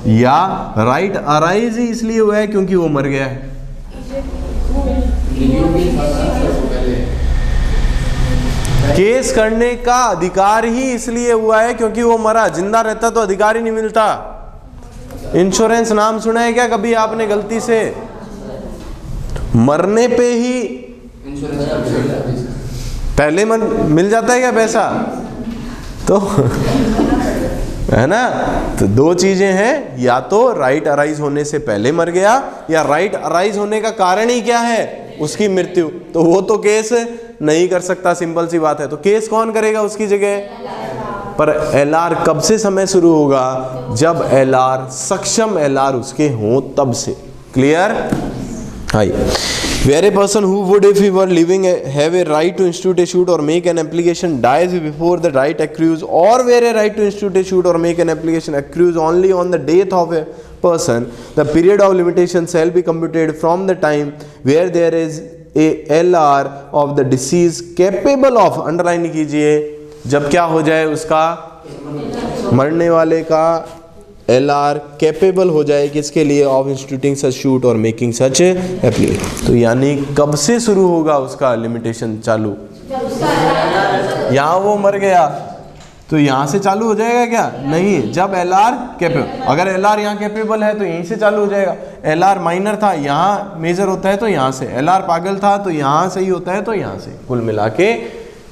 या राइट अराइज ही इसलिए हुआ है क्योंकि वो मर गया है। केस करने का अधिकार ही इसलिए हुआ है क्योंकि वो मरा, जिंदा रहता तो अधिकार ही नहीं मिलता। इंश्योरेंस नाम सुना है क्या कभी आपने गलती से? मरने पे ही पहले मिल जाता है क्या पैसा? तो है ना, तो दो चीजें हैं, या तो राइट अराइज होने से पहले मर गया, या राइट अराइज होने का कारण ही क्या है? उसकी मृत्यु। तो वो तो केस नहीं कर सकता, सिंपल सी बात है। तो केस कौन करेगा उसकी जगह? पर LR कब से समय शुरू होगा? जब LR सक्षम LR उसके हों तब से। Clear? High. Where a person who would, if he were living, have a right to institute a suit or make an application dies before the right accrues, or where a right to institute a suit or make an application accrues only on the death of a person, the period of limitation shall be computed from the time where there is a LR of the deceased capable of, underline कीजिए, जब क्या हो जाए उसका, मरने वाले का LR capable हो जाए किसके लिए? ऑफ इंस्टीट्यूटिंग सच शूट और मेकिंग सच एप्लीकेशन। तो यानी कब से शुरू होगा उसका लिमिटेशन चालू? यहाँ वो मर गया तो यहाँ से चालू हो जाएगा क्या? नहीं, जब LR कैपेबल, अगर LR यहाँ कैपेबल है तो यहीं से चालू हो जाएगा। LR माइनर था, यहाँ मेजर होता है तो यहाँ से। LR पागल था तो यहाँ से ही होता है तो यहाँ से। कुल मिला के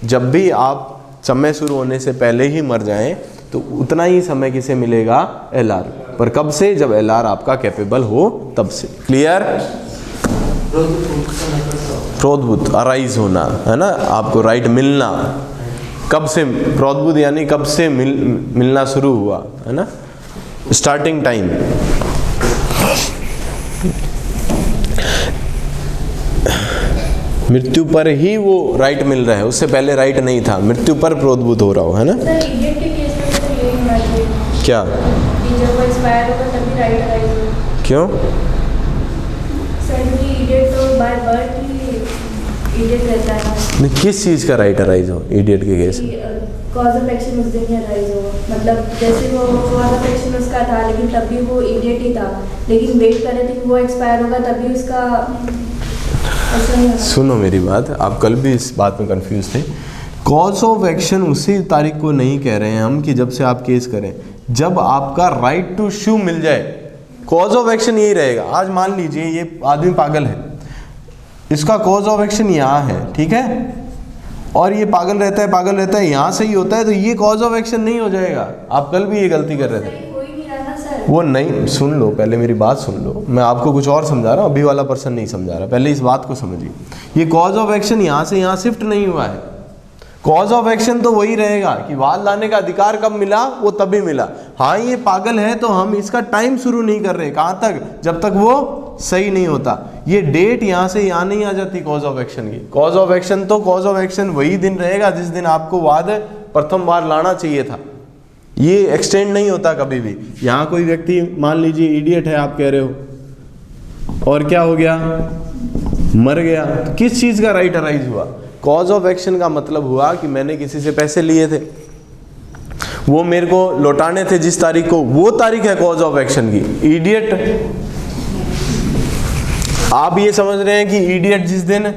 जब भी आप समय शुरू होने से पहले ही मर जाएं तो उतना ही समय किसे मिलेगा? LR। पर कब से? जब LR आपका कैपेबल हो तब से। क्लियर? प्रोद्भूत अराइज होना है ना, आपको राइट मिलना। कब से प्रोद्भूत यानी कब से मिलना शुरू हुआ है ना, स्टार्टिंग टाइम। मृत्यु पर ही वो राइट मिल रहा है, उससे पहले राइट नहीं था, मृत्यु पर प्रोद्भूत हो रहा हो, है ना। क्या? क्यों? नहीं, किस चीज का राइट अराइज हो? इडियट के केस कॉज ऑफ एक्शन उस दिन ही अराइज हो, मतलब जैसे वो कॉज ऑफ एक्शन उसका था लेकिन तब भी वो इडियट ही था, लेकिन वेट कर रहे थे कि वो एक्सपायर होगा तभी उसका। सुनो मेरी बात, आप कल भी इस बात में कंफ्यूज थे। कॉज ऑफ एक्शन उसी तारीख को नहीं कह रहे हैं हम कि जब से आप केस करें, जब आपका राइट टू शू मिल जाए, कॉज ऑफ एक्शन यही रहेगा। आज मान लीजिए ये आदमी पागल है, इसका कॉज ऑफ एक्शन यहाँ है, ठीक है, और ये पागल रहता है यहाँ से ही होता है, तो ये कॉज ऑफ एक्शन नहीं हो जाएगा। आप कल भी ये गलती कर रहे थे। वो नहीं, सुन लो पहले मेरी बात सुन लो, मैं आपको कुछ और समझा रहा हूँ, अभी वाला पर्सन नहीं समझा रहा, पहले इस बात को समझिए। ये कॉज ऑफ एक्शन यहाँ से यहाँ शिफ्ट नहीं हुआ है। कॉज ऑफ एक्शन तो वही रहेगा कि वाद लाने का अधिकार कब मिला, वो तभी मिला। हाँ ये पागल है तो हम इसका टाइम शुरू नहीं कर रहे, कहाँ तक? जब तक वो सही नहीं होता। ये डेट यहाँ से यहाँ नहीं आ जाती कॉज ऑफ एक्शन की। कॉज ऑफ एक्शन तो कॉज ऑफ एक्शन वही दिन रहेगा जिस दिन आपको वाद प्रथम बार लाना चाहिए था, ये एक्सटेंड नहीं होता कभी भी। यहाँ कोई व्यक्ति मान लीजिए इडियट है, आप कह रहे हो, और क्या हो गया? मर गया, तो किस चीज़ का राइट अराइज हुआ? कॉज ऑफ एक्शन का मतलब हुआ कि मैंने किसी से पैसे लिए थे, वो मेरे को लौटाने थे जिस तारीख को, वो तारीख है कॉज ऑफ एक्शन की। इडियट, आप ये समझ रहे हैं कि इडियट जिस दिन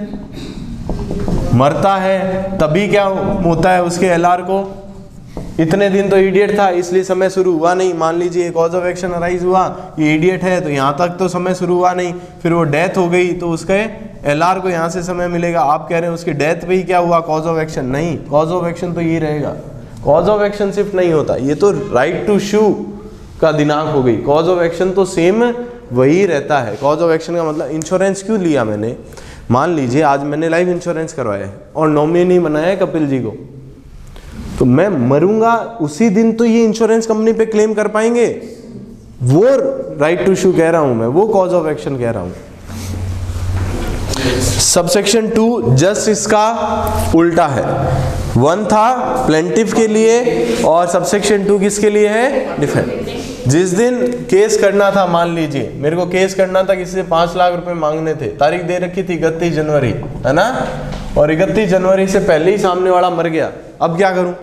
मरता है तभी क्या होता है उसके एलआर को, इतने दिन तो इडियट था इसलिए समय शुरू हुआ नहीं। मान लीजिए कॉज ऑफ एक्शन अराइज हुआ, ये इडियट है तो यहाँ तक तो समय शुरू हुआ नहीं, फिर वो डेथ हो गई तो उसके एलआर को यहाँ से समय मिलेगा। आप कह रहे हैं उसकी डेथ पे ही क्या हुआ कॉज ऑफ एक्शन, नहीं, कॉज ऑफ एक्शन तो ये रहेगा। कॉज ऑफ एक्शन शिफ्ट नहीं होता, ये तो राइट टू शू का दिनांक हो गई, कॉज ऑफ एक्शन तो सेम वही रहता है। कॉज ऑफ एक्शन का मतलब इंश्योरेंस क्यों लिया मैंने, मान लीजिए आज मैंने लाइफ इंश्योरेंस करवाया है और नॉमिनी बनाया है कपिल जी को, तो मैं मरूंगा उसी दिन तो ये इंश्योरेंस कंपनी पे क्लेम कर पाएंगे, वो राइट टू शू कह रहा हूं मैं, वो कॉज ऑफ एक्शन कह रहा हूं। सबसेक्शन 2 जस्ट इसका उल्टा है। 1 था प्लेंटिफ के लिए और सबसेक्शन 2 किसके लिए है, डिफेंड। जिस दिन केस करना था, मान लीजिए मेरे को केस करना था, किसी से 5 लाख रुपए मांगने थे, तारीख दे रखी थी 31 जनवरी, है ना, और 31 जनवरी से पहले ही सामने वाला मर गया, अब क्या करूं,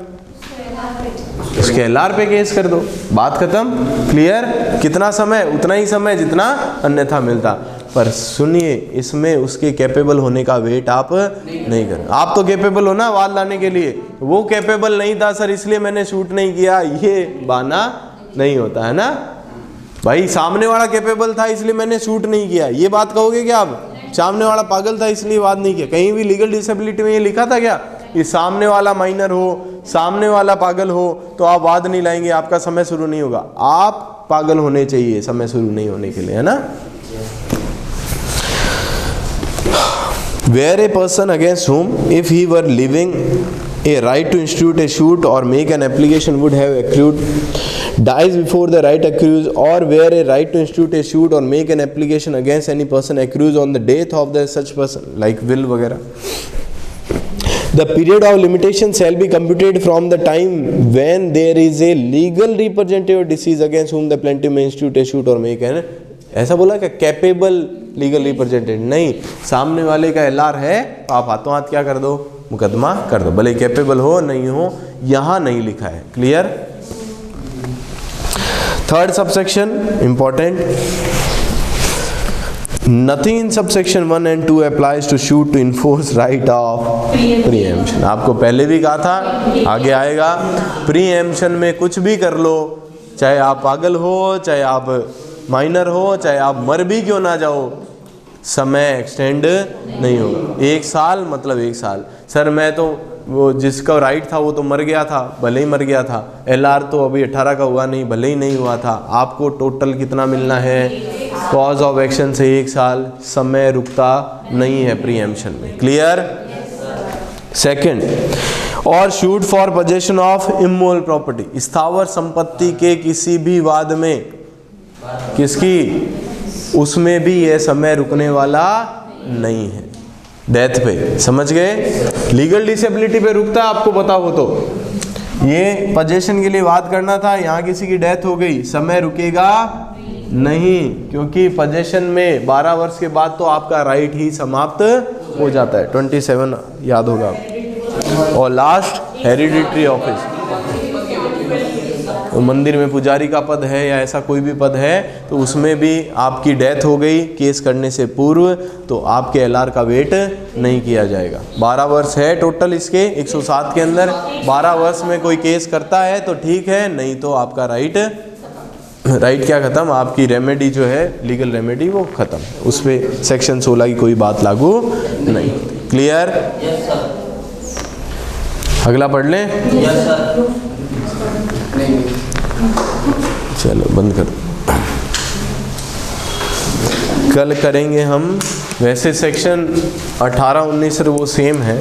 उसके एलआर पे केस कर दो, बात खत्म, क्लियर। कितना समय, उतना ही समय जितना अन्यथा मिलता। पर सुनिए, इसमें उसके कैपेबल होने का वेट आप नहीं कर, आप तो कैपेबल हो ना वाद लाने के लिए, वो कैपेबल नहीं था सर इसलिए मैंने शूट नहीं किया, ये बहाना नहीं होता है ना भाई। सामने वाला कैपेबल था इसलिए मैंने शूट नहीं किया, ये बात कहोगे क्या आप, सामने वाला पागल था इसलिए वाद नहीं किया। कहीं भी लीगल डिसेबिलिटी में ये लिखा था क्या, ये सामने वाला माइनर हो, सामने वाला पागल हो तो आप वाद नहीं लाएंगे, आपका समय शुरू नहीं होगा। आप पागल होने चाहिए समय शुरू नहीं होने के लिए, है ना। Where a person against whom, if he were living, a right to institute a suit or make an application would have accrued, dies before the right accrues, or where a right to institute a suit or make an application against any person accrues on the death of the such person, like will वगैरह, the period of limitation shall be computed from the time when there is a legal representative of deceased against whom the plaintiff may institute a suit or make an, ऐसा बोला क्या, capable legal representative नहीं, सामने वाले का LR है आप हाथों हाथ क्या कर दो, मुकदमा कर दो, भले कैपेबल हो नहीं हो, यहां नहीं लिखा है, clear. Third subsection important, nothing in subsection 1 and 2 applies to suit to enforce right of preemption। आपको पहले भी कहा था, आगे आएगा, प्रीएम्पशन में कुछ भी कर लो, चाहे आप पागल हो, चाहे आप माइनर हो, चाहे आप मर भी क्यों ना जाओ, समय एक्सटेंड नहीं हो। 1 साल मतलब 1 साल, सर मैं तो वो जिसका राइट था वो तो मर गया था, भले ही मर गया था, एलआर तो अभी 18 का हुआ नहीं, भले ही नहीं हुआ था, आपको टोटल कितना मिलना है, कॉज ऑफ एक्शन से 1 साल, समय रुकता नहीं है प्रीएम्पशन में, क्लियर। सेकंड, और shoot for possession of immoral property, स्थावर संपत्ति के किसी भी वाद में, किसकी, उसमें भी यह समय रुकने वाला नहीं है, डेथ पे, समझ गए। लीगल डिसेबिलिटी पे रुकता है, आपको पता हो तो, ये पोजेशन के लिए वाद करना था, यहाँ किसी की डेथ हो गई, समय रुकेगा नहीं, क्योंकि पोजेशन में 12 वर्ष के बाद तो आपका राइट ही समाप्त हो जाता है, 27 याद होगा। और लास्ट, हेरिडिटरी ऑफिस, तो मंदिर में पुजारी का पद है या ऐसा कोई भी पद है, तो उसमें भी आपकी डेथ हो गई केस करने से पूर्व, तो आपके एलआर का वेट नहीं किया जाएगा। 12 वर्ष है टोटल इसके 107 के अंदर, 12 वर्ष में कोई केस करता है तो ठीक है, नहीं तो आपका राइट क्या खत्म, आपकी रेमेडी जो है लीगल रेमेडी वो खत्म, उस पर सेक्शन 16 की कोई बात लागू नहीं, क्लियर। अगला पढ़ लें, चलो बंद कर, कल करेंगे हम, वैसे सेक्शन 18-19 वो सेम है।